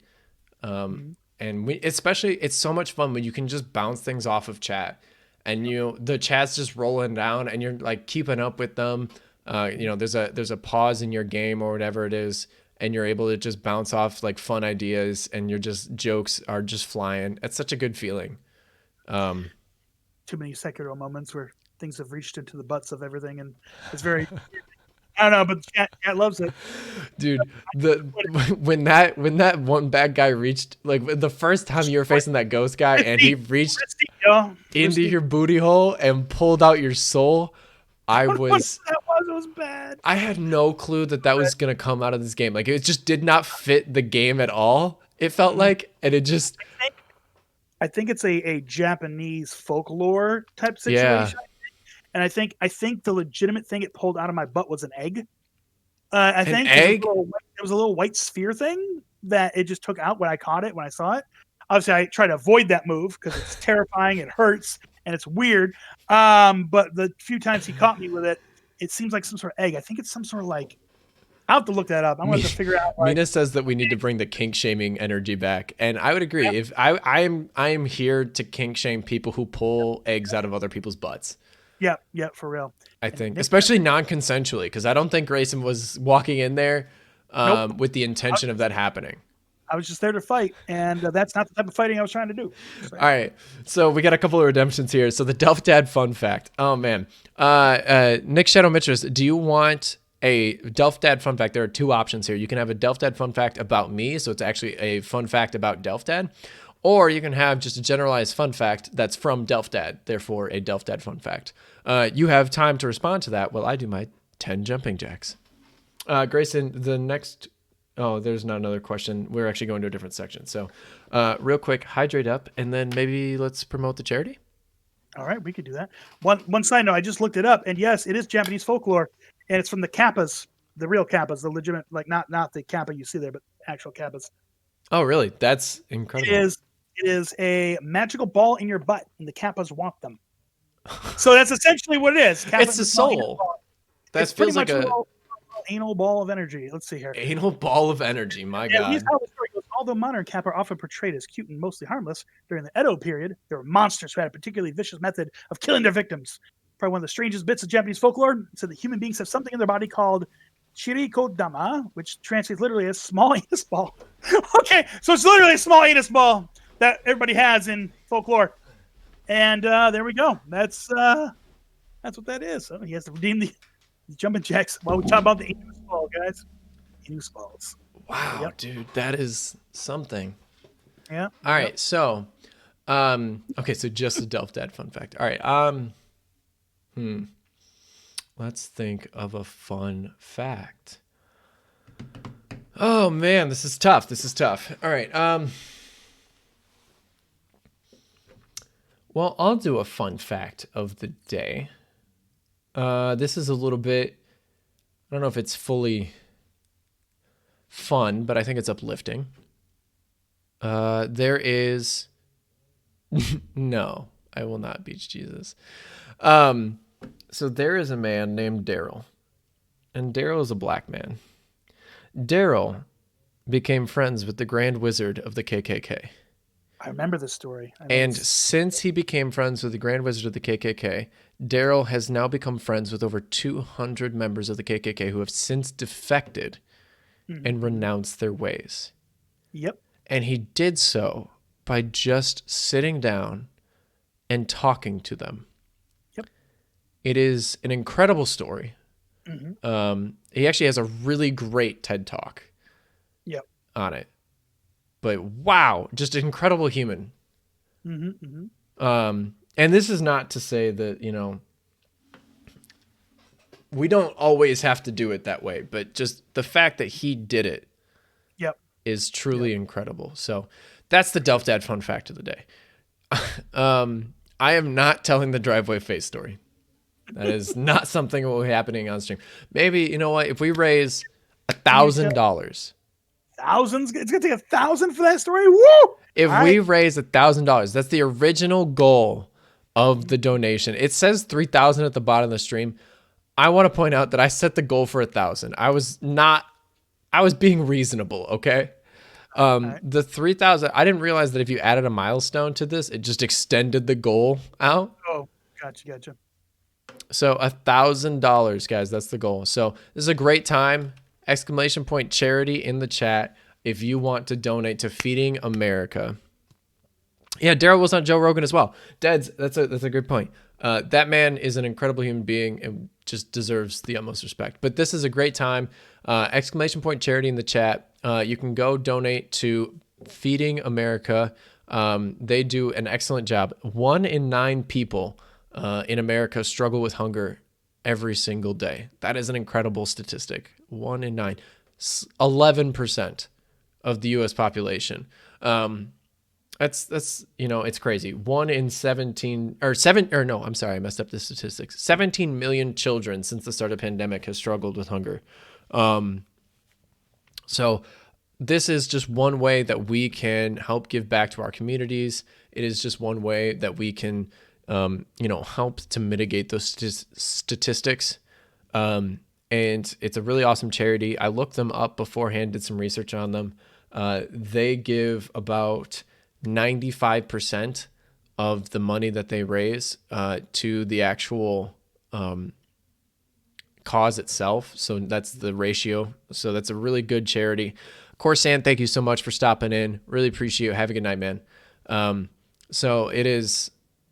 Mhm. And we especially it's so much fun when you can just bounce things off of chat and the chat's just rolling down and you're like keeping up with them. There's a pause in your game or whatever it is, and you're able to just bounce off like fun ideas and your just jokes are just flying. It's such a good feeling. Too many Sekiro moments where things have reached into the butts of everything, and it's very. I don't know, but chat loves it. Dude, the when that one bad guy reached like the first time you were facing that ghost guy and he reached Yo. into your booty hole and pulled out your soul, I What was that was? It was bad. I had no clue that was gonna come out of this game. Like it just did not fit the game at all. It felt like, and it just I think it's a Japanese folklore type yeah, situation, and I think the legitimate thing it pulled out of my butt was an egg. I an think egg. it was a little white sphere thing that it just took out when I caught it when I saw it. Obviously, I try to avoid that move because it's terrifying, it hurts, and it's weird. But the few times he caught me with it, it seems like some sort of egg. I think it's some sort of like. I'll have to look that up. I'm going to have to figure out. Like, Mina says that we need to bring the kink shaming energy back, and I would agree. If I am here to kink shame people who pull eggs out of other people's butts. Yeah, for real. I think, especially non-consensually, because I don't think Grayson was walking in there with the intention of that happening. I was just there to fight, and that's not the type of fighting I was trying to do. So. All right, so we got a couple of redemptions here. So the DelftDad fun fact. Oh man, Nick Shadow Mitras, do you want a DelftDad fun fact? There are two options here. You can have a DelftDad fun fact about me, so it's actually a fun fact about DelftDad, or you can have just a generalized fun fact that's from DelftDad, therefore a DelftDad fun fact. You have time to respond to that while I do my 10 jumping jacks. Grayson, the next... Oh, there's not another question. We're actually going to a different section. So real quick, hydrate up, and then maybe let's promote the charity. All right, we could do that. One side note, I just looked it up, and yes, it is Japanese folklore, and it's from the Kappas, the real Kappas, the legitimate, like not the Kappa you see there, but actual Kappas. Oh, really? That's incredible. It is a magical ball in your butt, and the Kappas want them. So that's essentially what it is. It's the soul. That feels like a anal ball of energy. Let's see here. Anal ball of energy. My God. Here's how the story goes. Although modern Kappa are often portrayed as cute and mostly harmless, during the Edo period, there were monsters who had a particularly vicious method of killing their victims. Probably one of the strangest bits of Japanese folklore said that human beings have something in their body called chirikodama, which translates literally as small anus ball. Okay, so it's literally a small anus ball that everybody has in folklore. And there we go. That's what that is. So he has to redeem the jumping jacks while we talk about the anus ball, guys. Anus balls. Wow, Dude, that is something. Yeah. All right, so okay, so just a DelftDad fun fact. All right, let's think of a fun fact. Oh man, this is tough. All right, well, I'll do a fun fact of the day. This is a little bit, I don't know if it's fully fun, but I think it's uplifting. There is, no, I will not beach Jesus. So there is a man named Daryl, and Daryl is a black man. Daryl became friends with the Grand Wizard of the KKK. I remember this story. And since he became friends with the Grand Wizard of the KKK, Daryl has now become friends with over 200 members of the KKK who have since defected and renounced their ways. Yep. And he did so by just sitting down and talking to them. Yep. It is an incredible story. He actually has a really great TED Talk on it. But wow, just an incredible human. And this is not to say that, we don't always have to do it that way, but just the fact that he did it is truly incredible. So that's the DelftDad fun fact of the day. I am not telling the driveway face story. That is not something that will be happening on stream. Maybe, you know what, if we raise $1,000, thousands. It's gonna take 1,000 for that story. Woo! If All right. we raise $1,000, that's the original goal of the donation. It says 3,000 at the bottom of the stream. I want to point out that I set the goal for 1,000. I was being reasonable, okay? All right. The 3,000, I didn't realize that if you added a milestone to this, it just extended the goal out. Oh, gotcha. So $1,000, guys, that's the goal. So this is a great time. Exclamation point charity in the chat if you want to donate to Feeding America. Yeah, Daryl was on Joe Rogan as well. Deads, that's a good point. That man is an incredible human being and just deserves the utmost respect. But this is a great time. Exclamation point charity in the chat. You can go donate to Feeding America. They do an excellent job. 1 in 9 people in America struggle with hunger every single day. That is an incredible statistic. 1 in 9. 11% of the U.S. population. That's it's crazy. 1 in 17 or 7 or no, I'm sorry, I messed up the statistics. 17 million children since the start of the pandemic has struggled with hunger. So this is just one way that we can help give back to our communities. It is just one way that we can help to mitigate those statistics. And it's a really awesome charity. I looked them up beforehand, did some research on them. They give about 95% of the money that they raise to the actual cause itself. So that's the ratio. So that's a really good charity. Corsan, thank you so much for stopping in. Really appreciate it. Have a good night, man. So it is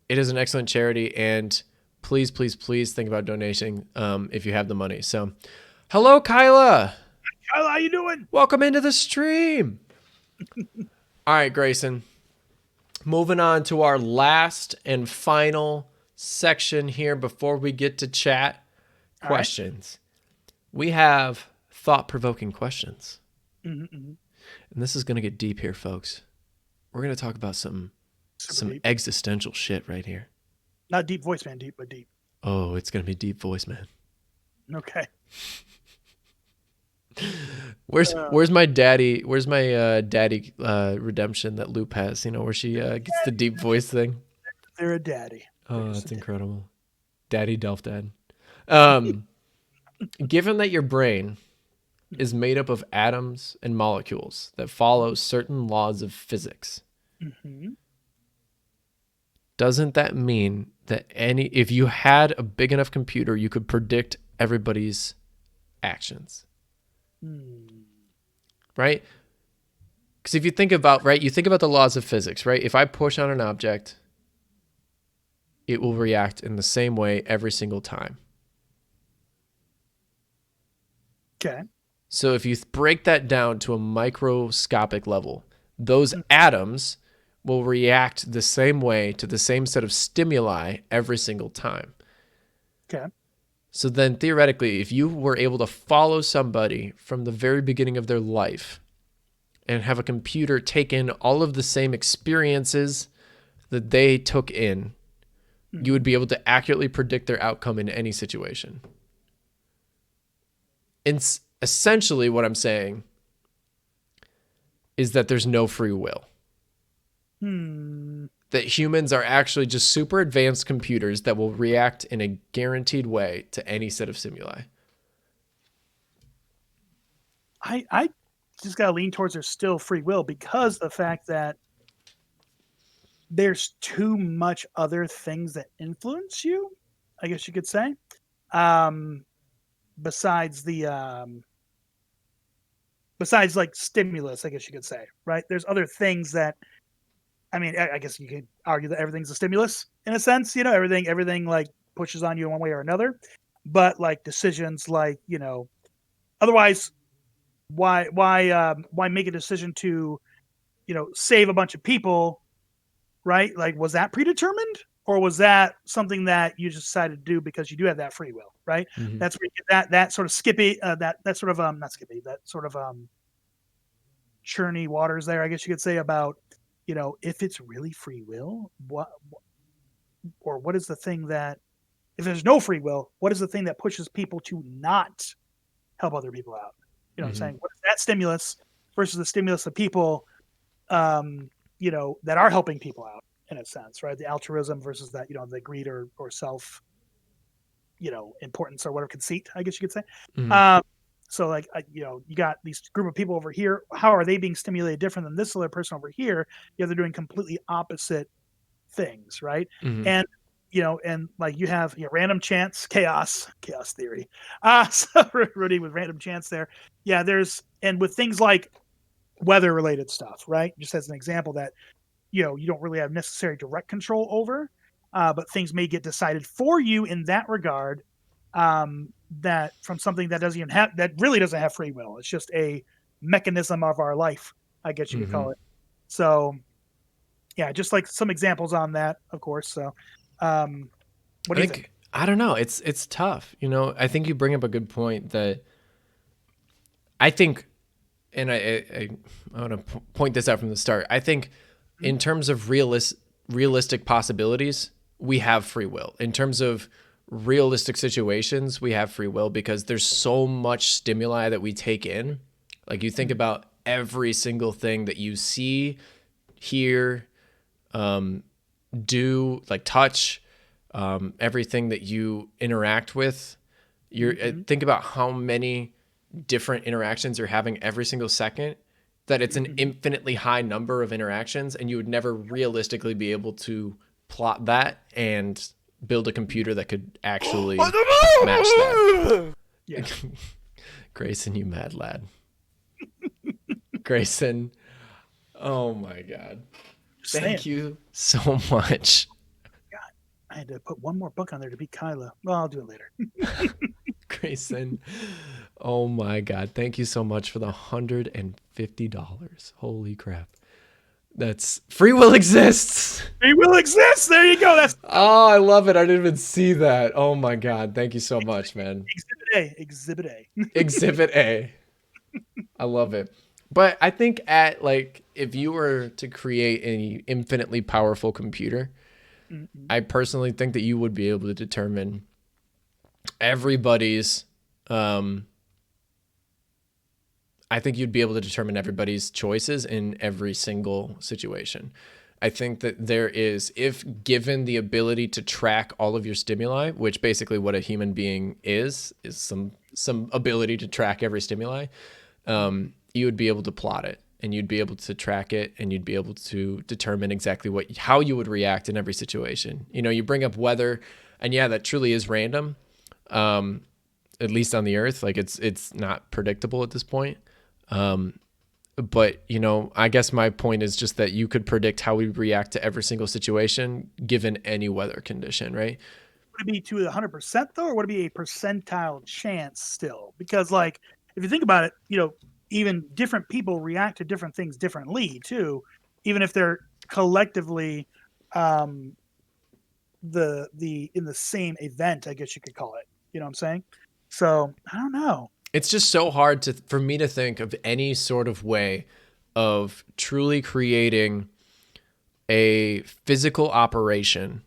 an excellent charity, and please think about donating if you have the money. So hello, Kyla. Kyla, how you doing? Welcome into the stream. All right, Grayson. Moving on to our last and final section here before we get to chat questions. Right. We have thought-provoking questions. And this is going to get deep here, folks. We're going to talk about some deep. Existential shit right here. Not deep voice, man. Deep, but deep. Oh, it's going to be deep voice, man. Okay. Where's my daddy? Where's my daddy redemption that Loop has? Where she gets the deep voice thing. They're a daddy. Oh, that's incredible. Daddy delftdad. Given that your brain is made up of atoms and molecules that follow certain laws of physics, doesn't that mean that if you had a big enough computer, you could predict everybody's actions? Right? Because if you think about, you think about the laws of physics, right? If I push on an object, it will react in the same way every single time. Okay. So if you break that down to a microscopic level, those atoms will react the same way to the same set of stimuli every single time. Okay. So then theoretically, if you were able to follow somebody from the very beginning of their life and have a computer take in all of the same experiences that they took in, you would be able to accurately predict their outcome in any situation. And essentially what I'm saying is that there's no free will. That humans are actually just super advanced computers that will react in a guaranteed way to any set of stimuli. I just got to lean towards there's still free will because the fact that there's too much other things that influence you, I guess you could say. Besides like stimulus, I guess you could say, right? There's other things that, I mean, I guess you could argue that everything's a stimulus in a sense, everything like pushes on you in one way or another. But like decisions, like, otherwise, why make a decision to, save a bunch of people, right? Like, was that predetermined, or was that something that you just decided to do because you do have that free will, right? That's where you get that sort of Skippy, that sort of not Skippy, that sort of churny waters there, I guess you could say, about if it's really free will, what is the thing that, if there's no free will, what is the thing that pushes people to not help other people out? What I'm saying? What is that stimulus versus the stimulus of people, that are helping people out in a sense, right? The altruism versus that, the greed or self, importance or whatever, conceit, I guess you could say. Mhm. Um, so like, you got these group of people over here. How are they being stimulated different than this other person over here? They're doing completely opposite things, right? Mhm. And and like you have random chance, chaos theory. So Rudy with random chance there. Yeah, and with things like weather related stuff, right? Just as an example that you don't really have necessary direct control over, but things may get decided for you in that regard. That from something that doesn't even have that really doesn't have free will. It's just a mechanism of our life, I guess you could Mhm. call it. So yeah, just like some examples on that, of course. So, what I do you think? think I don't know. It's tough. I think you bring up a good point that I think, and I want to point this out from the start. I think Mhm, in terms of realistic possibilities, we have free will. In terms of realistic situations, we have free will because there's so much stimuli that we take in. Like you think mhm, about every single thing that you see, hear, do, like touch, everything that you interact with. mhm, Think about how many different interactions you're having every single second. That it's an mhm. infinitely high number of interactions, and you would never realistically be able to plot that and build a computer that could actually match that. Yeah, Grayson, you mad lad. Grayson, oh my God. just saying. Thank you so much. God, I had to put one more book on there to beat Kyla. Well, I'll do it later. Grayson. Oh my God. Thank you so much for the $150. Holy crap. That's free will exists. Free will exists. There you go. That's Oh, I love it. I didn't even see that. Oh my God. Thank you so much, man. Exhibit A. Exhibit A. Exhibit A. I love it. But I think if you were to create an infinitely powerful computer, Mhm, I personally think that you would be able to determine everybody's um I think you'd be able to determine everybody's choices in every single situation. I think that if given the ability to track all of your stimuli, which basically what a human being is some ability to track every stimuli, mhm, you would be able to plot it and you'd be able to track it and you'd be able to determine exactly how you would react in every situation. You bring up weather, and yeah, that truly is random. At least on the Earth, like it's not predictable at this point. But I guess my point is just that you could predict how we react to every single situation given any weather condition, right? Would it be to 100% though, or would it be a percentile chance still? Because like, if you think about it, even different people react to different things differently too, even if they're collectively um, the in the same event, I guess you could call it. You know what I'm saying? So I don't know. It's just so hard for me to think of any sort of way of truly creating a physical operation,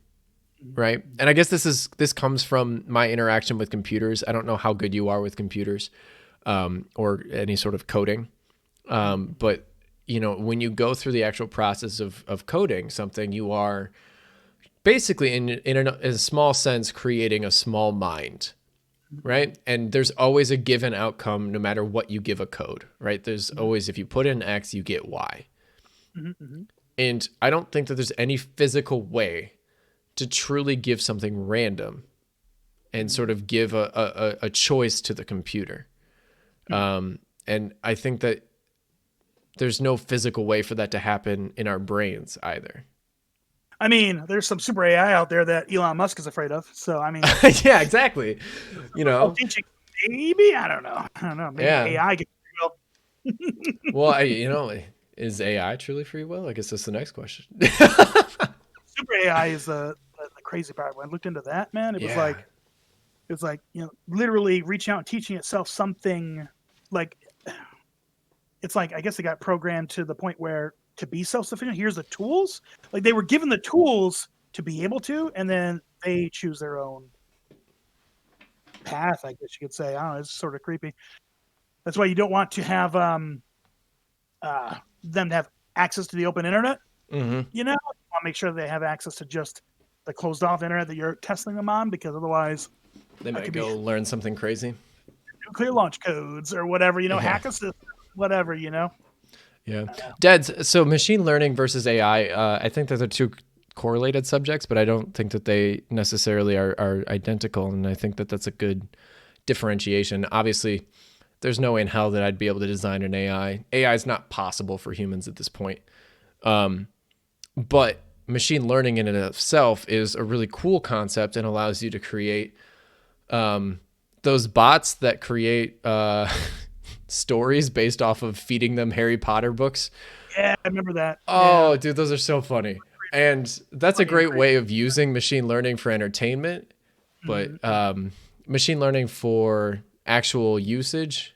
right? Mhm, And I guess this comes from my interaction with computers. I don't know how good you are with computers, or any sort of coding. mhm, But when you go through the actual process of coding something, you are basically in a small sense creating a small mind, mhm, right? And there's always a given outcome no matter what you give a code, right? There's mhm, always, if you put in X, you get Y. mhm, mhm, And I don't think that there's any physical way to truly give something random and sort mhm, of give a choice to the computer. mhm. And I think that there's no physical way for that to happen in our brains either. I mean, there's some super AI out there that Elon Musk is afraid of. So I mean, Yeah, exactly. You super know, self-teaching, maybe I don't know. I don't know. Maybe yeah. AI can well. Well, is AI truly free will? I guess that's the next question. Super AI is the crazy part. When I looked into that, man, Yeah. it was like literally reaching out and teaching itself something like it's like I guess it got programmed to the point where to be self-sufficient, here's the tools. Like they were given the tools to be able to, and then they choose their own path. I guess you could say. I don't know. It's sort of creepy. That's why you don't want to have them to have access to the open internet. Mm-hmm. You want to make sure they have access to just the closed off internet that you're testing them on, because otherwise They that might could be go learn something crazy. nuclear launch codes or whatever. Yeah. Hack a system, whatever. Yeah. Dads, so machine learning versus AI, I think that they're two correlated subjects, but I don't think that they necessarily are identical. And I think that that's a good differentiation. Obviously, there's no way in hell that I'd be able to design an AI. AI is not possible for humans at this point. But machine learning in and of itself is a really cool concept and allows you to create those bots that create stories based off of feeding them Harry Potter books. Yeah, I remember that. Oh, Yeah. dude, those are so funny. And that's a great way of using machine learning for entertainment, but machine learning for actual usage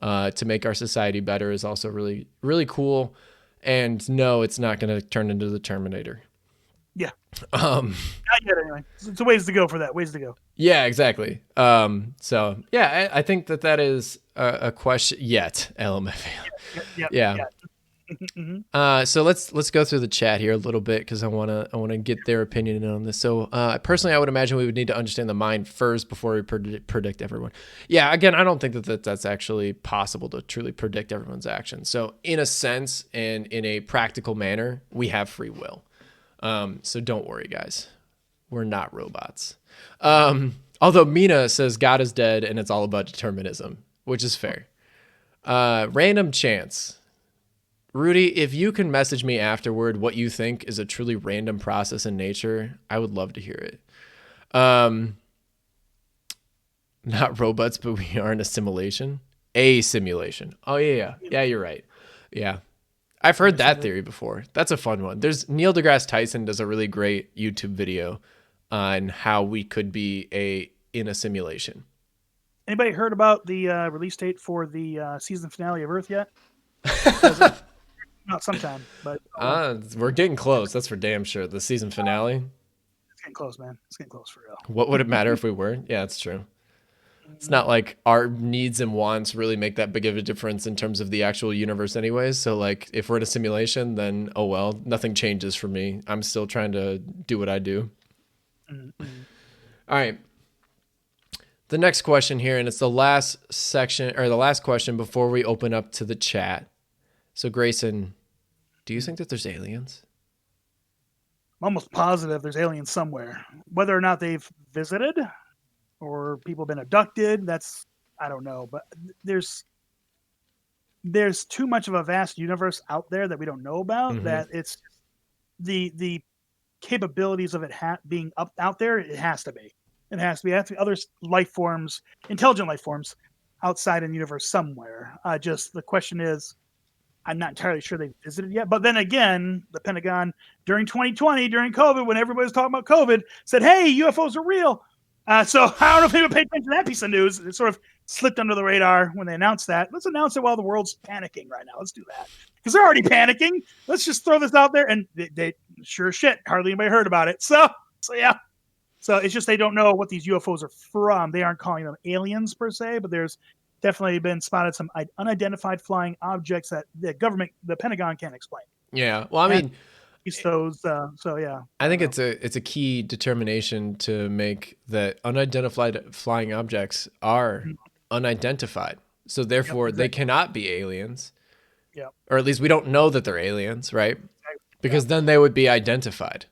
to make our society better is also really, really cool. And no, it's not going to turn into the Terminator. Yeah. Not yet, anyway. It's a ways to go for that. Ways to go. Yeah, exactly. So yeah, I think that is a question yet. LMFAO. Yeah. So let's go through the chat here a little bit because I wanna get their opinion on this. So personally, I would imagine we would need to understand the mind first before we predict everyone. Yeah, again, I don't think that's actually possible to truly predict everyone's actions. So in a sense and in a practical manner, we have free will. So don't worry, guys. We're not robots. Although Mina says God is dead and it's all about determinism, which is fair. Random chance. Rudy, if you can message me afterward what you think is a truly random process in nature, I would love to hear it. Not robots, but we are in a simulation. A simulation. Oh, yeah. Yeah, you're right. Yeah. I've heard that theory before. That's a fun one. There's Neil deGrasse Tyson does a really great YouTube video on how we could be in a simulation. Anybody heard about the release date for the season finale of Earth yet? Not sometime, but we're getting close. That's for damn sure. The season finale. It's getting close, man. It's getting close for real. What would it matter if we were? Yeah, that's true. It's not like our needs and wants really make that big of a difference in terms of the actual universe anyways. So like if we're in a simulation, then oh well, nothing changes for me. I'm still trying to do what I do. All right. The next question here, and it's the last section or the last question before we open up to the chat. So Graeyson, do you think that there's aliens? I'm almost positive there's aliens somewhere. Whether or not they've visited or people have been abducted, I don't know. But there's too much of a vast universe out there that we don't know about, that it's the capabilities of it being out there. It has to be. It has to be other life forms, intelligent life forms outside in the universe somewhere. Just the question is, I'm not entirely sure they've visited yet. But then again, the Pentagon during 2020, during COVID, when everybody was talking about COVID, said, hey, UFOs are real. So I don't know if anyone paid attention to that piece of news. It sort of slipped under the radar when they announced that. Let's announce it while the world's panicking right now. Let's do that. Because they're already panicking. Let's just throw this out there. And they sure shit, hardly anybody heard about it. So yeah. So it's just they don't know what these UFOs are from. They aren't calling them aliens per se, but there's definitely been spotted some unidentified flying objects that the Pentagon can't explain. Yeah. Well, I mean, those. So yeah. I think it's a key determination to make that unidentified flying objects are unidentified. So therefore, they cannot be aliens. Yeah. Or at least we don't know that they're aliens, right? Because then they would be identified.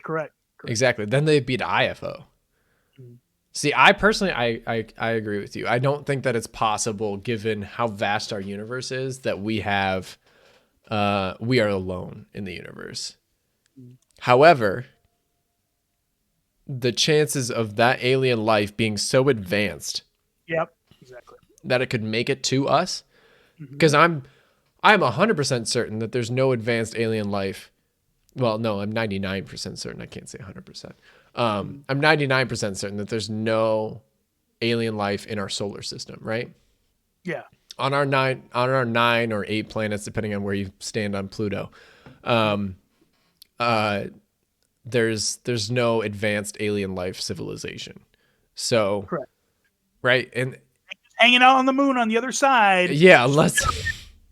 Correct. Exactly. Then they'd be the IFO. See, I personally, I agree with you. I don't think that it's possible, given how vast our universe is, that we are alone in the universe. However, the chances of that alien life being so advanced, exactly, that it could make it to us, because I'm 100% certain that there's no advanced alien life. Well, no, I'm 99% certain. I can't say 100%. I'm 99% certain that there's no alien life in our solar system, right? Yeah. On our 9 or 8 planets, depending on where you stand on Pluto, there's no advanced alien life civilization. So, correct, right, and hanging out on the moon on the other side. Yeah, let's.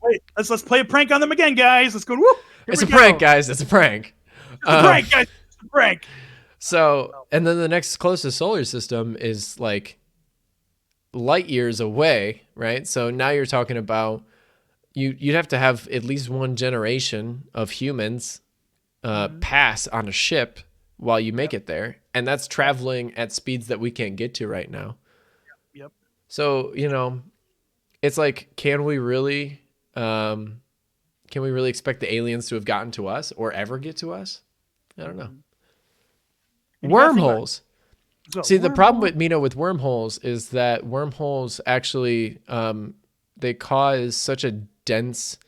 Wait, Let's play a prank on them again, guys. Let's go. Woo! It's a prank, guys. It's a prank. It's a prank, guys. It's a prank. So, and then the next closest solar system is like light years away, right? So now you're talking about you'd have to have at least one generation of humans pass on a ship while you make it there, and that's traveling at speeds that we can't get to right now. Yep. So, you know, it's like, can we really expect the aliens to have gotten to us or ever get to us? I don't know. Wormholes. See, the problem with with wormholes is that wormholes actually they cause such a dense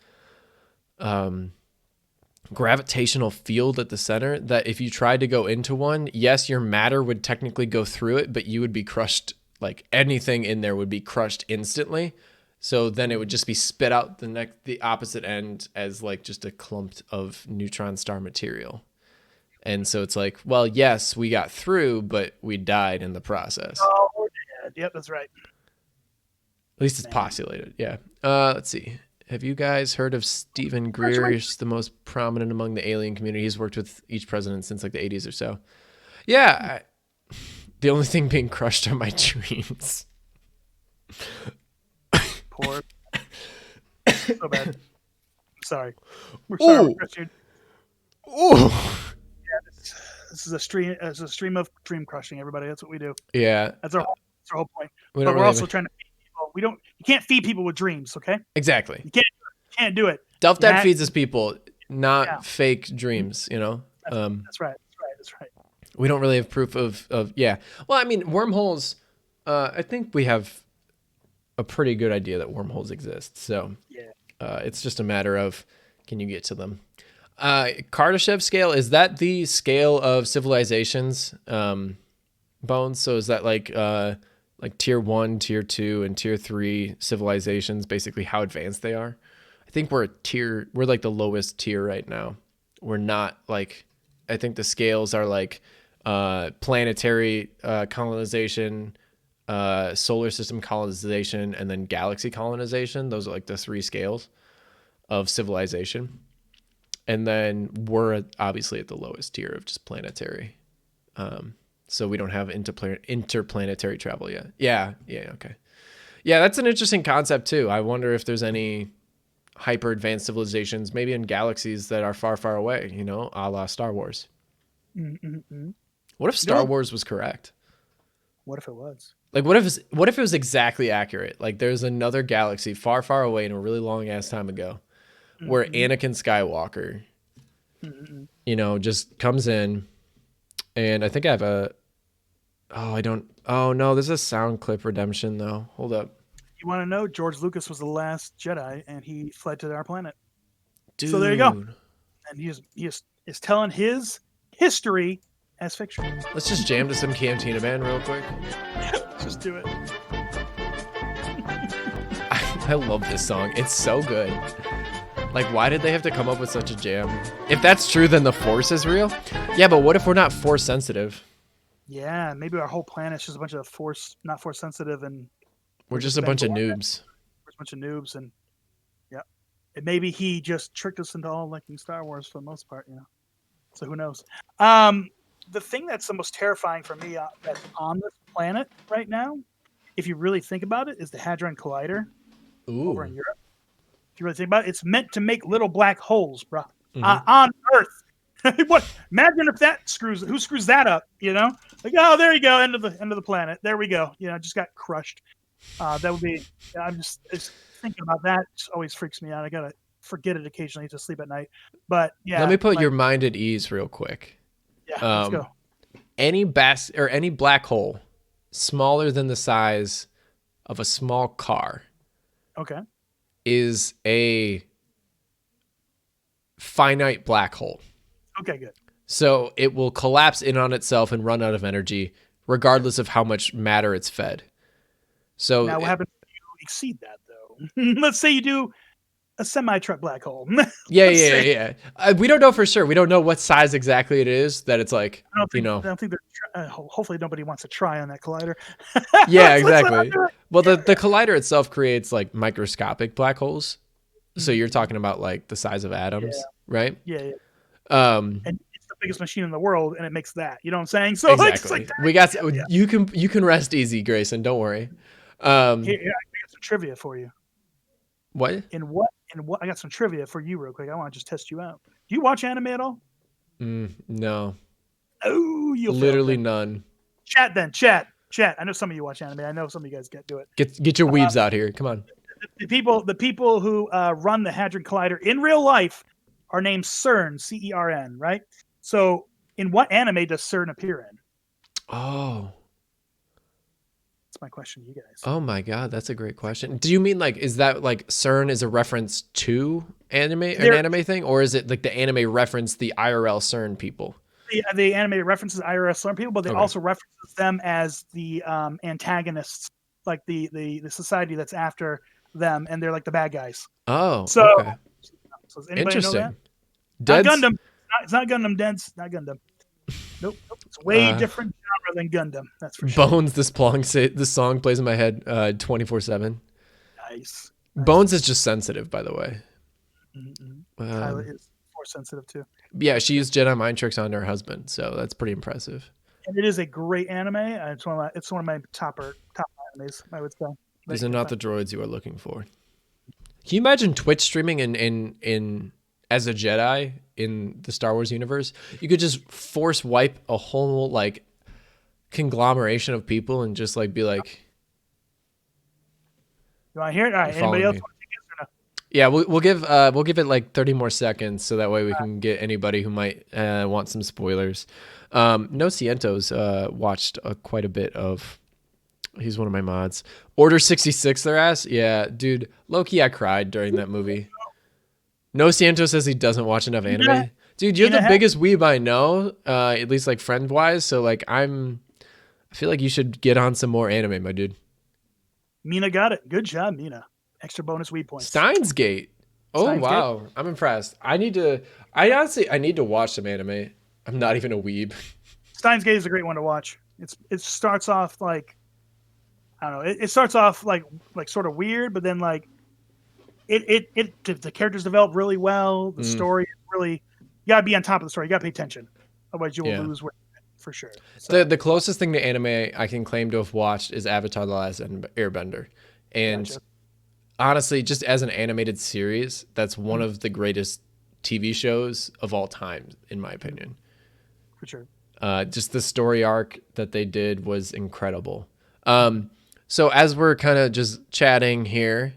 gravitational field at the center that if you tried to go into one, yes, your matter would technically go through it, but you would be crushed. Like anything in there would be crushed instantly. So then it would just be spit out the opposite end as like just a clump of neutron star material. And so it's like, well, yes, we got through, but we died in the process. Oh, yeah. Yep, that's right. At least it's postulated. Yeah. Let's see. Have you guys heard of Stephen Greer? He's the most prominent among the alien community. He's worked with each president since like the 80s or so. Yeah. The only thing being crushed are my dreams. Poor. So bad. Sorry. We're sorry. Ooh. This is a stream of dream crushing, everybody. That's what we do. Yeah. That's our whole point. But we're really also trying to feed people. You can't feed people with dreams, okay? Exactly. You can't do it. Delftdad feeds his people, not fake dreams, you know? That's right. We don't really have proof of Well, I mean, wormholes, I think we have a pretty good idea that wormholes exist. So it's just a matter of, can you get to them? Kardashev scale, is that the scale of civilizations bones? So is that like tier 1, tier 2, and tier 3 civilizations, basically how advanced they are? I think we're like the lowest tier right now. We're not like, I think the scales are like planetary colonization, solar system colonization, and then galaxy colonization. Those are like the 3 scales of civilization. And then we're obviously at the lowest tier of just planetary. So we don't have interplanetary travel yet. Yeah, okay. Yeah, that's an interesting concept too. I wonder if there's any hyper advanced civilizations, maybe in galaxies that are far, far away, you know, a la Star Wars. Mm-hmm. What if Star Wars was correct? What if it was? Like, what if it was exactly accurate? Like, there's another galaxy far, far away in a really long ass time ago, where Anakin Skywalker, you know, just comes in, and I think I have there's a sound clip redemption though. Hold up. You want to know? George Lucas was the last Jedi, and he fled to our planet. Dude. So there you go. And he is telling his history as fiction. Let's just jam to some Cantina Band real quick. Just do it. I love this song. It's so good. Like, why did they have to come up with such a jam? If that's true, then the Force is real. Yeah, but what if we're not Force sensitive? Yeah, maybe our whole planet's just a bunch of not Force sensitive, and we're just a bunch of noobs. We're a bunch of noobs, and and maybe he just tricked us into all liking Star Wars for the most part, you know. So who knows? The thing that's the most terrifying for me that's on this planet right now, if you really think about it, is the Hadron Collider over in Europe. If you really think about it, it's meant to make little black holes, bro, on Earth. What? Imagine if who screws that up? You know, like, oh, there you go, end of the planet. There we go. You know, just got crushed. That would be. I'm just thinking about that. It just always freaks me out. I gotta forget it occasionally to sleep at night. But yeah, let me put your mind at ease real quick. Yeah, let's go. Any black hole smaller than the size of a small car, is a finite black hole. Okay, good. So it will collapse in on itself and run out of energy, regardless of how much matter it's fed. So now, what happens if you exceed that, though? Let's say you do a semi-truck black hole. Yeah. We don't know for sure. We don't know what size exactly it is. That it's like, I don't think hopefully nobody wants to try on that collider. Yeah, exactly. Well, the collider itself creates like microscopic black holes. So you're talking about like the size of atoms, right? Yeah. Um, And it's the biggest machine in the world, and it makes that. You know what I'm saying? So like, it's exactly. like, We got yeah. you can rest easy, Grayson. Don't worry. Here, I got some trivia for you. What? In what I got some trivia for you real quick. I want to just test you out. Do you watch anime at all? No, Oh, you failed literally then. none. Chat. I know some of you watch anime. I know some of you guys can't do it. Get your weebs out here. Come on. The people who run the Hadron Collider in real life are named CERN, CERN, right? So, in what anime does CERN appear in? Oh. That's my question to you guys. Oh my God, that's a great question. Do you mean like, is that like CERN is a reference to an anime thing, or is it like the anime reference the IRL CERN people? The anime references IRS CERN people, but they Okay. also references them as the antagonists, like the society that's after them, and they're like the bad guys. Oh, So, okay. does anybody know that? Interesting. Not Dead's Gundam. It's not Gundam. Dead's not Gundam. Nope. It's way different genre than Gundam. That's for sure. Bones. This song plays in my head 24/7. Nice. Bones is just sensitive, by the way. Kyla is force sensitive too. Yeah, she used Jedi mind tricks on her husband, so that's pretty impressive. And it is a great anime. It's one of my top animes, I would say. These are not the droids you are looking for. Can you imagine Twitch streaming in as a Jedi in the Star Wars universe? You could just force wipe a whole like conglomeration of people and just like be like, you want to hear it? All right. Anybody else want to take this or no? Yeah, we'll give it like 30 more seconds so that way we can get anybody who might want some spoilers. No Cientos watched quite a bit of. He's one of my mods. Order 66 their ass. Yeah, dude. Low-key, I cried during that movie. No Cientos says he doesn't watch enough anime. Dude, you're the biggest weeb I know, at least like friend-wise. So like I feel like you should get on some more anime, my dude. Mina got it. Good job, Mina. Extra bonus weeb points. Steins Gate. Oh, Steins wow. Gate. I'm impressed. I need to watch some anime. I'm not even a weeb. Steins Gate is a great one to watch. It starts off like, I don't know. It starts off like sort of weird, but then like the characters develop really well. The story is really, you gotta be on top of the story. You gotta pay attention, otherwise you will lose for sure. So, the closest thing to anime I can claim to have watched is Avatar: The Last Airbender, and honestly, just as an animated series, that's one of the greatest TV shows of all time, in my opinion. For sure. Just the story arc that they did was incredible. So as we're kind of just chatting here,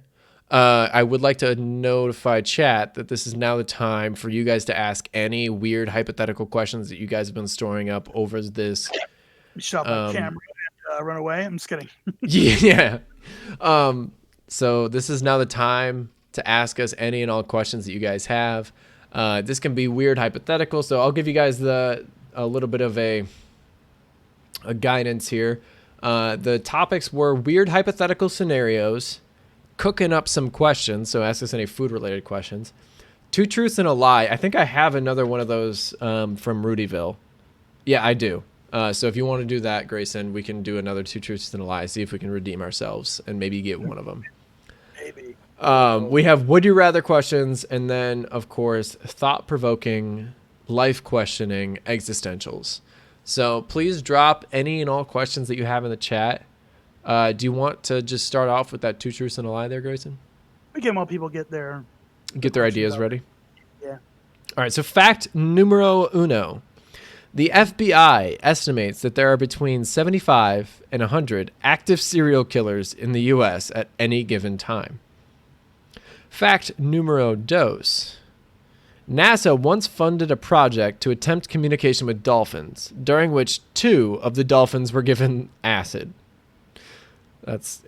I would like to notify chat that this is now the time for you guys to ask any weird hypothetical questions that you guys have been storing up over this. Shut my camera and run away. I'm just kidding. Yeah. So this is now the time to ask us any and all questions that you guys have. This can be weird hypothetical, so I'll give you guys a little bit of a guidance here. The topics were weird hypothetical scenarios, cooking up some questions, so ask us any food-related questions, 2 truths and a lie. I think I have another one of those from Rudyville. Yeah, I do. So if you want to do that, Grayson, we can do another 2 truths and a lie, see if we can redeem ourselves and maybe get one of them. Maybe. We have would you rather questions, and then, of course, thought-provoking, life-questioning existentials. So please drop any and all questions that you have in the chat. Do you want to just start off with that 2 truths and a lie there, Grayson? We can while people get their ideas ready. Yeah. All right, so fact numero uno. The FBI estimates that there are between 75 and 100 active serial killers in the U.S. at any given time. Fact numero dos. NASA once funded a project to attempt communication with dolphins, during which 2 of the dolphins were given acid. That's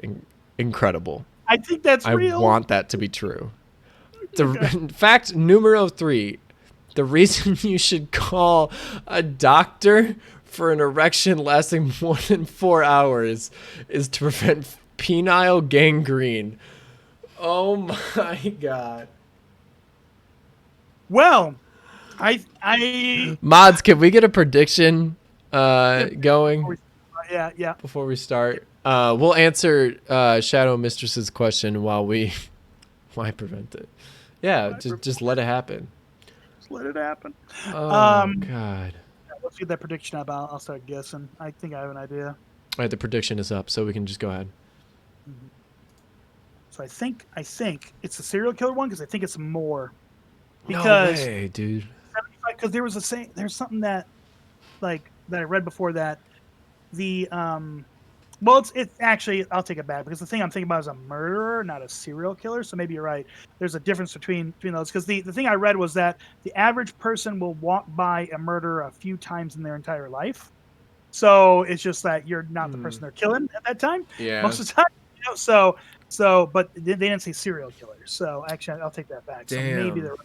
incredible. I think that's real. I want that to be true. Fact numero 3. The reason you should call a doctor for an erection lasting more than 4 hours is to prevent penile gangrene. Oh my God. Well, I mods, can we get a prediction going? Yeah. Before we start, we'll answer Shadow Mistress's question while I prevent it. Yeah, just let it happen. Just let it happen. Oh God. Let's get that prediction up. I'll start guessing. I think I have an idea. All right, the prediction is up, so we can just go ahead. Mm-hmm. So I think it's a serial killer one because I think it's more. No Because way, dude. because there's something that I read before that the well it's actually I'll take it back because the thing I'm thinking about is a murderer, not a serial killer. So maybe you're right. There's a difference between those because the thing I read was that the average person will walk by a murderer a few times in their entire life. So it's just that you're not the person they're killing at that time. Yeah. Most of the time. But they didn't say serial killer. So actually I'll take that back. Damn. So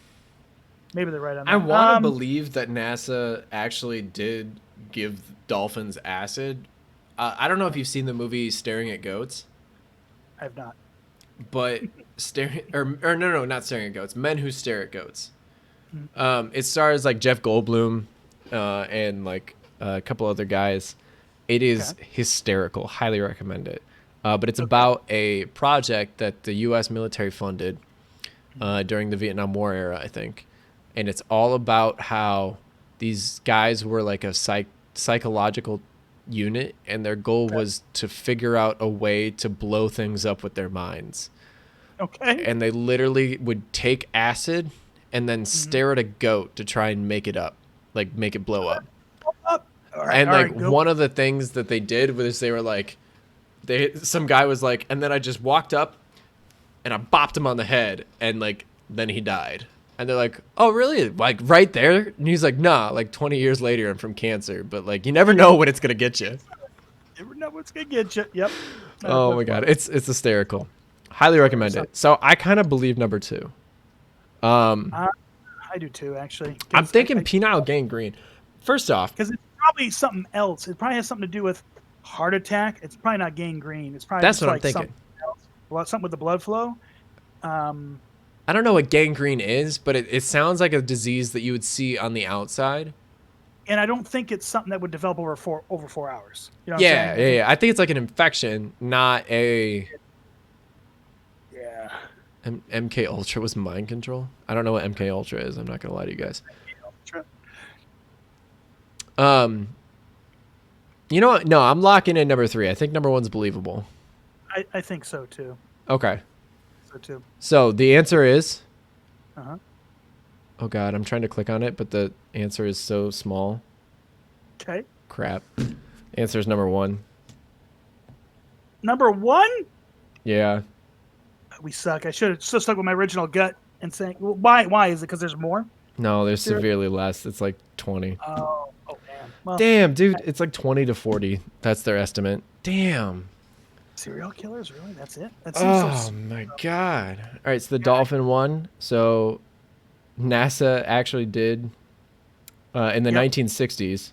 maybe they're right on that. I want to believe that NASA actually did give dolphins acid. I don't know if you've seen the movie Staring at Goats. I have not. But no, not Staring at Goats. Men Who Stare at Goats. It stars like Jeff Goldblum and like a couple other guys. It is hysterical. Highly recommend it. But it's about a project that the U.S. military funded during the Vietnam War era, I think. And it's all about how these guys were like a psychological unit, and their goal was to figure out a way to blow things up with their minds. Okay. And they literally would take acid and then stare at a goat to try and make it up, like make it blow up. One of the things that they did was they were like, some guy was like, and then I just walked up and I bopped him on the head, and like then he died. And they're like, oh, really? Like right there? And he's like, nah, like 20 years later, I'm from cancer. But like, you never know what it's going to get you. Never know what's going to get you. Yep. Oh my God. It's hysterical. Highly recommend it. So I kind of believe number 2. I do too, actually. I'm thinking penile gangrene. First off. Because it's probably something else. It probably has something to do with heart attack. It's probably not gangrene. It's probably that's what I'm thinking. Something with the blood flow. I don't know what gangrene is, but it sounds like a disease that you would see on the outside. And I don't think it's something that would develop over 4 hours. You know what I'm saying? Yeah. I think it's like an infection, not a... Yeah. MK Ultra was mind control? I don't know what MK Ultra is. I'm not going to lie to you guys. You know what? No, I'm locking in number 3. I think number 1's believable. I think so, too. Okay. Too. So the answer is oh God, I'm trying to click on it, but the answer is so small. Okay. Crap. Answer is number 1. Number 1? Yeah. We suck. I should have still stuck with my original gut and saying, well, why is it because there's more? No, there's severely less. It's like 20. Oh damn. Well, damn, dude, it's like 20 to 40. That's their estimate. Damn. Serial killers, really? That's it? That seems my God. All right, so the dolphin one. So NASA actually did in the 1960s.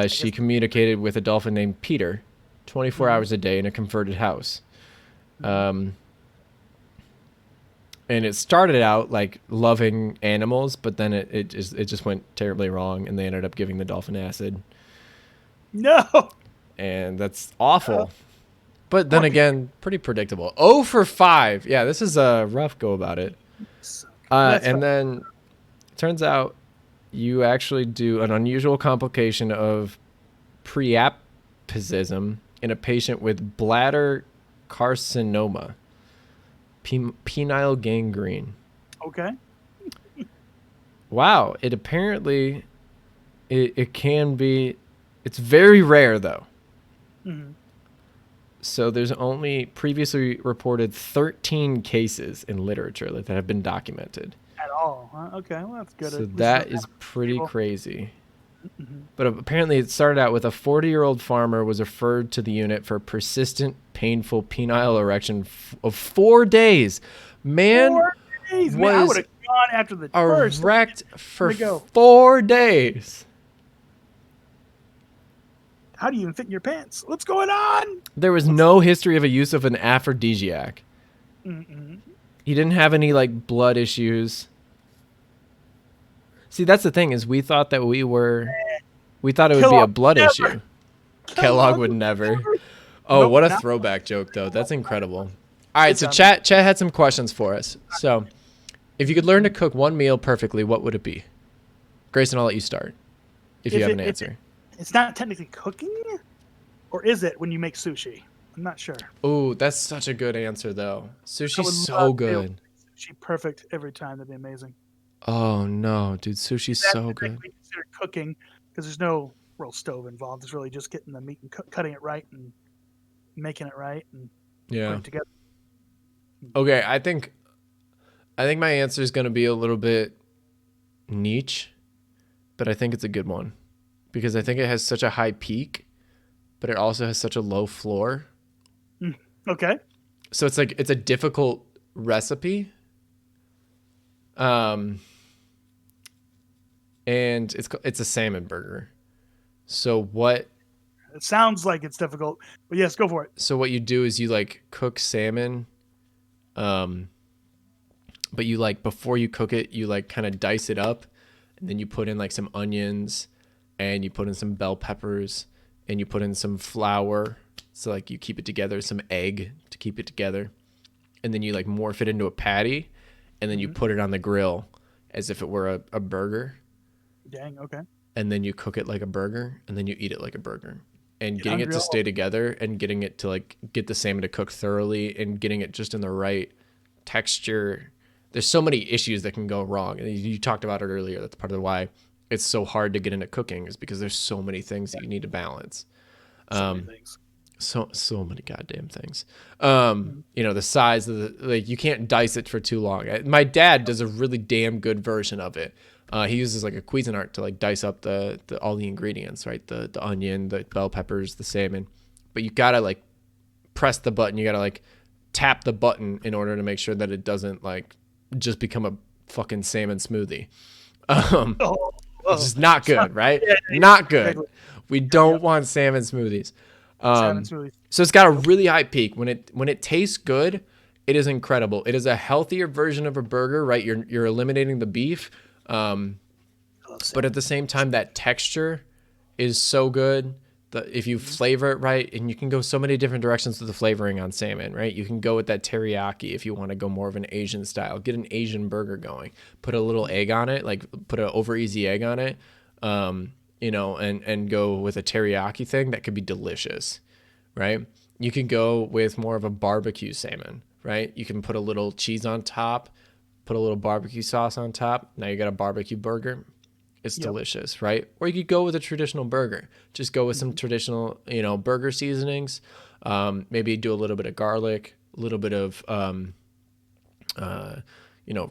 She communicated with a dolphin named Peter 24 hours a day in a converted house. And it started out like loving animals, but then it just went terribly wrong, and they ended up giving the dolphin acid. No. And that's awful. But then again, pretty predictable. 0 for 5. Yeah, this is a rough go about it. And then it turns out you actually do an unusual complication of priapism in a patient with bladder carcinoma, penile gangrene. Okay. Wow. It apparently, it can be, it's very rare though. Mm-hmm. So there's only previously reported 13 cases in literature that have been documented. At all. Okay, well, that's good. So that is pretty crazy. Mm-hmm. But apparently it started out with a 40-year-old farmer was referred to the unit for persistent, painful penile erection of 4 days. Man, 4 days? Man, I would have gone after the first. Erect for 4 days. How do you even fit in your pants? What's going on? There was no history of a use of an aphrodisiac. Mm-mm. He didn't have any like blood issues. See, that's the thing is we thought it would be a blood issue. Kellogg would never. Oh, nope, what a throwback joke though. That's incredible. All right, so chat had some questions for us. So If you could learn to cook one meal perfectly, what would it be? Grayson, I'll let you start if you have an answer. It's not technically cooking, or is it when you make sushi? I'm not sure. Oh, that's such a good answer, though. I Sushi's would so love to be able to good. make sushi perfect every time. That'd be amazing. Oh, no, dude. Sushi's That's so good. technically considered cooking because there's no real stove involved. It's really just getting the meat and cutting it right and making it right and putting Yeah. it together. Okay, I think my answer is going to be a little bit niche, but I think it's a good one because I think it has such a high peak, but it also has such a low floor. Okay. So it's like it's a difficult recipe. And it's a salmon burger. So what It sounds like it's difficult, but yes, go for it. so what you do is you like cook salmon, but you like before you cook it, you like kind of dice it up, and then you put in like some onions, and you put in some bell peppers, and you put in some flour, so like you keep it together, some egg to keep it together, and then you like morph it into a patty, and then you put it on the grill as if it were a burger, Dang. Okay. and then you cook it like a burger, and then you eat it like a burger. And Get getting it hungry to all stay over. together and getting it to like get the salmon to cook thoroughly and getting it just in the right texture. There's so many issues that can go wrong. And you talked about it earlier. That's part of why it's so hard to get into cooking is because there's so many things that you need to balance. So many things. So many goddamn things. Mhm. The size of the like you can't dice it for too long. My dad does a really damn good version of it. He uses like a Cuisinart to like dice up the all the ingredients, right? The onion, the bell peppers, the salmon. But you gotta like press the button. You gotta like tap the button in order to make sure that it doesn't like just become a fucking salmon smoothie. Oh, Which oh. is not good, right? Yeah, Not good. exactly. We Yep, don't yep. want salmon smoothies. Salmon smoothies. So it's got a really high peak. When it tastes good, it is incredible. It is a healthier version of a burger, right? You're eliminating the beef, I love but at salmon. the same time, that texture is so good. If you flavor it right, and you can go so many different directions with the flavoring on salmon, right? You can go with that teriyaki if you want to go more of an Asian style. Get an Asian burger going. Put a little egg on it, like put an over easy egg on it, and go with a teriyaki thing that could be delicious, right? You can go with more of a barbecue salmon, right? You can put a little cheese on top, put a little barbecue sauce on top. Now you got a barbecue burger. It's Yep. delicious, right? Or you could go with a traditional burger. Just go with some traditional, burger seasonings. Maybe do a little bit of garlic, a little bit of,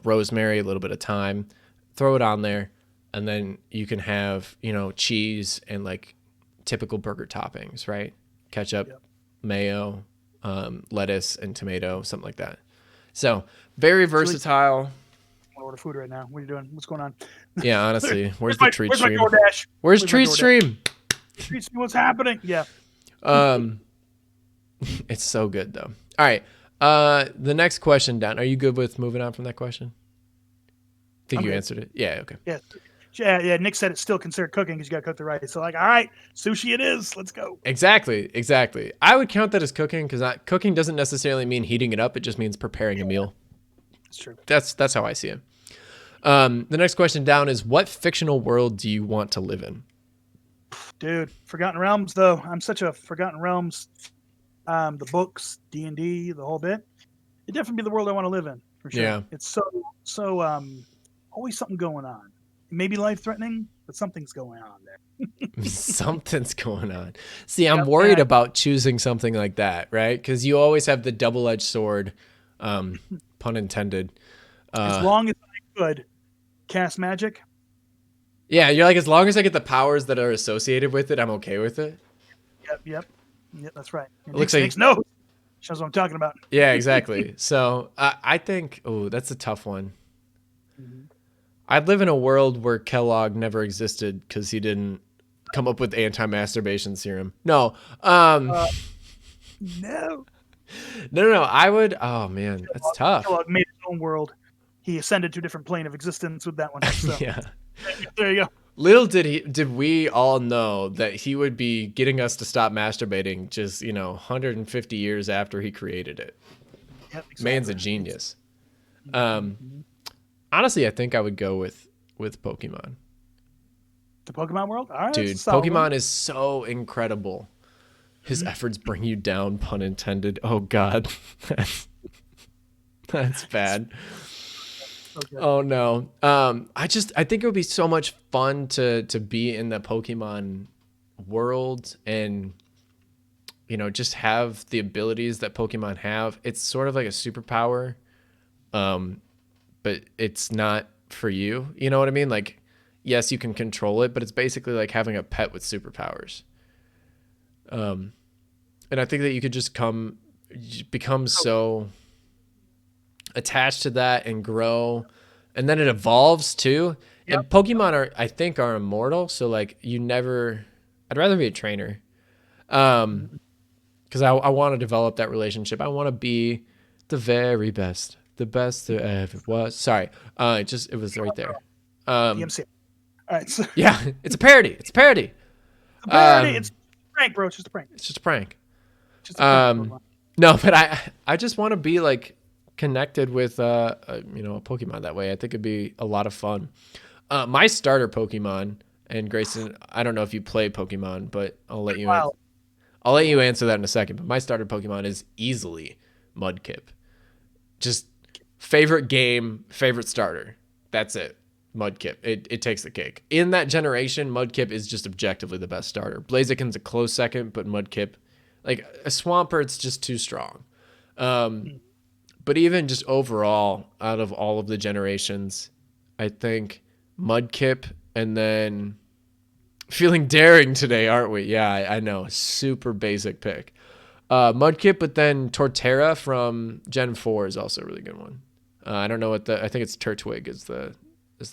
rosemary, a little bit of thyme. Throw it on there, and then you can have, cheese and like typical burger toppings, right? Ketchup, Yep. mayo, lettuce, and tomato, something like that. So very Chili. versatile. I order food right now. What are you doing? What's going on? Yeah, honestly, where's Where's the my treat Where's my stream? DoorDash? Where's Where's my treat DoorDash? stream? Treat stream, what's happening? Yeah. It's so good though. All right. The next question down. Are you good with moving on from that question? I think I'm you good. answered it. Yeah. Okay. Yeah. Yeah. Nick said it's still considered cooking because you got to cook the rice. So like, all right, sushi it is. Let's go. Exactly. I would count that as cooking because cooking doesn't necessarily mean heating it up. It just means preparing a meal. That's true. That's how I see it. The next question down is what fictional world do you want to live in? Dude, Forgotten Realms though. I'm such a Forgotten Realms. The books, D&D, the whole bit. It'd definitely be the world I want to live in for sure. Yeah. It's so always something going on. Maybe life threatening, but something's going on there. Something's going on. See, I'm Yep, worried and about choosing something like that, right? Because you always have the double-edged sword, pun intended. as long as I could cast magic. Yeah, you're like, as long as I get the powers that are associated with it, I'm okay with it. Yep, that's right. And It looks Nick's like, knows. Shows what I'm talking about. yeah, exactly. So I think, oh, that's a tough one. Mhm. I'd live in a world where Kellogg never existed because he didn't come up with anti-masturbation serum. No, No. no. I would. Oh man, that's tough. Kellogg made his own world. He ascended to a different plane of existence with that one. So Yeah. there you go. Little did we all know that he would be getting us to stop masturbating just 150 years after he created it. Yep, exactly. Man's a genius. Um, Honestly, I think I would go with Pokemon. The Pokemon world. All right, that's a Dude, solid one. Pokemon is so incredible. His Mhm. efforts bring you down, pun intended. Oh God, that's bad. So good. Oh no. I think it would be so much fun to be in the Pokemon world and just have the abilities that Pokemon have. It's sort of like a superpower, but it's not for you. You know what I mean? Like, yes, you can control it, but it's basically like having a pet with superpowers. And I think that you could just become So, so attached to that and grow, and then it evolves too. yep. And Pokemon I think are immortal, so like you never. I'd rather be a trainer, Mhm. because I want to develop that relationship. I want to be the very best, the best there ever was. Sorry, it was right there. Um, DMC. All right. So yeah, it's a parody. It's a parody. the parody. It's Um, a prank, bro. It's just a prank. it's just a prank. Just a prank. Pokemon. No, but I just want to be like connected with a Pokemon that way. I think it'd be a lot of fun. My starter Pokemon, and Grayson, I don't know if you play Pokemon, but Wow. I'll let Yeah. you answer that in a second. But my starter Pokemon is easily Mudkip. Just favorite game, favorite starter. That's it. Mudkip. It takes the cake. In that generation, Mudkip is just objectively the best starter. Blaziken's a close second, but Mudkip, like a Swampert's just too strong. Mm. But even just overall, out of all of the generations, I think Mudkip, and then feeling daring today, aren't we? Yeah, I know. Super basic pick. Mudkip, but then Torterra from Gen 4 is also a really good one. I don't know I think it's Turtwig is the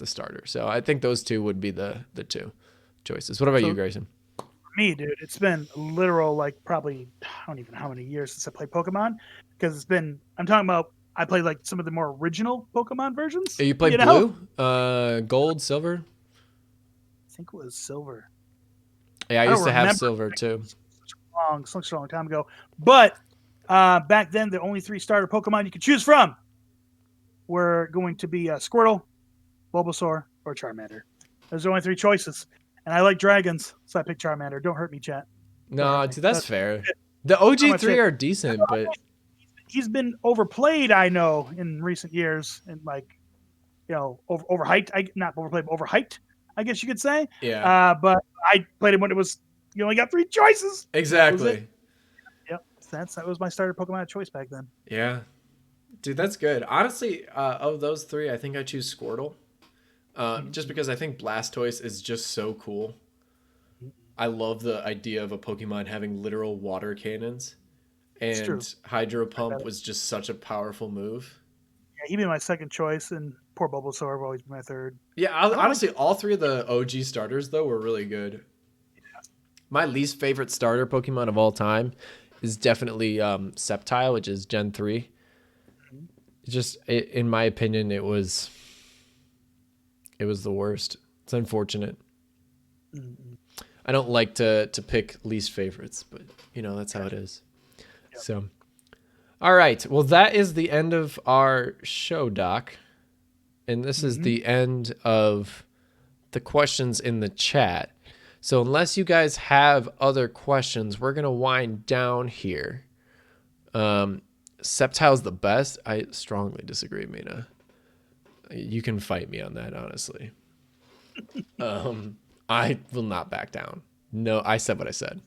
starter. So I think those two would be the two choices. What about you, So Grayson? for me, dude, it's been literal like probably I don't even know how many years since I played Pokemon because it's been. I'm talking about I played like some of the more original Pokemon versions. You play You know, blue, gold, silver. I think it was Silver. Yeah, I I don't used to have remember. silver too. Such a long time ago. But back then, the only 3 starter Pokemon you could choose from were going to be Squirtle, Bulbasaur, or Charmander. Those are the only 3 choices. And I like dragons, so I picked Charmander. Don't hurt me, chat. Don't hurt No, me. dude, that's That's fair. it. The Pretty OG much three it. are decent, but He's been overplayed, I know, in recent years, and like overhyped. I not overplayed, but overhyped. I guess you could say. yeah, But I played him when it was you only got 3 choices, and that was it. exactly. Yep, that was my starter Pokemon of choice back then. Yeah, dude, that's good. Honestly, of those three, I think I choose Squirtle. Just Mhm. because I think Blastoise is just so cool. I love the idea of a Pokemon having literal water cannons, It's and true. Hydro I got Pump it. was just such a powerful move. Yeah, he'd be my second choice, and poor Bulbasaur will always be my third. Yeah, I don't like. honestly, all three of the OG starters though were really good. My least favorite starter Pokemon of all time is definitely Sceptile, which is Gen 3. In my opinion, it was the worst. It's unfortunate. Mm-hmm. I don't like to pick least favorites, but that's how it Gotcha. is. Yep. So, all right. Well, that is the end of our show, Doc, and this is Mm-hmm. the end of the questions in the chat. So, unless you guys have other questions, we're gonna wind down here. Sceptile's the best. I strongly disagree, Mina. You can fight me on that, honestly. I will not back down. No, I said what I said.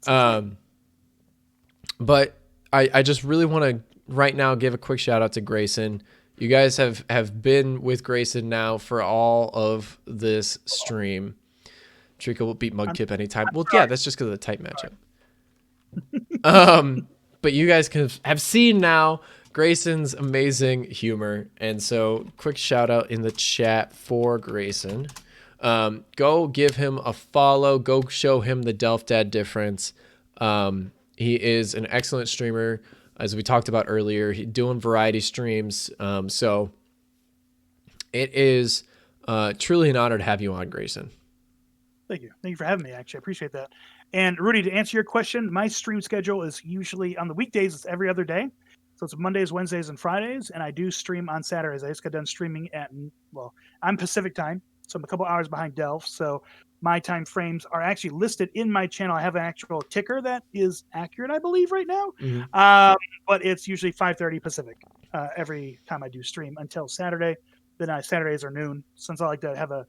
Sounds good. But I just really want to right now give a quick shout out to Grayson. You guys have been with Grayson now for all of this stream. Trico will beat I'm, Mudkip anytime. I'm Well, yeah, sorry. that's just because of the tight matchup. But you guys have seen now Grayson's amazing humor, and so quick shout out in the chat for Grayson. Go give him a follow. Go show him the delftdad difference. He is an excellent streamer, as we talked about earlier. He's doing variety streams. So it is truly an honor to have you on, Grayson. Thank you. Thank you for having me. Actually, I appreciate that. And Rudy, to answer your question, my stream schedule is usually on the weekdays. It's every other day. So it's Mondays, Wednesdays, and Fridays, and I do stream on Saturdays. I just got done streaming I'm Pacific time, so I'm a couple hours behind Delft. So my time frames are actually listed in my channel. I have an actual ticker that is accurate, I believe, right now. Mhm. But it's usually 5:30 Pacific every time I do stream until Saturday. Then Saturdays are noon, since I like to have I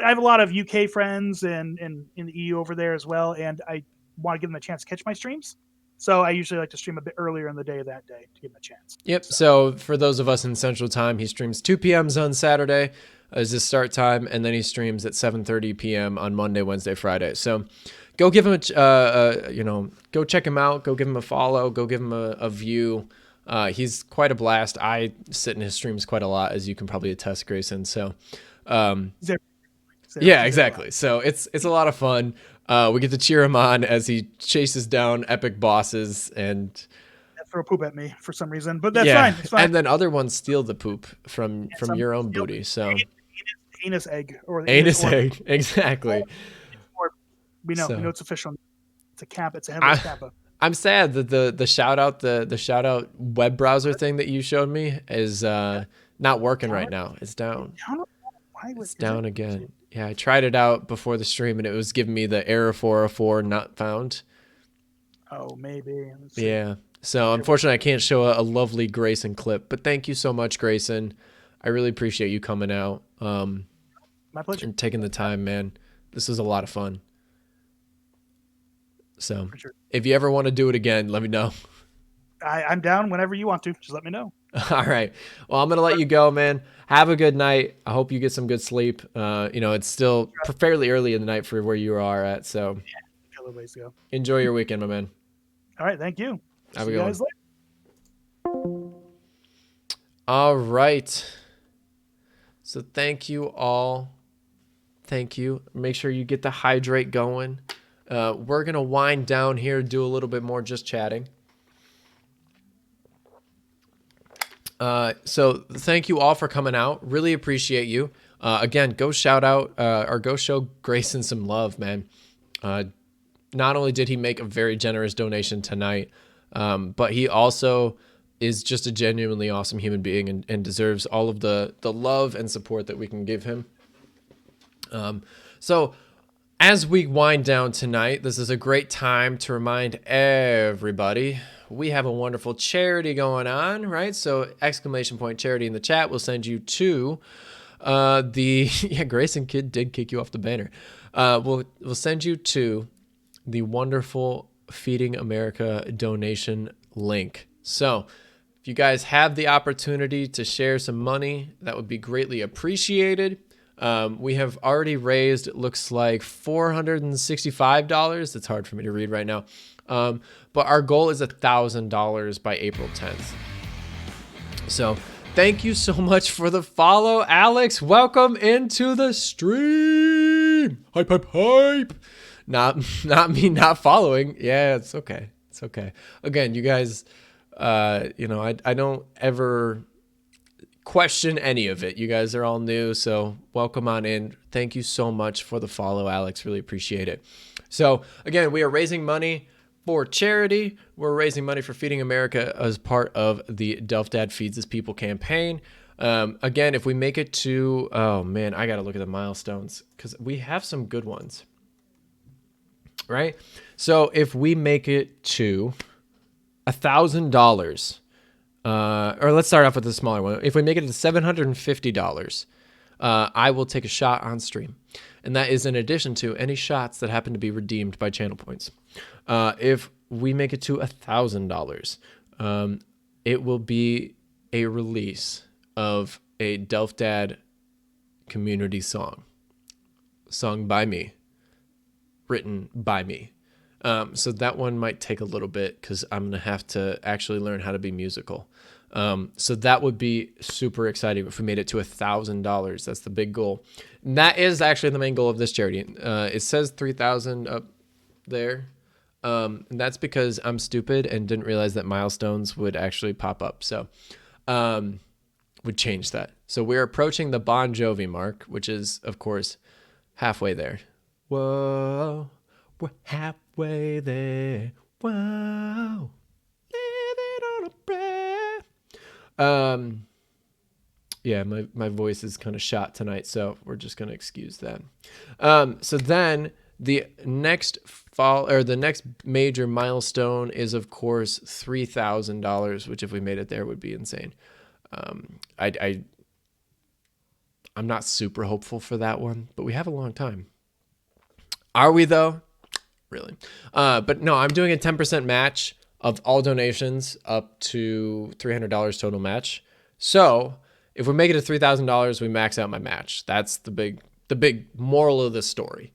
have a lot of UK friends and in the EU over there as well, and I want to give them a chance to catch my streams. So I usually like to stream a bit earlier in the day that day to give them a chance. Yep. So for those of us in Central Time, he streams 2 p.m. on Saturday as his start time, and then he streams at 7:30 p.m. on Monday, Wednesday, Friday. So go give him go check him out. Go give him a follow. Go give him a view. He's quite a blast. I sit in his streams quite a lot, as you can probably attest, Graeyson. So, yeah, exactly. So it's a lot of fun. We get to cheer him on as he chases down epic bosses and throw poop at me for some reason, but that's fine. It's fine. And then other ones steal the poop from your own booty. So anus egg or anus egg, exactly. We know it's official. It's a Kappa. It's a headless Kappa. I'm sad that the shout out the shout out web browser thing that you showed me is not working right now. It's down. It's down again. Yeah, I tried it out before the stream and it was giving me the error 404 not found. Oh, maybe. Yeah. So unfortunately, I can't show a lovely Graeyson clip, but thank you so much, Graeyson. I really appreciate you coming out. My pleasure. And taking the time, man. This was a lot of fun. So if you ever want to do it again, let me know. I'm down whenever you want to. Just let me know. All right. Well, I'm going to let you go, man. Have a good night. I hope you get some good sleep. It's still fairly early in the night for where you are at. So a little ways to go. Enjoy your weekend, my man. All right. Thank you. Have a good one. All right. So thank you all. Thank you. Make sure you get the hydrate going. We're going to wind down here, do a little bit more just chatting. So thank you all for coming out. Really appreciate you. Again, go shout out or go show Graeyson some love, man. Not only did he make a very generous donation tonight, but he also is just a genuinely awesome human being and deserves all of the love and support that we can give him. So as we wind down tonight, this is a great time to remind everybody we have a wonderful charity going on, right? So exclamation point charity in the chat will send you to Graeyson Kid did kick you off the banner. We'll send you to the wonderful Feeding America donation link. So if you guys have the opportunity to share some money, that would be greatly appreciated. We have already raised, it looks like $465. It's hard for me to read right now. But our goal is $1,000 by April 10th. So thank you so much for the follow, Alex. Welcome into the stream. Hype, hype, hype. Not me not following. Yeah, it's okay. It's okay. Again, you guys, I don't ever question any of it. You guys are all new, so welcome on in. Thank you so much for the follow, Alex. Really appreciate it. So again, we are raising money for charity. We're raising money for Feeding America as part of the delftdad Feeds His People campaign. Again, if we make it to, oh man, I got to look at the milestones because we have some good ones, right? So if we make it to $1,000, or let's start off with a smaller one. If we make it to $750, I will take a shot on stream. And that is in addition to any shots that happen to be redeemed by channel points. If we make it to $1,000, it will be a release of a delftdad community song, sung by me, written by me. So that one might take a little bit because I'm going to have to actually learn how to be musical. So that would be super exciting if we made it to $1,000. That's the big goal. And that is actually the main goal of this charity. It says 3,000 up there. And that's because I'm stupid and didn't realize that milestones would actually pop up. So would change that. So we're approaching the Bon Jovi mark, which is, of course, halfway there. Whoa, we're halfway there. Whoa, living on a prayer. Yeah, my voice is kind of shot tonight, so we're just going to excuse that. So then the next the next major milestone is, of course, $3,000, which if we made it there would be insane. I'm not super hopeful for that one, but we have a long time. Are we though? Really? But no, I'm doing a 10% match of all donations up to $300 total match. So if we make it to $3,000, we max out my match. That's the big moral of the story.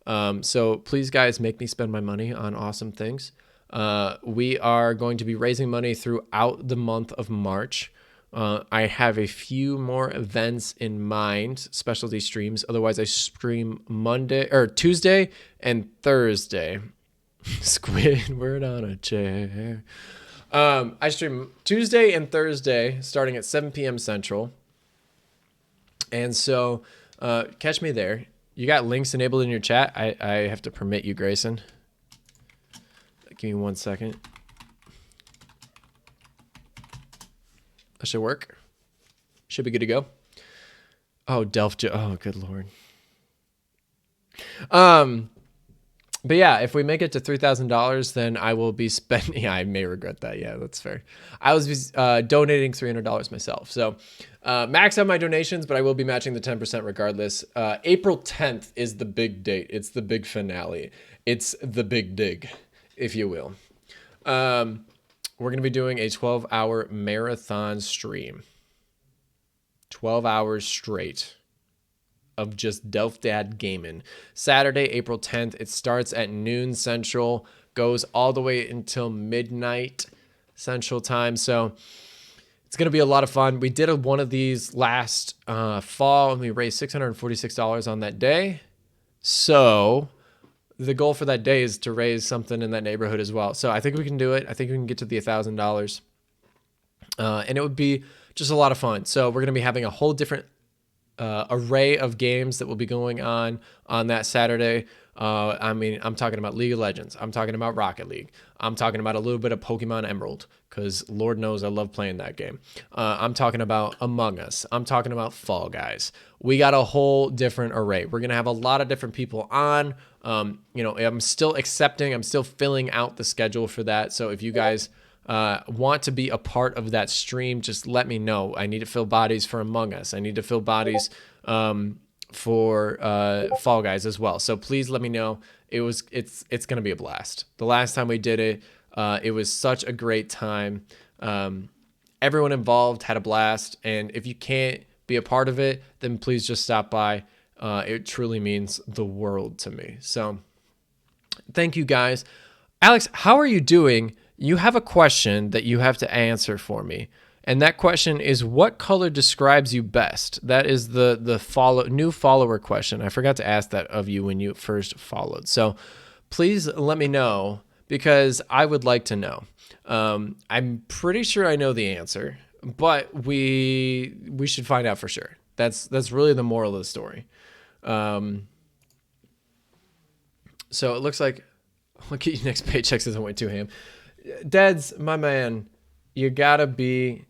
So please, guys, make me spend my money on awesome things. We are going to be raising money throughout the month of March. I have a few more events in mind, specialty streams. Otherwise, I stream Tuesday and Thursday. Squidward on a chair. I stream Tuesday and Thursday starting at 7 p.m. Central. And so catch me there. You got links enabled in your chat. I have to permit you, Graeyson. Give me 1 second. That should work. Should be good to go. Oh, oh, good Lord. But yeah, if we make it to $3,000, then I will be spending. Yeah, I may regret that. Yeah, that's fair. I was donating $300 myself. So max out my donations, but I will be matching the 10% regardless. April 10th is the big date. It's the big finale. It's the big dig, if you will. We're going to be doing a 12-hour marathon stream. 12 hours straight of just delftdad gaming. Saturday, April 10th. It starts at noon Central, goes all the way until midnight Central time. So it's going to be a lot of fun. We did one of these last fall, and we raised $646 on that day. So the goal for that day is to raise something in that neighborhood as well. So I think we can do it. I think we can get to the $1,000. And it would be just a lot of fun. So we're going to be having a whole different array of games that will be going on that Saturday. I mean, I'm talking about League of Legends. I'm talking about Rocket League. I'm talking about a little bit of Pokemon Emerald, because Lord knows I love playing that game. I'm talking about Among Us. I'm talking about Fall Guys. We got a whole different array. We're going to have a lot of different people on. I'm still filling out the schedule for that. So if you guys want to be a part of that stream, just let me know. I need to fill bodies for Among Us. I need to fill bodies for Fall Guys as well. So please let me know. It's gonna be a blast. The last time we did it, it was such a great time. Everyone involved had a blast, and if you can't be a part of it, then please just stop by. It truly means the world to me. So thank you, guys. Alex, how are you doing? You have a question that you have to answer for me. And that question is, what color describes you best? That is the new follower question. I forgot to ask that of you when you first followed. So please let me know, because I would like to know. I'm pretty sure I know the answer, but we should find out for sure. That's really the moral of the story. So it looks like, look at your next paycheck says I went too ham. Dads, my man, you gotta be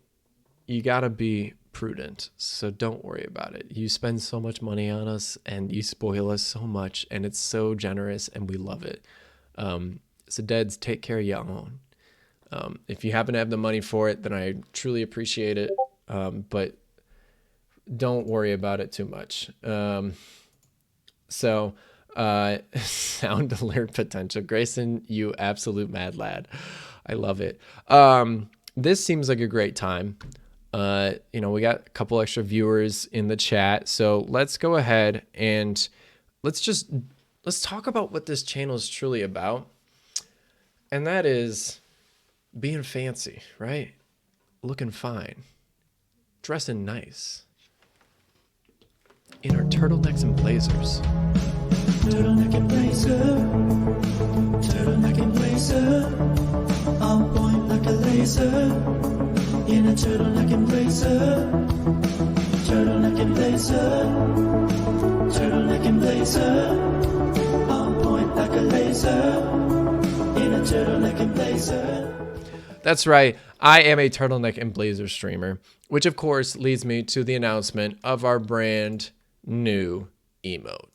prudent. So don't worry about it. You spend so much money on us, and you spoil us so much, and it's so generous, and we love it. So dads, take care of your own. If you happen to have the money for it, then I truly appreciate it. But don't worry about it too much. Sound alert potential. Graeyson, you absolute mad lad. I love it. This seems like a great time. We got a couple extra viewers in the chat. So let's go ahead and let's talk about what this channel is truly about. And that is being fancy, right? Looking fine. Dressing nice. In our turtlenecks and blazers. Turtleneck and blazer, turtleneck and blazer, on point like a laser. In a turtleneck and blazer, turtleneck and blazer, turtleneck and blazer, on point like a laser. In a turtleneck and blazer. That's right. I am a turtleneck and blazer streamer, which of course leads me to the announcement of our brand new emote.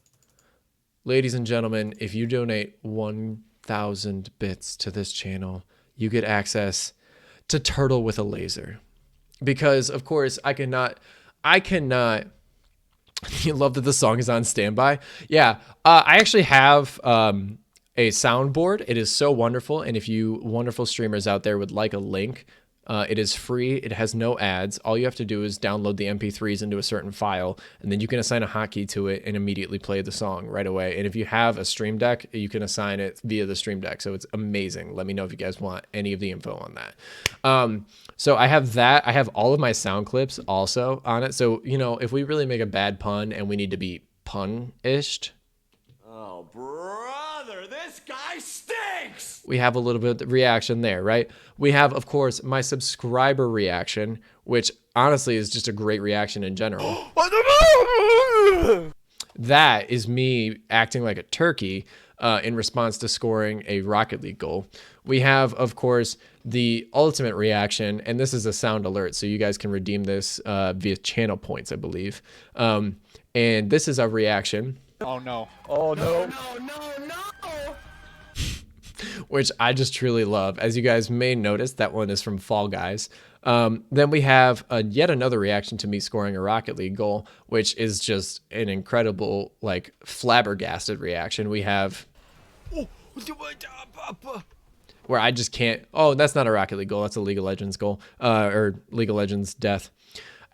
Ladies and gentlemen, if you donate 1,000 bits to this channel, you get access to Turtle with a Laser. Because of course I cannot you love that the song is on standby. Yeah, I actually have a soundboard. It is so wonderful. And if you wonderful streamers out there would like a link, it is free. It has no ads. All you have to do is download the MP3s into a certain file, and then you can assign a hotkey to it and immediately play the song right away. And if you have a Stream Deck, you can assign it via the Stream Deck. So it's amazing. Let me know if you guys want any of the info on that. So I have that. I have all of my sound clips also on it. So, you know, if we really make a bad pun and we need to be pun-ished, oh, brother, this guy stinks! we have a little bit of reaction there, right? We have, of course, my subscriber reaction, which honestly is just a great reaction in general. That is me acting like a turkey in response to scoring a Rocket League goal. We have, of course, the ultimate reaction, and this is a sound alert, so you guys can redeem this via channel points, I believe. And this is a reaction. Oh no. Oh, no. No, no, no! Which I just truly love. As you guys may notice, that one is from Fall Guys. Then we have yet another reaction to me scoring a Rocket League goal, which is just an incredible, like, flabbergasted reaction. We have where I just can't. Oh, that's not a Rocket League goal. That's a League of Legends goal, or League of Legends death.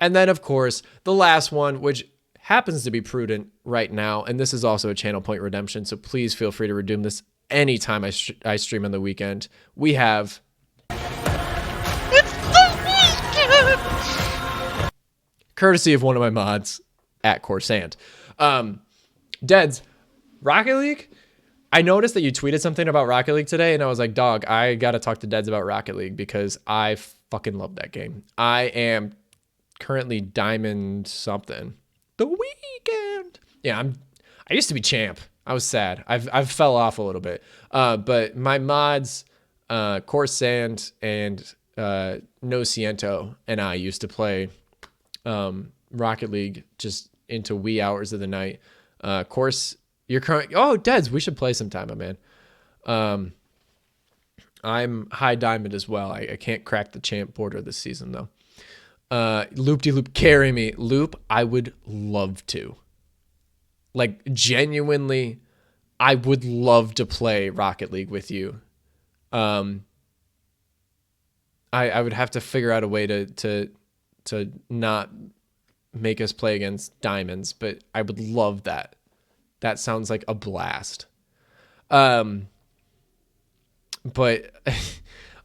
And then, of course, the last one, which happens to be prudent right now, and this is also a channel point redemption, so please feel free to redeem this anytime I stream on the weekend. We have courtesy of one of my mods at Corsand. Deads, Rocket League. I noticed that you tweeted something about Rocket League today, and I was like, dog, I gotta talk to Deads about Rocket League because I fucking love that game. I am currently diamond something. The weekend. Yeah, I used to be champ. I was sad. I've fell off a little bit. But my mods, Corsand and No Ciento and I used to play Rocket League just into wee hours of the night. Course, you're current. Oh, Deds, we should play sometime, my man. I'm high diamond as well. I can't crack the champ border this season though. Loop-de-loop, carry me. Loop, I would love to. Like, genuinely, I would love to play Rocket League with you. I would have to figure out a way to not make us play against diamonds, but I would love that. That sounds like a blast. But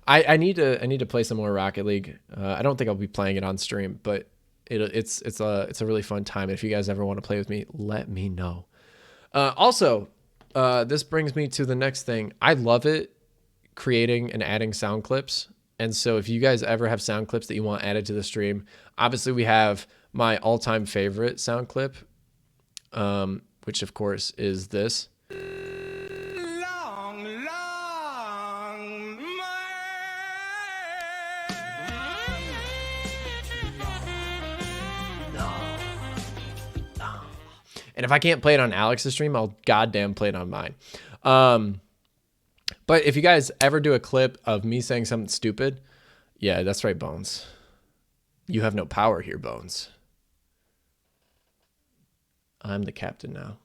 I need to play some more Rocket League. I don't think I'll be playing it on stream, but it's a really fun time. If you guys ever want to play with me, let me know. Also, this brings me to the next thing. I love it creating and adding sound clips. And so if you guys ever have sound clips that you want added to the stream, obviously we have my all-time favorite sound clip, which of course is this. And if I can't play it on Alex's stream, I'll goddamn play it on mine. But if you guys ever do a clip of me saying something stupid, yeah, that's right, Bones. You have no power here, Bones. I'm the captain now.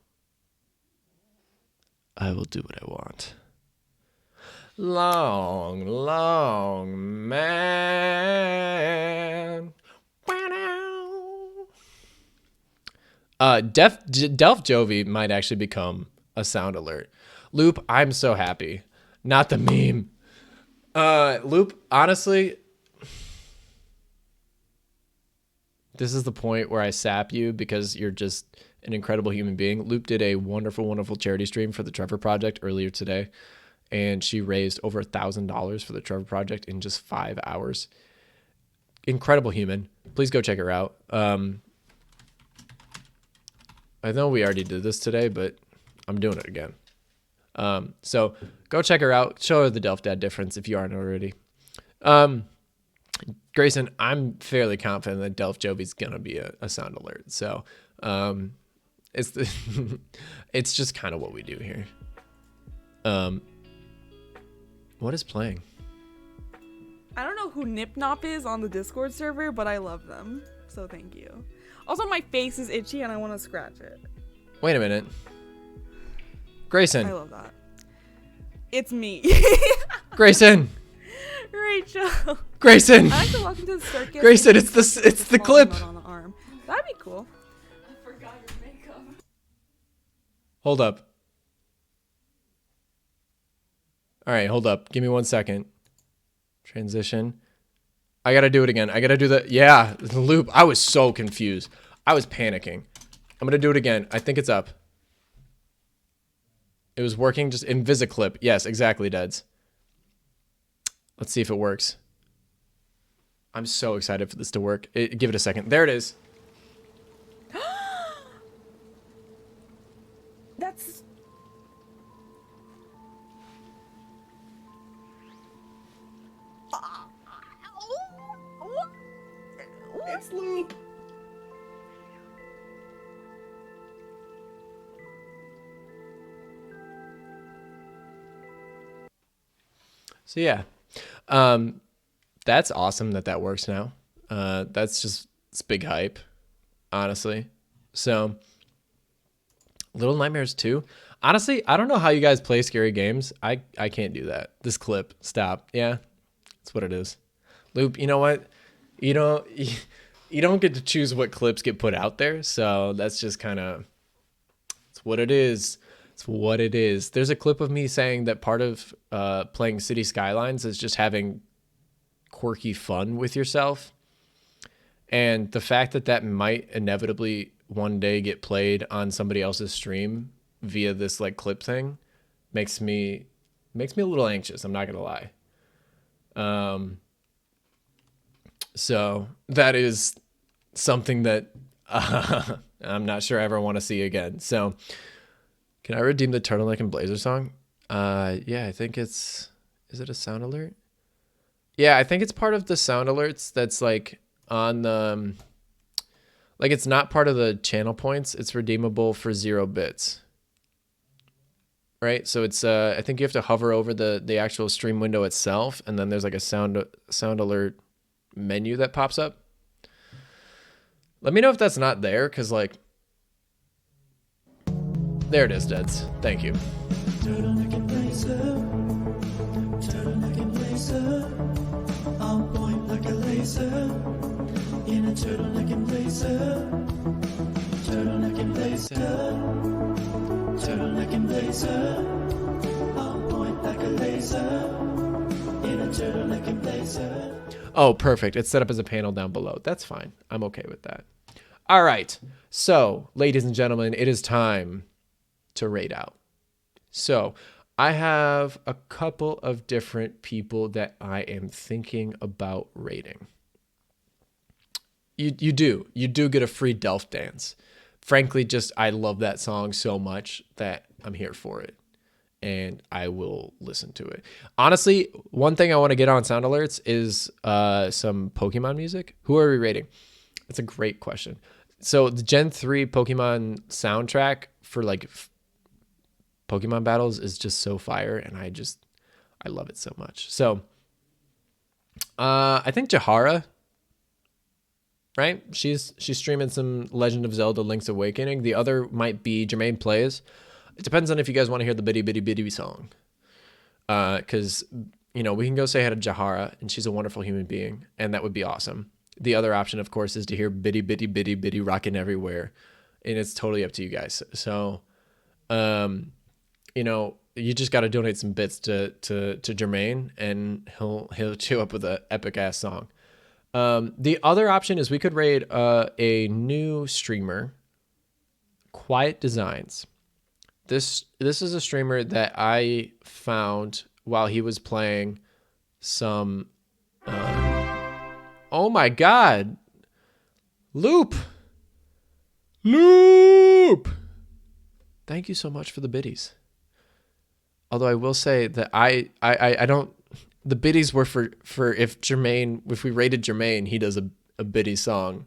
I will do what I want. Long, long man. Delft Jovi might actually become a sound alert. Loop, I'm so happy. Not the meme. Loop, honestly, this is the point where I sap you because you're just an incredible human being. Loop did a wonderful, wonderful charity stream for the Trevor Project earlier today, and she raised over $1,000 for the Trevor Project in just 5 hours. Incredible human. Please go check her out. I know we already did this today, but I'm doing it again. So go check her out. Show her the Delft Dad difference if you aren't already. Graeyson, I'm fairly confident that Delft Jovi's gonna be a sound alert. So, it's it's just kind of what we do here. What is playing? I don't know who Nip Nop is on the Discord server, but I love them. So thank you. Also, my face is itchy and I want to scratch it. Wait a minute. I Graeyson. love that. It's me. Graeyson. Rachel. Graeyson. I like to walk into the circus. Graeyson, it's the clip. On the arm. That'd be cool. I forgot your makeup. Hold up. All right, hold up. Give me 1 second. Transition. I gotta do it again. I gotta do the loop. I was so confused. I was panicking. I'm gonna do it again. I think it's up. It was working just Invisiclip. Yes, exactly, Deads. Let's see if it works. I'm so excited for this to work. Give it a second. There it is. That's... It's loop. So yeah, that's awesome that works now. It's big hype, honestly. So Little Nightmares 2. Honestly, I don't know how you guys play scary games. I can't do that. This clip, stop. Yeah, that's what it is. Loop, you know what? You don't get to choose what clips get put out there. So that's just kind of, it's what it is. It's what it is. There's a clip of me saying that part of playing City Skylines is just having quirky fun with yourself. And the fact that might inevitably one day get played on somebody else's stream via this like clip thing makes me a little anxious. I'm not going to lie. So that is something that I'm not sure I ever want to see again. So can I redeem the Turtleneck and Blazer song? Yeah, I think is it a sound alert? Yeah, I think it's part of the sound alerts that's like on the, like it's not part of the channel points. It's redeemable for 0 bits. Right? So it's, I think you have to hover over the actual stream window itself. And then there's like a sound alert menu that pops up. Let me know if that's not there. Cause like, there it is, Deads. Thank you. Turtleneck and Graeyson. Turtleneck and Graeyson. On point like a laser. In a turtleneck and Graeyson. Turtleneck and Graeyson. Turtleneck and Graeyson. On point like a laser. In a turtleneck and Graeyson. Oh, perfect. It's set up as a panel down below. That's fine. I'm okay with that. All right. So, ladies and gentlemen, it is time to rate out. So I have a couple of different people that I am thinking about rating. You do get a free Delft dance. Frankly, just I love that song so much that I'm here for it. And I will listen to it. Honestly, one thing I want to get on sound alerts is some Pokemon music. Who are we rating? That's a great question. So the Gen 3 Pokemon soundtrack for like Pokemon battles is just so fire, and I love it so much. So I think Jahara, right? She's streaming some Legend of Zelda Link's Awakening. The other might be Jermaine Plays. It depends on if you guys want to hear the Bitty Bitty Bitty song. Because, we can go say hi to Jahara, and she's a wonderful human being, and that would be awesome. The other option, of course, is to hear Bitty Bitty Bitty Bitty rockin' everywhere, and it's totally up to you guys. So, you just got to donate some bits to Jermaine, and he'll chew up with an epic ass song. The other option is we could raid a new streamer, Quiet Designs. This is a streamer that I found while he was playing some. Oh my God! Loop. Thank you so much for the biddies. Although I will say that I don't. the biddies were for if we rated Jermaine, he does a biddy song.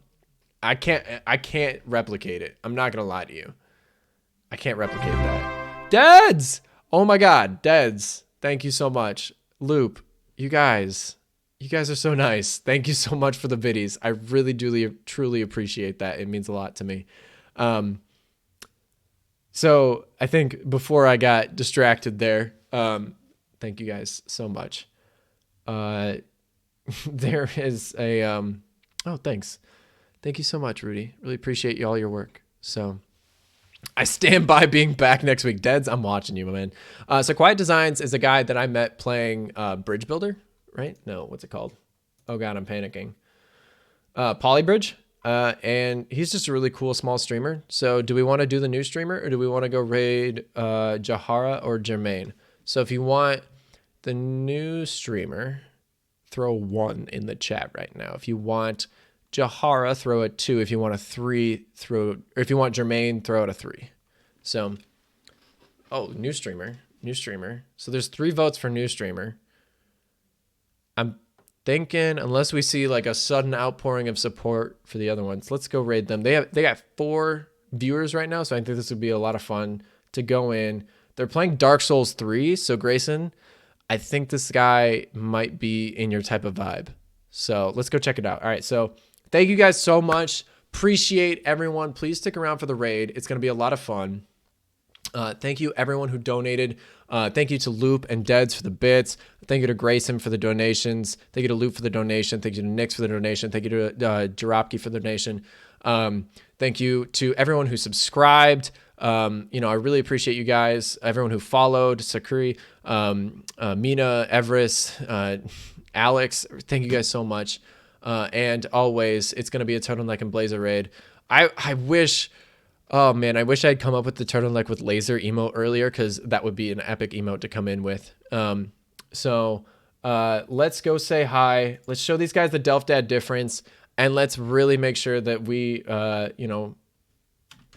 I can't replicate it. I'm not gonna lie to you. I can't replicate that. Dads! Oh my God, Dads! Thank you so much. Loop, you guys are so nice. Thank you so much for the biddies. I really do truly appreciate that. It means a lot to me. So I think before I got distracted there, thank you guys so much. There is a oh, thanks. Thank you so much, Rudy. Really appreciate all your work. So I stand by being back next week. Deads, I'm watching you, my man. So Quiet Designs is a guy that I met playing Bridge Builder, right? No, what's it called? Oh God, I'm panicking. Polybridge. And he's just a really cool small streamer. So do we want to do the new streamer or do we want to go raid Jahara or Jermaine? So if you want the new streamer, throw 1 in the chat right now. If you want Jahara, throw a 2. If you want a 3, or if you want Jermaine, throw out a 3. So, oh, new streamer. So there's 3 votes for new streamer. I'm thinking, unless we see like a sudden outpouring of support for the other ones, let's go raid them. They got 4 viewers right now, so I think this would be a lot of fun to go in. They're playing Dark Souls 3, so Graeyson, I think this guy might be in your type of vibe. So let's go check it out. All right, so thank you guys so much. Appreciate everyone. Please stick around for the raid. It's going to be a lot of fun. Thank you everyone who donated. Thank you to Loop and Deads for the bits. Thank you to Graeyson for the donations. Thank you to Loop for the donation. Thank you to Nix for the donation. Thank you to Jarapki for the donation. Thank you to everyone who subscribed. You know, I really appreciate you guys. Everyone who followed, Sakuri, Mina, Everest, Alex. Thank you guys so much. And always, it's going to be a turtleneck and blazer raid. I wish... Oh man, I wish I'd come up with the turtleneck with laser emote earlier, because that would be an epic emote to come in with. So let's go say hi. Let's show these guys the DelftDad difference, and let's really make sure that we, you know,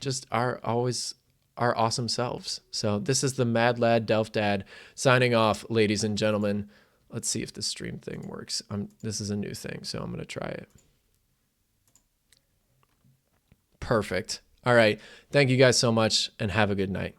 just are always our awesome selves. So this is the Mad Lad DelftDad signing off, ladies and gentlemen. Let's see if the stream thing works. This is a new thing, so I'm going to try it. Perfect. All right. Thank you guys so much and have a good night.